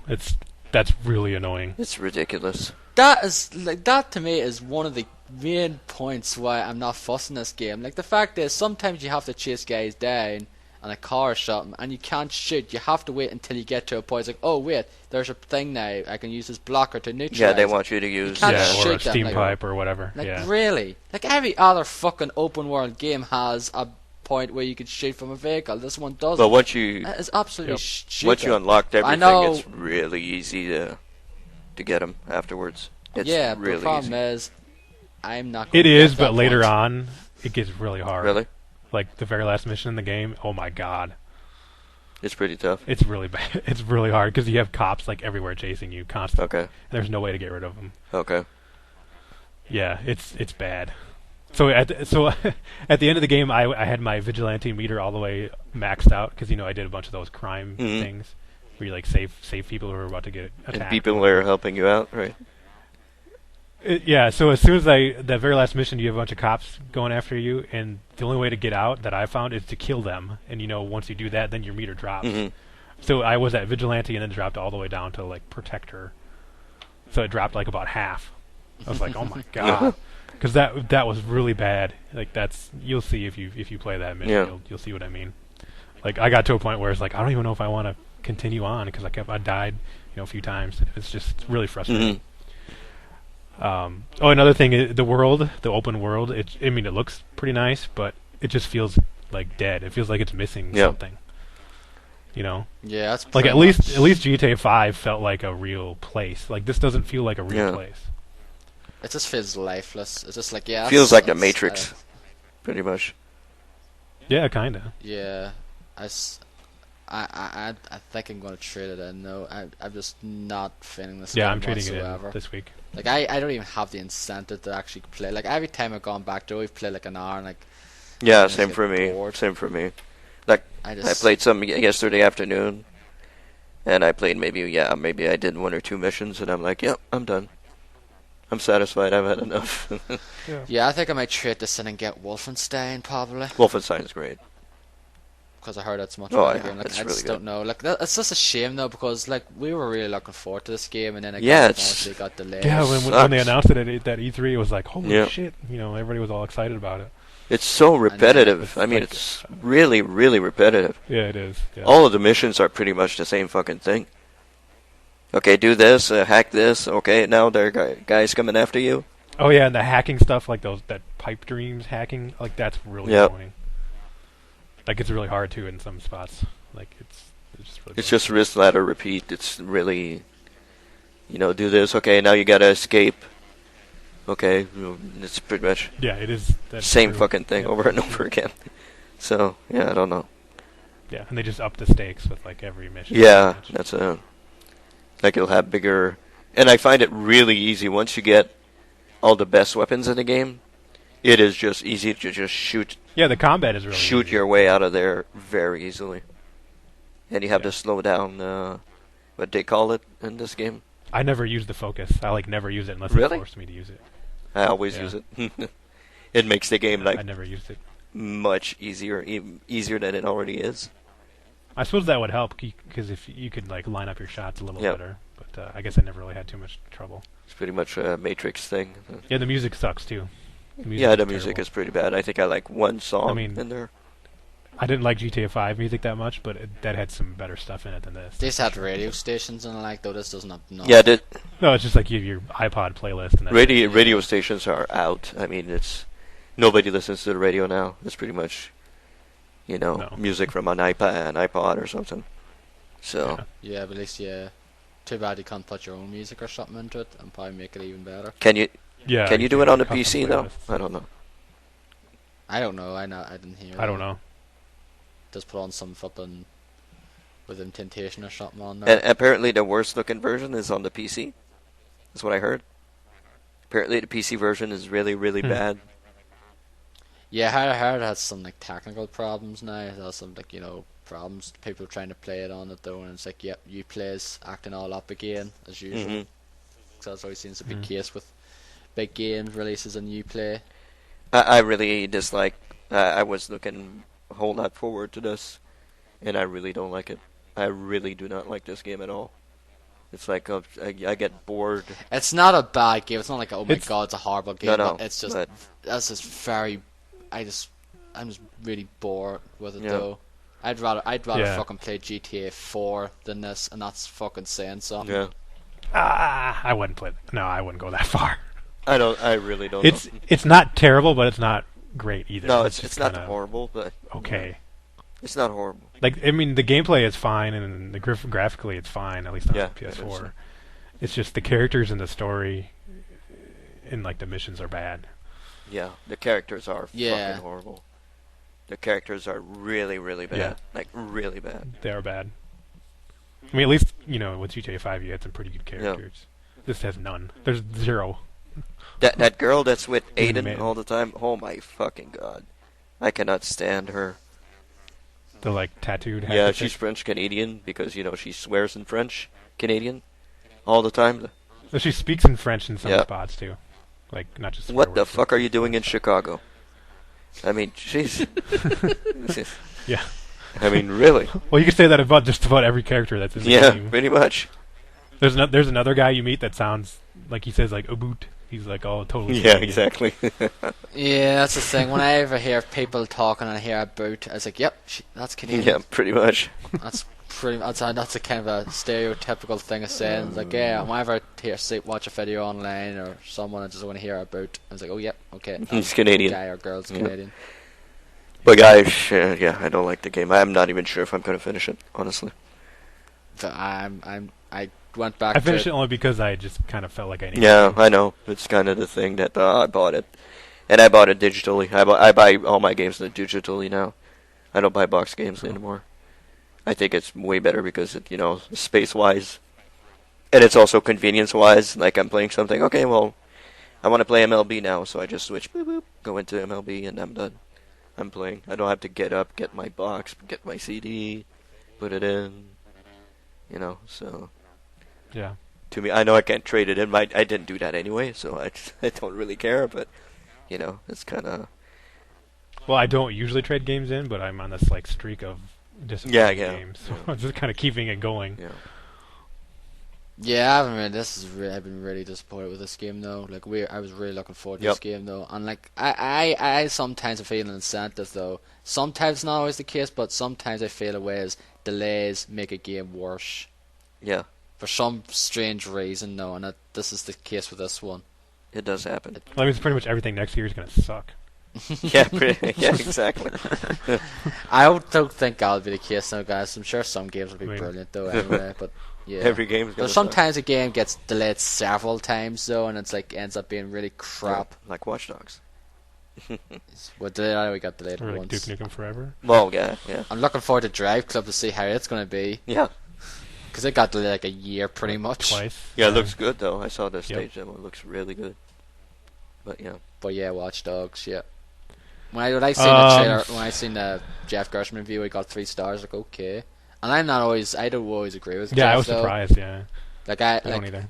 That's really annoying. It's ridiculous. That to me is one of the main points why I'm not fussing this game. Like the fact is, sometimes you have to chase guys down on a car or something, and you can't shoot. You have to wait until you get to a point. It's like, oh wait, there's a thing now. I can use this blocker to neutralize. Yeah, they want you to use or a steam pipe or whatever. Like really, like every other fucking open world game has a point where you can shoot from a vehicle. This one doesn't. But once you it's absolutely stupid. Once you unlocked everything, know, it's really easy to get them afterwards. It's yeah, really but the problem easy. is, I'm not. Gonna It is, get that but later point. on, it gets really hard. Really? Like the very last mission in the game. Oh my god. It's pretty tough. It's really bad. It's really hard because you have cops like everywhere chasing you constantly. Okay. And there's no way to get rid of them. Okay. Yeah, it's bad. So at the end of the game, I had my vigilante meter all the way maxed out because I did a bunch of those crime things where you like save people who are about to get attacked. And people are helping you out, right? Yeah, so as soon as that very last mission, you have a bunch of cops going after you, and the only way to get out that I found is to kill them. And once you do that, then your meter drops. So I was at vigilante and then dropped all the way down to like protector. So it dropped like about half. I was like, oh my god, because that was really bad. Like you'll see if you play that mission, you'll see what I mean. Like I got to a point where it's like I don't even know if I want to continue on because I died a few times. It's just really frustrating. Another thing is the open world. It looks pretty nice, but it just feels like dead. It feels like it's missing something. Yeah, that's like at least GTA 5 felt like a real place. Like this doesn't feel like a real place. It just feels lifeless. It's just like feels like the Matrix, pretty much. Yeah, kinda. Yeah, I think I'm gonna trade it in. No, I'm just not feeling this. Yeah, game I'm trading whatsoever. it in this week. Like I don't even have the incentive to actually play. Like every time I've gone back to it, we've played like an hour and like. Yeah, same for me. Bored. Same for me. Like I played some yesterday afternoon, and I played maybe I did 1 or 2 missions, and I'm like, yep, I'm done. I'm satisfied. I've had enough. Yeah, I think I might trade this in and get Wolfenstein probably. Wolfenstein is great. Because I heard it's much better game. Like, it's I really just good. don't know. Like it's just a shame though because like we were really looking forward to this game and then it got delayed. Yeah, when they announced it at that E3, it was like holy shit! Everybody was all excited about it. It's so repetitive. I mean, it's really, really repetitive. Yeah, it is. Yeah. All of the missions are pretty much the same fucking thing. Okay, do this, hack this. Okay, now there are guys coming after you. Oh yeah, and the hacking stuff, like that pipe dreams hacking, like that's really annoying. Like it's really hard too in some spots. Like it's just really. It's just wrist ladder repeat. It's really, do this. Okay, now you gotta escape. Okay, it's pretty much. Yeah, it is. Same fucking thing over and over again. So I don't know. Yeah, and they just up the stakes with like every mission. Yeah, that's like it'll have bigger, and I find it really easy once you get all the best weapons in the game. It is just easy to just shoot. Yeah, the combat is really shoot easy. Your way out of there very easily, and you have to slow down. What they call it in this game? I never use the focus. I never use it unless they force me to use it. I always use it. It makes the game I never used it. Much easier, easier than it already is. I suppose that would help because if you could line up your shots a little better. But I guess I never really had too much trouble. It's pretty much a Matrix thing. Yeah, the music sucks too. Yeah, the is music terrible. is pretty bad. I think I like one song in there. I didn't like GTA 5 music that much, but that had some better stuff in it than this. This had radio stations and like, though this doesn't have none. Yeah, No, it's just like you have your iPod playlist and that's radio stations are out. I mean, it's nobody listens to the radio now. It's pretty much, music from an iPod or something. So yeah, but at least too bad you can't put your own music or something into it and probably make it even better. can you do it on the custom PC though? playlists. I don't know. I don't know. I didn't hear. I don't know. Just put on some flipping with Temptation or something on there. And apparently, the worst looking version is on the PC. That's what I heard. Apparently, the PC version is really, really bad. Yeah, I heard it has some like technical problems now. It has some like problems. People trying to play it on it though, and it's like, yep, Uplay's acting all up again as usual. Mm-hmm. So that's always seems to be the case with big games releases on Uplay. I really dislike. I was looking a whole lot forward to this, and I really don't like it. I really do not like this game at all. It's like I get bored. It's not a bad game. It's not like oh my god, it's a horrible game. No, but it's just that's just very. I'm just really bored with it though. I'd rather fucking play GTA 4 than this, and that's fucking saying something. Yeah. I wouldn't play. No, I wouldn't go that far. I really don't. It's not terrible, but it's not great either. No, it's not horrible, but okay. It's not horrible. Like I mean, the gameplay is fine, and the graphically it's fine. At least on PS4. It's just the characters and the story, and like the missions are bad. Yeah, the characters are fucking horrible. The characters are really, really bad. Yeah. Like really bad. They are bad. I mean, at least with GTA 5, you had some pretty good characters. This has none. There's zero. That girl that's with Aiden Man. all the time. Oh my fucking god, I cannot stand her. The like tattooed. Yeah, she's French Canadian because she swears in French Canadian all the time. So she speaks in French in some spots too, like not just. What the fuck are you doing in Chicago? I mean, jeez. Yeah. I mean, really. Well, you can say that about just about every character that's in the game. Yeah, pretty much. There's another guy you meet that sounds like he says like "aboot." He's like, oh, totally. Yeah, exactly. Yeah, that's the thing. When I ever hear people talking and I hear about, I was like, yep, that's Canadian. Yeah, pretty much. That's a kind of a stereotypical thing of saying. It's like, yeah, whenever I watch a video online or someone I just want to hear about, I was like, oh, yep, okay. He's Canadian. Guy or girl's Canadian. But guys, I don't like the game. I'm not even sure if I'm going to finish it, honestly. So I went back. I finished it only because I just kind of felt like I needed. Yeah, I know. It's kind of the thing that I bought it, and I bought it digitally. I buy all my games digitally now. I don't buy box games anymore. I think it's way better because it, space-wise, and it's also convenience-wise. Like I'm playing something. Okay, well, I want to play MLB now, so I just switch, boop, boop, go into MLB, and I'm done. I'm playing. I don't have to get up, get my box, get my CD, put it in. So. Yeah. To me, I know I can't trade it in. I didn't do that anyway, so I don't really care. But it's kind of. Well, I don't usually trade games in, but I'm on this like streak of disappointing games, so I'm just kind of keeping it going. Yeah. Yeah, I've been really disappointed with this game though. Like I was really looking forward to this game though, and like I sometimes feel an incentive though. Sometimes not always the case, but sometimes I feel a way as delays make a game worse. Yeah. For some strange reason, no, and this is the case with this one. It does happen. Well, I mean, pretty much everything next year is going to suck. Yeah, exactly. I don't think that'll be the case now, guys. I'm sure some games will be brilliant though anyway, but yeah. Every game's gonna sometimes a game gets delayed several times though, and it's like ends up being really crap. Yeah, like Watch Dogs. Well, we got delayed or once. Duke Nukem Forever. Well, yeah. I'm looking forward to Drive Club to see how it's going to be. Yeah. Because it got delayed like a year pretty much. Twice. Yeah, it looks good though. I saw the stage demo. It looks really good. But yeah. Watch Dogs. Yeah. When I seen the trailer, when I seen the Jeff Gershman review, he got 3 stars. Like okay, and I don't always agree with. Yeah, Jeff, I was surprised. Yeah. Like I don't either.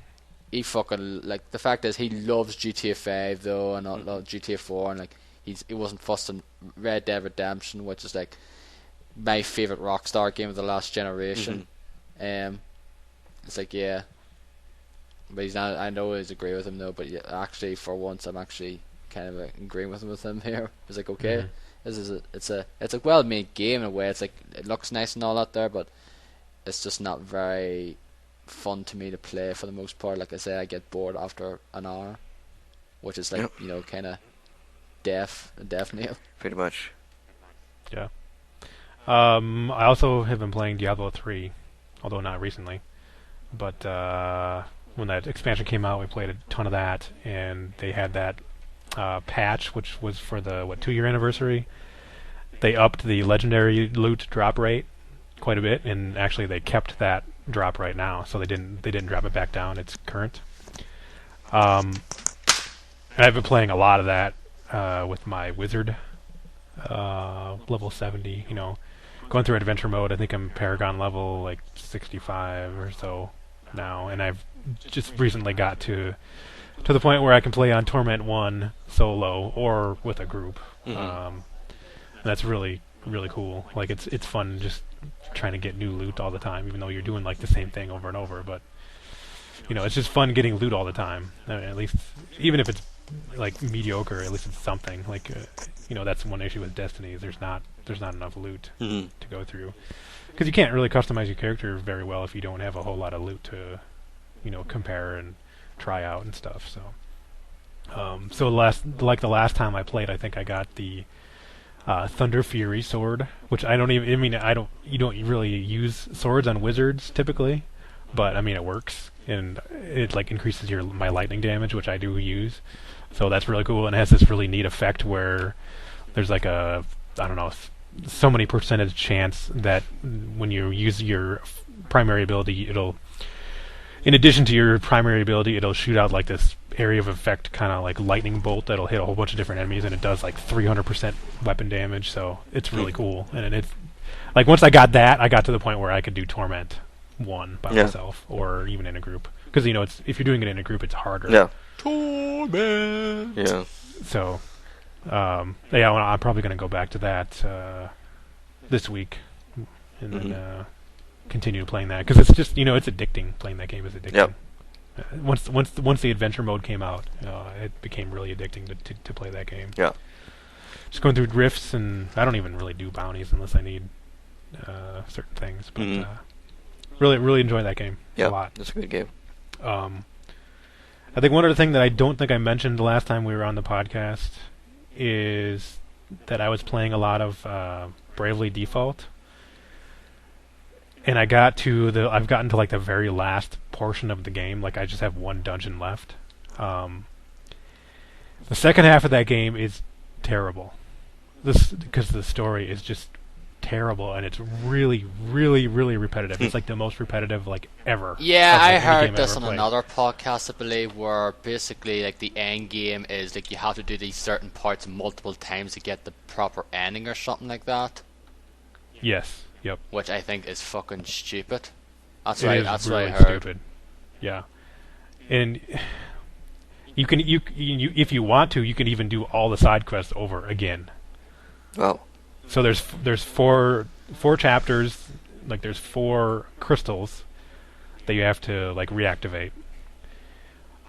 He fucking like the fact is he loves GTA 5 though, and not GTA 4, and like he wasn't fussed on Red Dead Redemption, which is like my favorite Rockstar game of the last generation. It's like but he's not. I don't always agree with him though, but yeah, actually for once I'm actually kind of agreeing with him here. It's like, okay, it's a well made game in a way. It's like it looks nice and all that there, but it's just not very fun to me to play for the most part. Like I say, I get bored after an hour, which is like kind of death nail. Pretty much. Yeah. I also have been playing Diablo 3, although not recently. But when that expansion came out, we played a ton of that, and they had that patch, which was for the 2-year anniversary. They upped the legendary loot drop rate quite a bit, and actually they kept that drop right now, so they didn't drop it back down. It's current. I've been playing a lot of that with my wizard, level 70. Going through adventure mode. I think I'm Paragon level like 65 or so now, and I've just recently got to the point where I can play on Torment 1 solo or with a group. And that's really really cool. Like it's fun just trying to get new loot all the time, even though you're doing like the same thing over and over. But it's just fun getting loot all the time. I mean, at least even if it's like mediocre, at least it's something. Like that's one issue with Destiny is there's not enough loot to go through, because you can't really customize your character very well if you don't have a whole lot of loot to compare and try out and stuff. So the last time I played, I think I got the Thunder Fury sword, which you don't really use swords on wizards typically, but I mean it works, and it like increases my lightning damage, which I do use. So that's really cool, and it has this really neat effect where there's like so many percentage chance that when you use your primary ability, in addition to your primary ability, it'll shoot out like this area of effect, kind of like lightning bolt that'll hit a whole bunch of different enemies, and it does like 300% weapon damage. So it's really cool, and it's like once I got that, I got to the point where I could do Torment 1 by myself, or even in a group, because if you're doing it in a group, it's harder. Yeah. Torment. Yeah. So, I'm probably going to go back to that this week, and then continue playing that, because it's just it's addicting. Playing that game is addicting. Yep. Once the adventure mode came out, it became really addicting to play that game. Yeah. Just going through drifts, and I don't even really do bounties unless I need certain things. But really, really enjoy that game a lot. It's a good game. I think one other thing that I don't think I mentioned the last time we were on the podcast is that I was playing a lot of Bravely Default, and I've gotten to like the very last portion of the game. Like I just have one dungeon left. The second half of that game is terrible. Because the story is just terrible, and it's really, really, really repetitive. It's like the most repetitive like ever. Yeah, I heard this on another podcast, I believe, where basically like the end game is like you have to do these certain parts multiple times to get the proper ending or something like that. Yes. Yep. Which I think is fucking stupid. That's really what I heard. Stupid. Yeah. And you can if you want to, you can even do all the side quests over again. Oh. So there's four chapters, like there's 4 crystals that you have to like reactivate.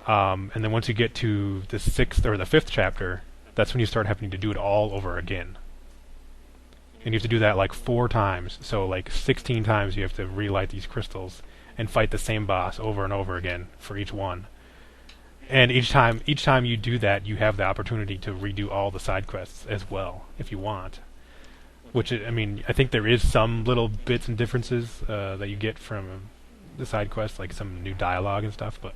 And then once you get to the 6th or the 5th chapter, that's when you start having to do it all over again. And you have to do that like 4 times. So like 16 times you have to relight these crystals and fight the same boss over and over again for each one. And each time you do that, you have the opportunity to redo all the side quests as well, if you want. Which, I think there is some little bits and differences that you get from the side quests, like some new dialogue and stuff, but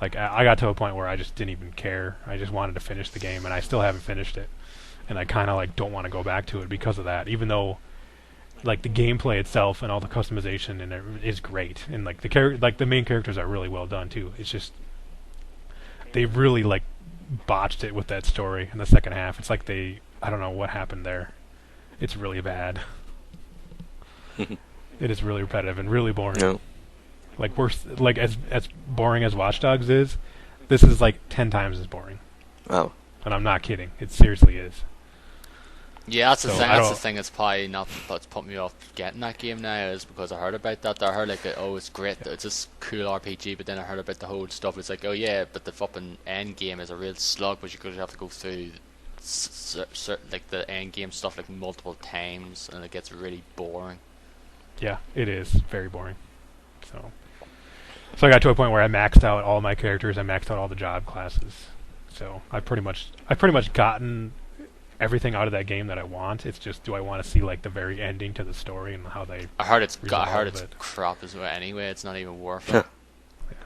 like I got to a point where I just didn't even care. I just wanted to finish the game, and I still haven't finished it. And I kind of like don't want to go back to it because of that, even though like the gameplay itself and all the customization and it is great, and like the main characters are really well done too. It's just they really like botched it with that story in the second half. It's like I don't know what happened there. It's really bad. It is really repetitive and really boring. No. Like worse, like as boring as Watch Dogs is, this is like 10 times as boring. Oh. And I'm not kidding. It seriously is. Yeah, that's the So thing. I That's the don't. thing. That's probably not that's put me off getting that game now is because I heard about that. I heard like, oh, it's great. It's just cool RPG. But then I heard about the whole stuff. It's like, oh yeah, but the fucking end game is a real slug. But you have to go through like the end game stuff like multiple times, and it gets really boring. Yeah, it is very boring. So I got to a point where I maxed out all my characters. I maxed out all the job classes. So I've pretty much gotten everything out of that game that I want. It's just, do I want to see like the very ending to the story and how they? I heard it's it. crap as well. Anyway, it's not even worth Huh. it.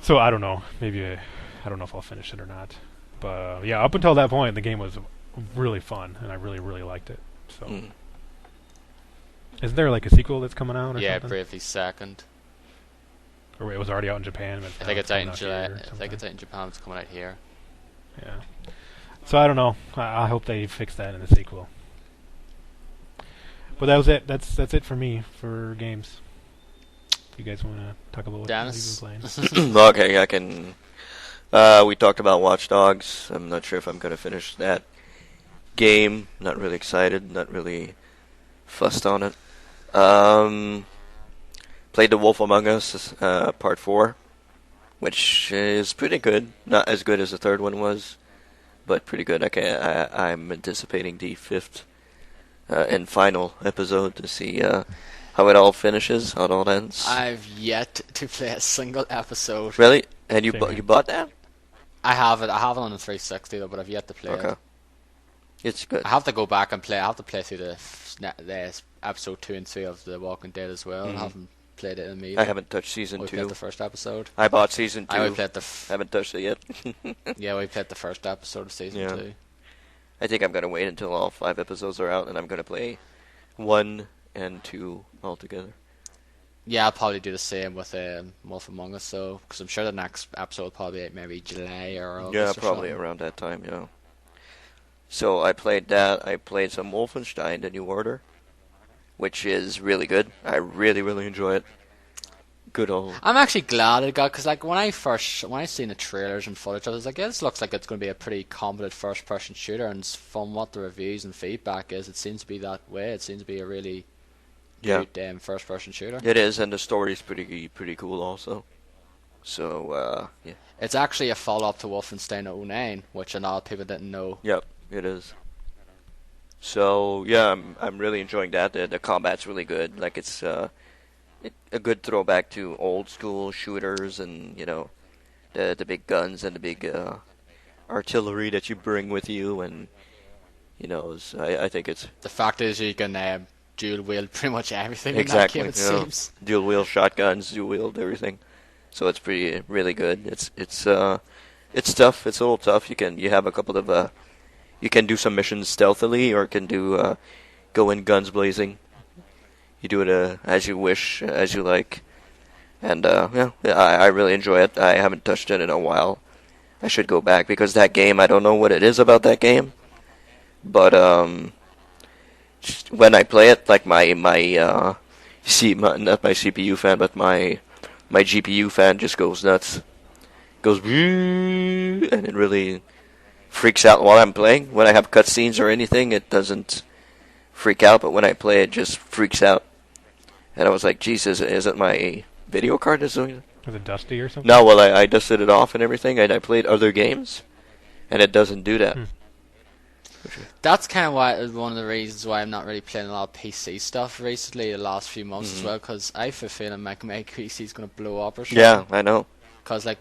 So I don't know. Maybe I don't know if I'll finish it or not. But yeah, up until that point, the game was really fun, and I really liked it. So, Is there like a sequel that's coming out or Yeah, something? Bravely Second. Or wait, it was already out in Japan. But I think it's out in July. here or I think something? it's out in Japan. It's coming out here. Yeah. So I don't know. I hope they fix that in the sequel. But that was it. That's it for me for games. You guys want to talk about what Dennis? you've been playing? Okay, I can. We talked about Watch Dogs. I'm not sure if I'm going to finish that game. Not really excited. Not really fussed on it. Played The Wolf Among Us, Part 4, which is pretty good. Not as good as the third one was, but pretty good. I'm anticipating the fifth and final episode to see how it all finishes, how it all ends. I've yet to play a single episode. Really? And you Same here. you bought that? I have it on the 360 though, but I've yet to play Okay. it. It's good. I have to go back and play. I have to play through the episode 2 and 3 of The Walking Dead as well. I haven't played it in me. I haven't touched season We 2. played the first episode. I bought season 2. I only played Haven't touched it yet. yeah, we played the first episode of season Yeah. 2. I think I'm going to wait until all 5 episodes are out, and I'm going to play 1 and 2 all together. Yeah, I'll probably do the same with Wolf Among Us, so because I'm sure the next episode will probably be maybe July or August. Yeah, or probably something. around that time, yeah. So I played that. I played some Wolfenstein: The New Order, which is really good. I really enjoy it. Good old. I'm actually glad it got because like when I seen the trailers and footage, I was like, yeah, this looks like it's going to be a pretty competent first-person shooter, and from what the reviews and feedback is, it seems to be that way. It seems to be a really Yeah, good first-person shooter. it is, and the story's pretty cool also. So yeah, It's actually a follow-up to Wolfenstein '09, which a lot of people didn't know. yep, it is. So yeah, I'm really enjoying that. The combat's really good. Like it's a good throwback to old school shooters, and you know, the big guns and the big artillery that you bring with you, and you know, I think it's The fact is, you can dual wield pretty much everything exactly in that game. It you know, seems. dual wield shotguns, dual wield everything. So it's really good. It's tough. It's a little tough. You have a couple of you can do some missions stealthily, or can do go in guns blazing. You do it as you wish, as you like, and yeah, I really enjoy it. I haven't touched it in a while. I should go back because that game, I don't know what it is about that game, but just when I play it, like not my CPU fan, but my GPU fan just goes nuts, goes and it really freaks out while I'm playing. When I have cutscenes or anything, it doesn't freak out, but when I play, it just freaks out. And I was like, Jesus, is it my video card that's doing it? Was it dusty or something? No, well, I dusted it off and everything, and I played other games, and it doesn't do that. That's kind of one of the reasons why I'm not really playing a lot of PC stuff recently, the last few months as well, because I have a feeling my PC's going to blow up or something. Yeah, I know. Because like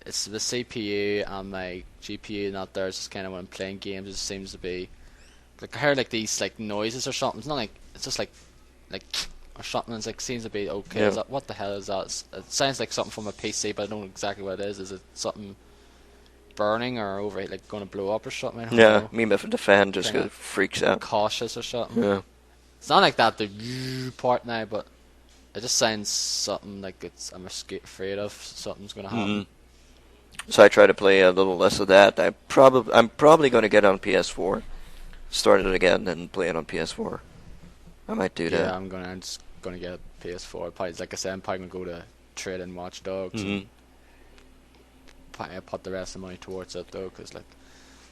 it's the CPU and my GPU not there. It's just kind of when I'm playing games, it just seems to be like I heard like these like noises or something. It's not like it's just like or something. It's like seems to be okay. Yeah. Is that, what the hell is that? It sounds like something from a PC, but I don't know exactly what it is. Is it something burning or over like going to blow up or something? I don't Yeah, know. me, but the fan just Kinda freaks out. Cautious or something. Yeah. It's not like that the part now, but it just sounds something like I'm afraid of something's going to happen. So I try to play a little less of that. I'm probably going to get on PS4, start it again, and play it on PS4. I might do that. Yeah, I'm just gonna get a PS4. Probably, like I said, I'm probably gonna go to trade in Watch Dogs. And put the rest of the money towards it though, because like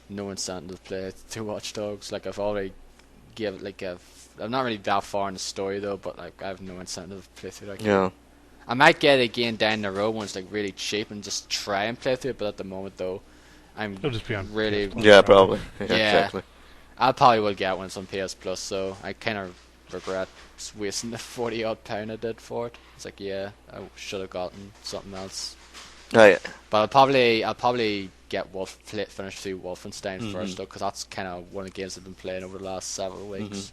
no incentive to play to Watch Dogs. Like I've already give like I'm not really that far in the story though, but like I have no incentive to play through that game. Yeah. I might get it again down the road when it's like really cheap and just try and play through it, but at the moment though, I'm It'll just be on really PS1. Yeah, probably. Yeah, Yeah. exactly. I probably will get when it's on PS Plus, so I kind of regret wasting the 40 odd pound I did for it. It's like, yeah, I should have gotten something else. Oh, yeah. But I'll probably get finish through Wolfenstein first though, because that's kind of one of the games I've been playing over the last several weeks.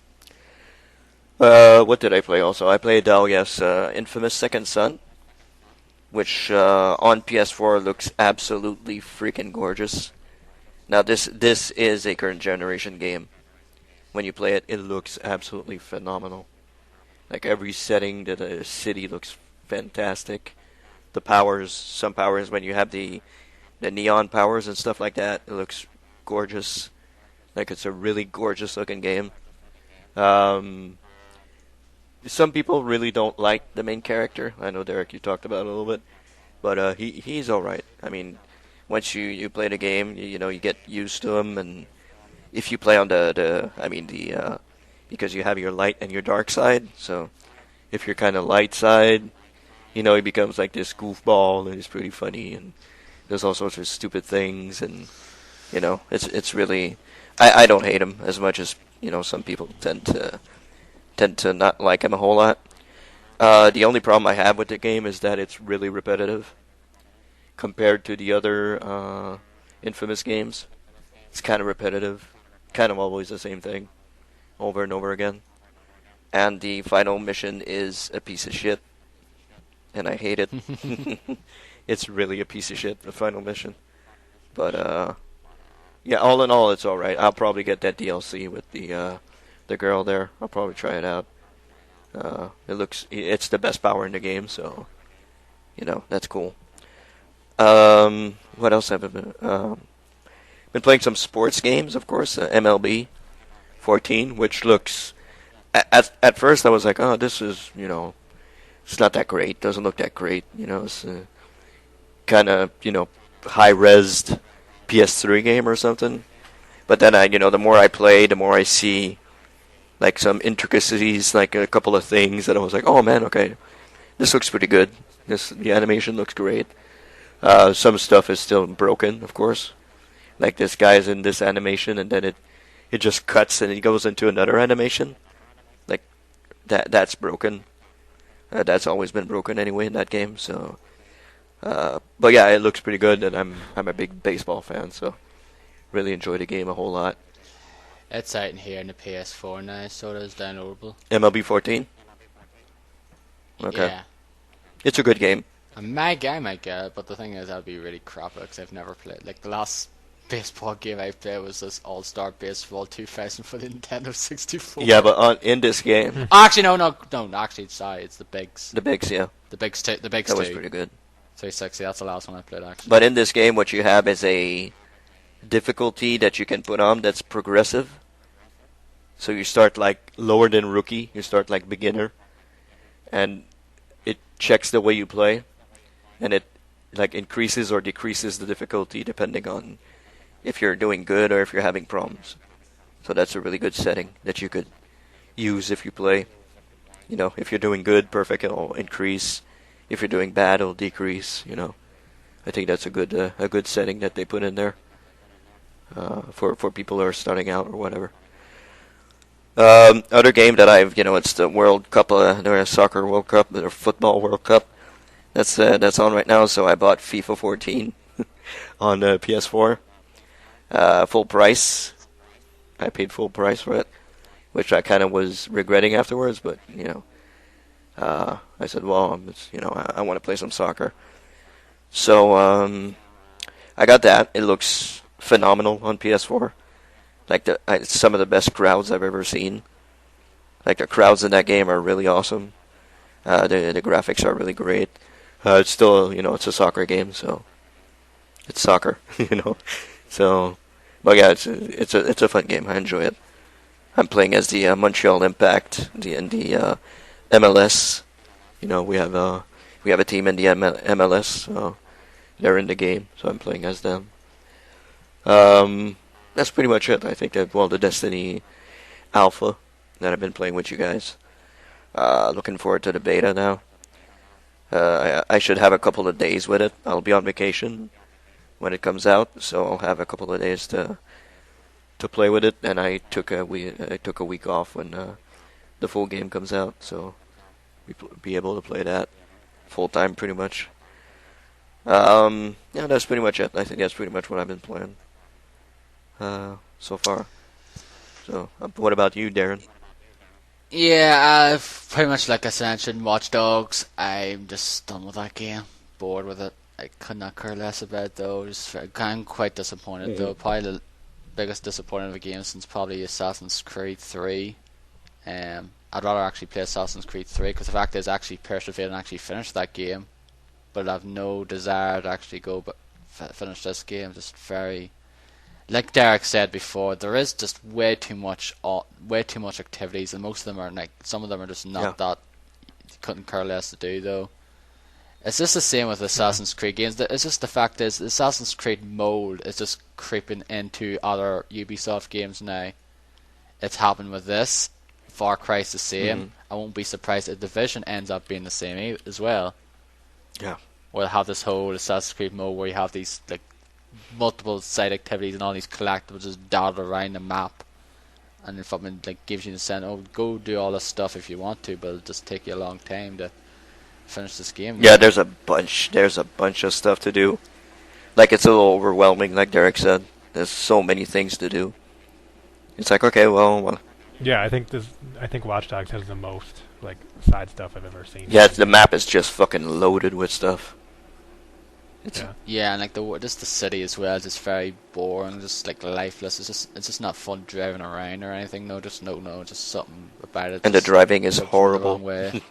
What did I play also? I played, Infamous Second Son, which on PS4 looks absolutely freaking gorgeous. Now, this is a current generation game. When you play it, it looks absolutely phenomenal. Like every setting, the city looks fantastic. The powers, some powers, when you have the neon powers and stuff like that, it looks gorgeous. Like it's a really gorgeous looking game. Some people really don't like the main character. I know, Derek, you talked about it a little bit, but he's all right. I mean, once you play the game, you get used to him, and if you play on because you have your light and your dark side, so if you're kind of light side, he becomes like this goofball, and he's pretty funny, and does all sorts of stupid things, and it's really, I don't hate him as much as some people tend to not like him a whole lot. The only problem I have with the game is that it's really repetitive compared to the other Infamous games. It's kind of repetitive, kind of always the same thing, over and over again. And the final mission is a piece of shit, and I hate it. It's really a piece of shit, the final mission. But yeah, all in all, it's all right. I'll probably get that DLC with the girl there. I'll probably try it out. It's the best power in the game, so that's cool. What else have I been playing? Some sports games, of course. MLB 14, which looks at first I was like, oh, this is it's not that great. Doesn't look that great. It's kind of high-resed PS3 game or something. But then the more I play, the more I see like some intricacies, like a couple of things that I was like, oh man, okay, this looks pretty good. The animation looks great. Some stuff is still broken, of course. Like this guy's in this animation, and then it just cuts and he goes into another animation. Like that's broken. That's always been broken anyway in that game. So, but yeah, it looks pretty good, and I'm a big baseball fan, so really enjoy the game a whole lot. It's out in here in the PS4 now, so it is downloadable. MLB 14. Okay. Yeah. It's a good game. I might get it, but the thing is, I'll be really crap because I've never played. Like the last baseball game I played was this All-Star Baseball 2000 for the Nintendo 64. Yeah, but in this game, Actually, no. Actually, sorry, it's the Bigs. the bigs, yeah, The Bigs two. The Bigs that two. was pretty good. 360. That's the last one I played actually. But in this game, what you have is a difficulty that you can put on that's progressive. So you start like lower than rookie, you start like beginner, and it checks the way you play, and it like increases or decreases the difficulty depending on if you're doing good or if you're having problems. So that's a really good setting that you could use if you play. If you're doing good, perfect, it'll increase. If you're doing bad, it'll decrease. I think that's a good setting that they put in there for people who are starting out or whatever. Other game that it's the World Cup, the Soccer World Cup, or Football World Cup. That's on right now. So I bought FIFA 14 on PS4, full price. I paid full price for it, which I kind of was regretting afterwards. But I said, well, I want to play some soccer. So I got that. It looks phenomenal on PS4. Like some of the best crowds I've ever seen. Like the crowds in that game are really awesome. The graphics are really great. It's still, it's a soccer game, so it's soccer, So, but yeah, it's a fun game. I enjoy it. I'm playing as the Montreal Impact in the MLS. We have a team in the MLS, so they're in the game. So I'm playing as them. that's pretty much it. I think that, well, the Destiny Alpha that I've been playing with you guys. Looking forward to the beta now. I should have a couple of days with it. I'll be on vacation when it comes out, so I'll have a couple of days to play with it. And I took a week off when the full game comes out, so be able to play that full time pretty much. Yeah, that's pretty much it. I think that's pretty much what I've been playing so far. So, what about you, Darren? Yeah, pretty much like I mentioned, Watch Dogs. I'm just done with that game. Bored with it. I could not care less about it, though. I'm quite disappointed, though. Probably the biggest disappointment of a game since probably Assassin's Creed 3. I'd rather actually play Assassin's Creed 3, because the fact is I actually persevered and actually finished that game. But I have no desire to actually go but finish this game. Just very... Like Derek said before, there is just way too much activities, and most of them are like, some of them are just not that you couldn't care less to do though. It's just the same with Assassin's Creed games. It's just the fact is the Assassin's Creed mold is just creeping into other Ubisoft games now. It's happened with this. Far Cry's the same. I won't be surprised if Division ends up being the same as well. Yeah. We'll have this whole Assassin's Creed mode where you have these like multiple side activities and all these collectibles just dotted around the map, and if someone like gives you the sense, oh, go do all this stuff if you want to, but it'll just take you a long time to finish this game. Yeah, there's a bunch of stuff to do. Like, it's a little overwhelming, like Derek said. There's so many things to do. It's like, okay, well. Yeah, I think Watch Dogs has the most like side stuff I've ever seen. Yeah, the map is just fucking loaded with stuff. Yeah, and like just the city as well is just very boring, just like lifeless. It's just not fun driving around or anything. Just something about it. And the driving is horrible. The way.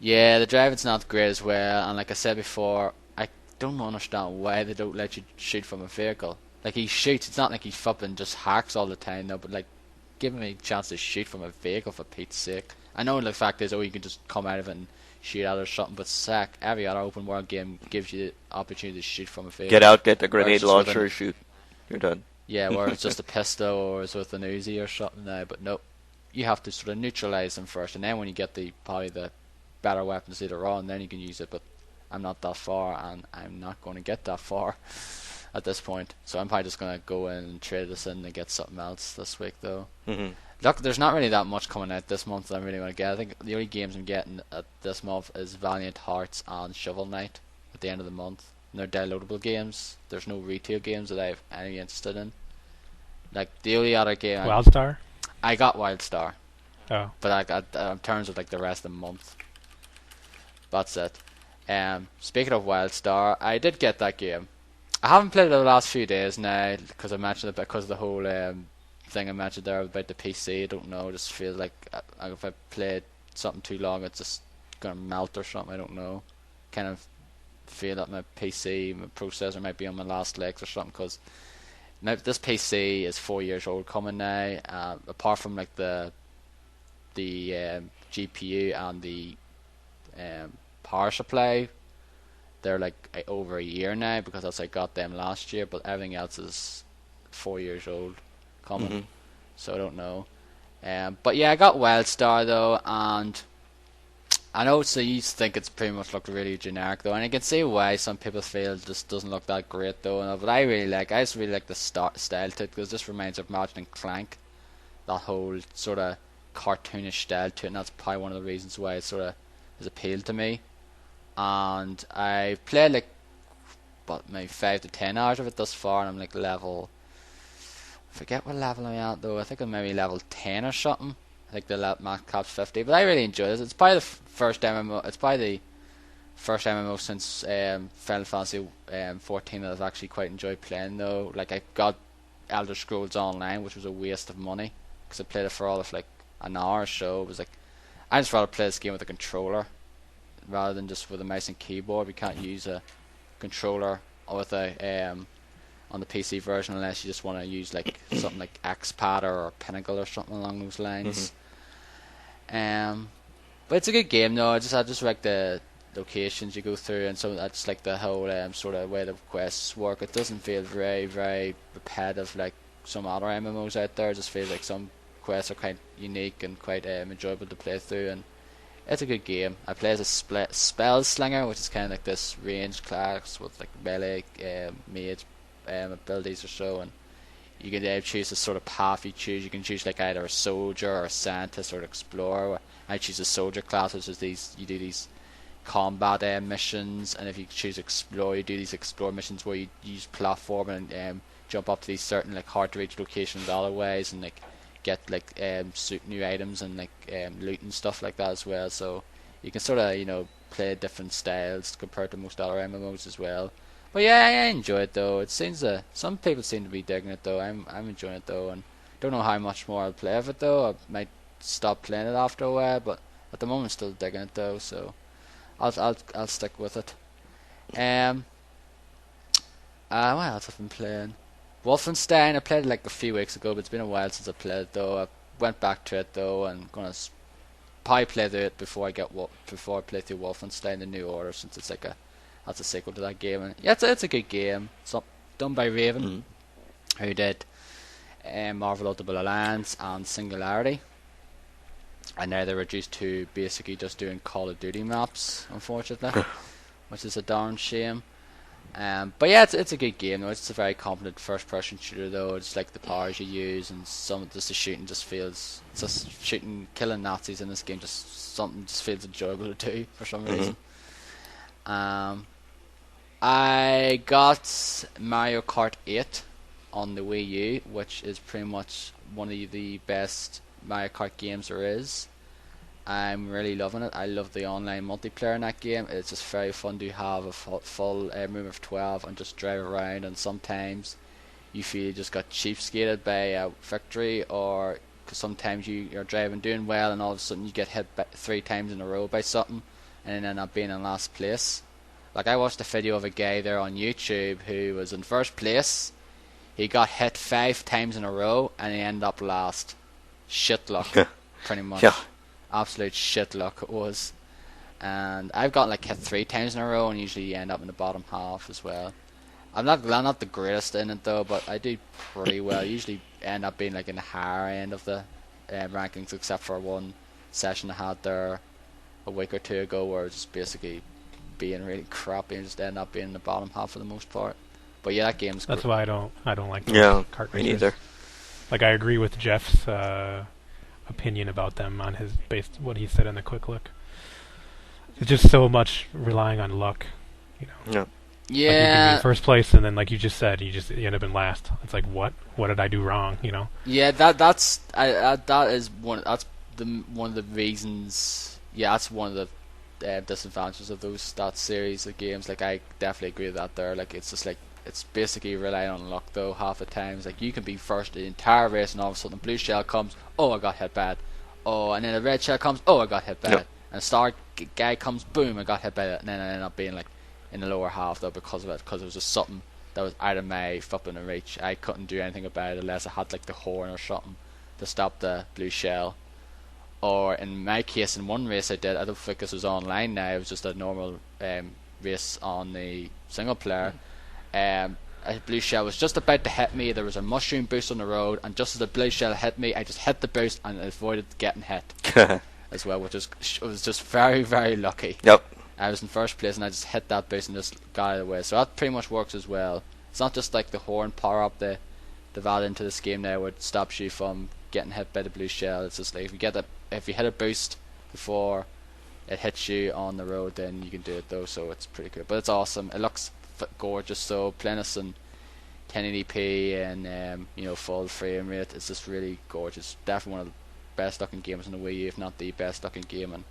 Yeah, the driving's not great as well. And like I said before, I don't understand why they don't let you shoot from a vehicle. Like, he shoots. It's not like he fucking just hacks all the time though. But like, give him a chance to shoot from a vehicle for Pete's sake. I know the fact is, you can just come out of it and shoot at or something, but every other open world game gives you the opportunity to shoot from a vehicle. Get out, get the grenade launcher, shoot. You're done. Yeah, where it's just a pistol or it's with an Uzi or something now, but nope. You have to sort of neutralize them first, and then when you get probably the better weapons later on, then you can use it, but I'm not that far, and I'm not going to get that far at this point. So I'm probably just going to go in and trade this in and get something else this week, though. Look, there's not really that much coming out this month that I'm really going to get. I think the only games I'm getting at this month is Valiant Hearts and Shovel Knight at the end of the month. And they're downloadable games. There's no retail games that I'm any interested in. Like, the only other game... WildStar? I got WildStar. Oh. But I got in terms of like the rest of the month. That's it. Speaking of WildStar, I did get that game. I haven't played it the last few days now because I mentioned it because of the whole thing I mentioned there about the PC. I don't know. It just feels like if I played something too long, it's just gonna melt or something. I don't know. Kind of feel that my PC, my processor might be on my last legs or something, because this PC is 4 years old coming now. Apart from like the GPU and the power supply, they're like over a year now because I got them last year, but everything else is 4 years old coming. So I don't know. But yeah, I got WildStar though, and I know so you think it's pretty much looked really generic though, and I can see why some people feel it just doesn't look that great though. But I just really like the style to it, because this reminds me of Ratchet and Clank, that whole sort of cartoonish style to it, and that's probably one of the reasons why it sort of has appealed to me. And I played like maybe 5 to 10 hours of it thus far, and I'm like level, I forget what level I'm at though. I think I'm maybe level 10 or something. I think the max cap's 50, but I really enjoy it. It's probably the first MMO. It's probably the first MMO since Final Fantasy 14 that I've actually quite enjoyed playing though. Like, I got Elder Scrolls Online, which was a waste of money because I played it for all of like an hour or so. It was like, I just rather play this game with a controller rather than just with a mouse and keyboard. We can't use a controller with a on the PC version unless you just want to use like something like XPad or Pinnacle or something along those lines. But it's a good game though. I just like the locations you go through, and so that's like the whole sort of way the quests work. It doesn't feel very, very repetitive like some other MMOs out there. It just feels like some quests are quite unique and quite enjoyable to play through, and it's a good game. I play as a spell slinger, which is kind of like this ranged class with like melee mage abilities or so, and you can choose the sort of path you choose. You can choose like either a soldier or a scientist or an explorer. I choose a soldier class, which is you do these combat missions, and if you choose explore, you do these explore missions where you use platform and jump up to these certain like hard to reach locations other ways, and like get like new items and like loot and stuff like that as well. So you can sort of play different styles compared to most other MMOs as well. But yeah, I enjoy it though. It seems some people seem to be digging it though. I'm enjoying it though, and don't know how much more I'll play of it though. I might stop playing it after a while, but at the moment still digging it though. So I'll stick with it. What else have I been playing? Wolfenstein. I played it like a few weeks ago, but it's been a while since I played it though. I went back to it though, and gonna probably play through it before I play through Wolfenstein: The New Order, since it's like that's a sequel to that game. And yeah, it's a good game. It's done by Raven, who did Marvel Ultimate Alliance and Singularity, and now they're reduced to basically just doing Call of Duty maps, unfortunately, which is a darn shame. But yeah, it's a good game though. It's a very competent first-person shooter though. It's like the powers you use, and just the shooting just feels killing Nazis in this game. Something just feels enjoyable to do for some reason. I got Mario Kart 8 on the Wii U, which is pretty much one of the best Mario Kart games there is. I'm really loving it. I love the online multiplayer in that game. It's just very fun to have a full room of 12 and just drive around, and sometimes you feel you just got cheapskated by a victory, or cause sometimes you're driving doing well and all of a sudden you get hit 3 times in a row by something and then end up being in last place. Like I watched a video of a guy there on YouTube who was in first place. He got hit 5 times in a row and he ended up last. Shit luck, pretty much. Yeah. Absolute shit luck it was. And I've got like hit 3 times in a row, and usually end up in the bottom half as well. I'm not the greatest in it though, but I do pretty well. I usually end up being like in the higher end of the rankings, except for one session I had there a week or two ago where I was just basically being really crappy and just end up being in the bottom half for the most part. But yeah, that game's That's why I don't like kart me races. neither. Like I agree with Jeff's opinion about them on his based what he said in the quick look. It's just so much relying on luck, Yeah. Yeah. Like you can be in first place, and then like you just said, you end up in last. It's like what did I do wrong? Yeah, that is one. That's one of the reasons. Yeah, that's one of the disadvantages of that series of games. Like I definitely agree with that. There, like it's just like it's basically relying on luck though. Half the times, like you can be first the entire race, and all of a sudden the blue shell comes. Oh, I got hit bad. Oh, and then the red shell comes. Oh, I got hit bad. Yep. And the star guy comes. Boom, I got hit by it. And then I end up being like in the lower half though because of it. Because it was just something that was out of my flipping reach. I couldn't do anything about it unless I had like the horn or something to stop the blue shell. Or in my case, in one race I did, I don't think this was online now, it was just a normal race on the single player. A blue shell was just about to hit me, there was a mushroom boost on the road, and just as the blue shell hit me, I just hit the boost and avoided getting hit as well, which was just very, very lucky. Yep. I was in first place and I just hit that boost and just got out of the way. So that pretty much works as well. It's not just like the horn power up they've added into this game now where it stops you from getting hit by the blue shell. It's just like if you hit a boost before it hits you on the road, then you can do it though. So it's pretty good, but it's awesome. It looks gorgeous. So playing this in 1080p and full frame rate, it's just really gorgeous. Definitely one of the best looking games on the Wii U, if not the best looking game. And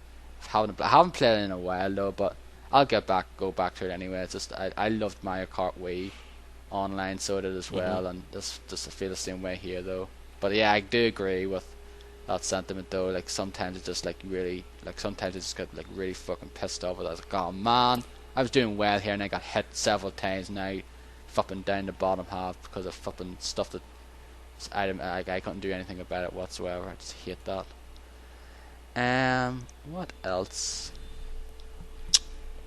I haven't played it in a while though, but I'll go back to it anyway. It's just I loved Mario Kart Wii online, so did as well, and just I feel the same way here though. But yeah, I do agree with that sentiment though. Like sometimes it's just sometimes I just get like really fucking pissed off with it. I was like, oh man, I was doing well here and I got hit several times, and now fucking down the bottom half because of fucking stuff that I couldn't do anything about it whatsoever. I just hate that. What else?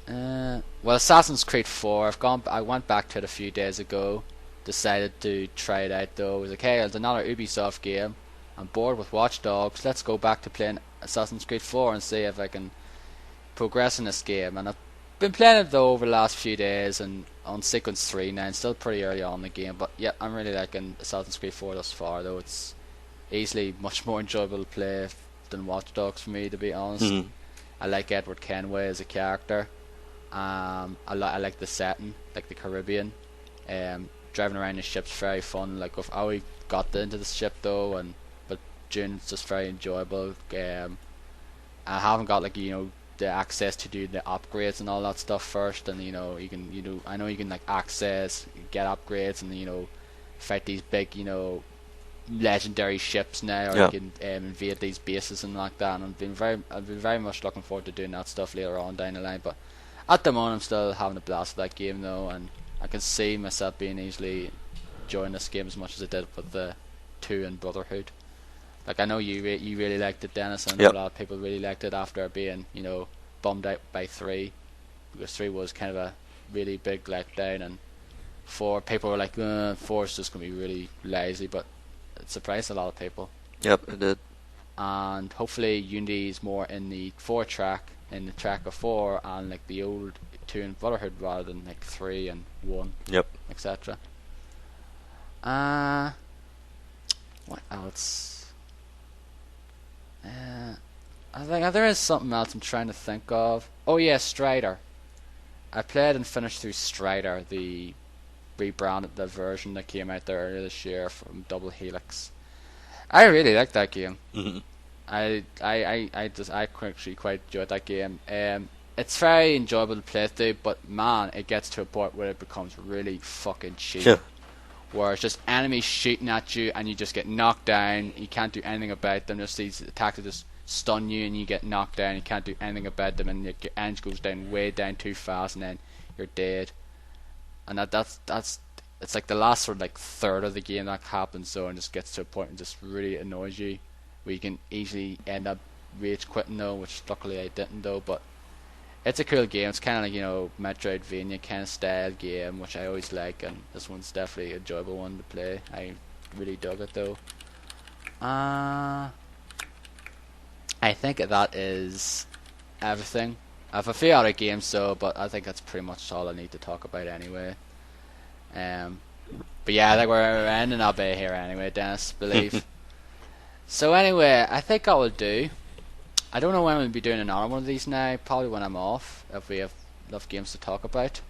Well, Assassin's Creed 4. I went back to it a few days ago. Decided to try it out though. I was like, hey, it's another Ubisoft game. I'm bored with Watch Dogs. Let's go back to playing Assassin's Creed 4 and see if I can progress in this game. And I've been playing it though over the last few days and on Sequence 3 now. It's still pretty early on in the game, but yeah, I'm really liking Assassin's Creed 4 thus far though. It's easily much more enjoyable to play than Watch Dogs for me, to be honest. Mhm. I like Edward Kenway as a character. I like the setting, like the Caribbean. Driving around the ship's very fun. Like if I got into the ship though, but June it's just very enjoyable. I haven't got like the access to do the upgrades and all that stuff first, and I know you can like access, get upgrades, and fight these big legendary ships now, or Yeah. you can invade these bases and like that. And I've been very much looking forward to doing that stuff later on down the line. But at the moment, I'm still having a blast with that game though, and I can see myself being easily enjoying this game as much as I did with the 2 and Brotherhood. Like I know you really liked it, Dennis, and I know Yep. a lot of people really liked it after being bummed out by 3, because 3 was kind of a really big letdown, and 4 people were like 4 is just gonna be really lazy, but it surprised a lot of people. Yep, it did. And hopefully Unity is more in the 4 track, in the track of 4, and like the old 2 and Brotherhood rather than like 3 and 1, Yep. etc. What else? I think there is something else I'm trying to think of. Oh yeah, Strider. I played and finished through Strider, the rebranded the version that came out there earlier this year from Double Helix. I really like that game. Hmm. I actually quite enjoyed that game. It's very enjoyable to play through, but man, it gets to a point where it becomes really fucking cheap. Yeah. Where it's just enemies shooting at you and you just get knocked down. You can't do anything about them. Just these attacks that just stun you and you get knocked down. You can't do anything about them, and your engine goes down way down too fast, and then you're dead. And that's it's like the last sort of like third of the game that happens, so, and just gets to a point and just really annoys you, where you can easily end up rage quitting though, which luckily I didn't though. But it's a cool game. It's kind of like Metroidvania kind of style game, which I always like, and this one's definitely an enjoyable one to play. I really dug it though. I think that is everything. I have a few other games though, but I think that's pretty much all I need to talk about anyway. But yeah, I think we're ending up here anyway, Dennis, believe. So anyway, I think I will do. I don't know when we'll be doing another one of these now. Probably when I'm off, if we have enough games to talk about.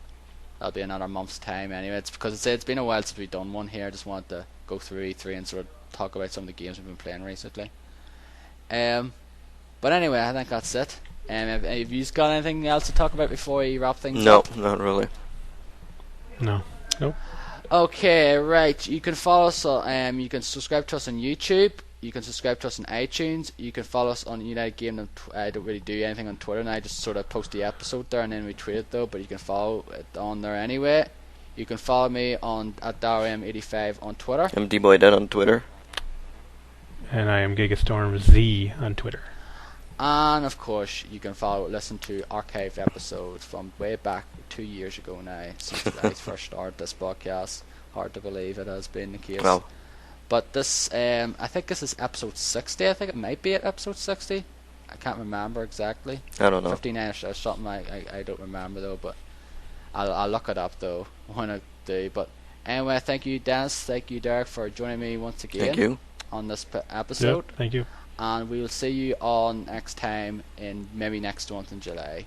That'll be another month's time anyway. It's because it's been a while since we've done one here. I just wanted to go through E3 and sort of talk about some of the games we've been playing recently. But anyway, I think that's it. Have you got anything else to talk about before we wrap things up? No, not really. No. Nope. Okay, right. You can follow us. You can subscribe to us on YouTube. You can subscribe to us on iTunes. You can follow us on United Gamedom. I don't really do anything on Twitter, and I just sort of post the episode there and then we tweet it though. But you can follow it on there anyway. You can follow me on at Darrym85 on Twitter. I'm DBoyDead on Twitter. And I am GigastormZ on Twitter. And of course, you can listen to archive episodes from way back 2 years ago now, since I first started this podcast. Hard to believe it has been the case. Wow. But this, I think this is episode 60. I think it might be at episode 60. I can't remember exactly. I don't know. 59 or something. I don't remember though. But I'll look it up though when I do. But anyway, thank you, Dennis. Thank you, Derek, for joining me once again. Thank you. On this episode. Yep, thank you. And we will see you all next time in maybe next month in July.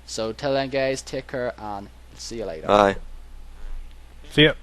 So till then, guys, take care and see you later. Bye. See ya.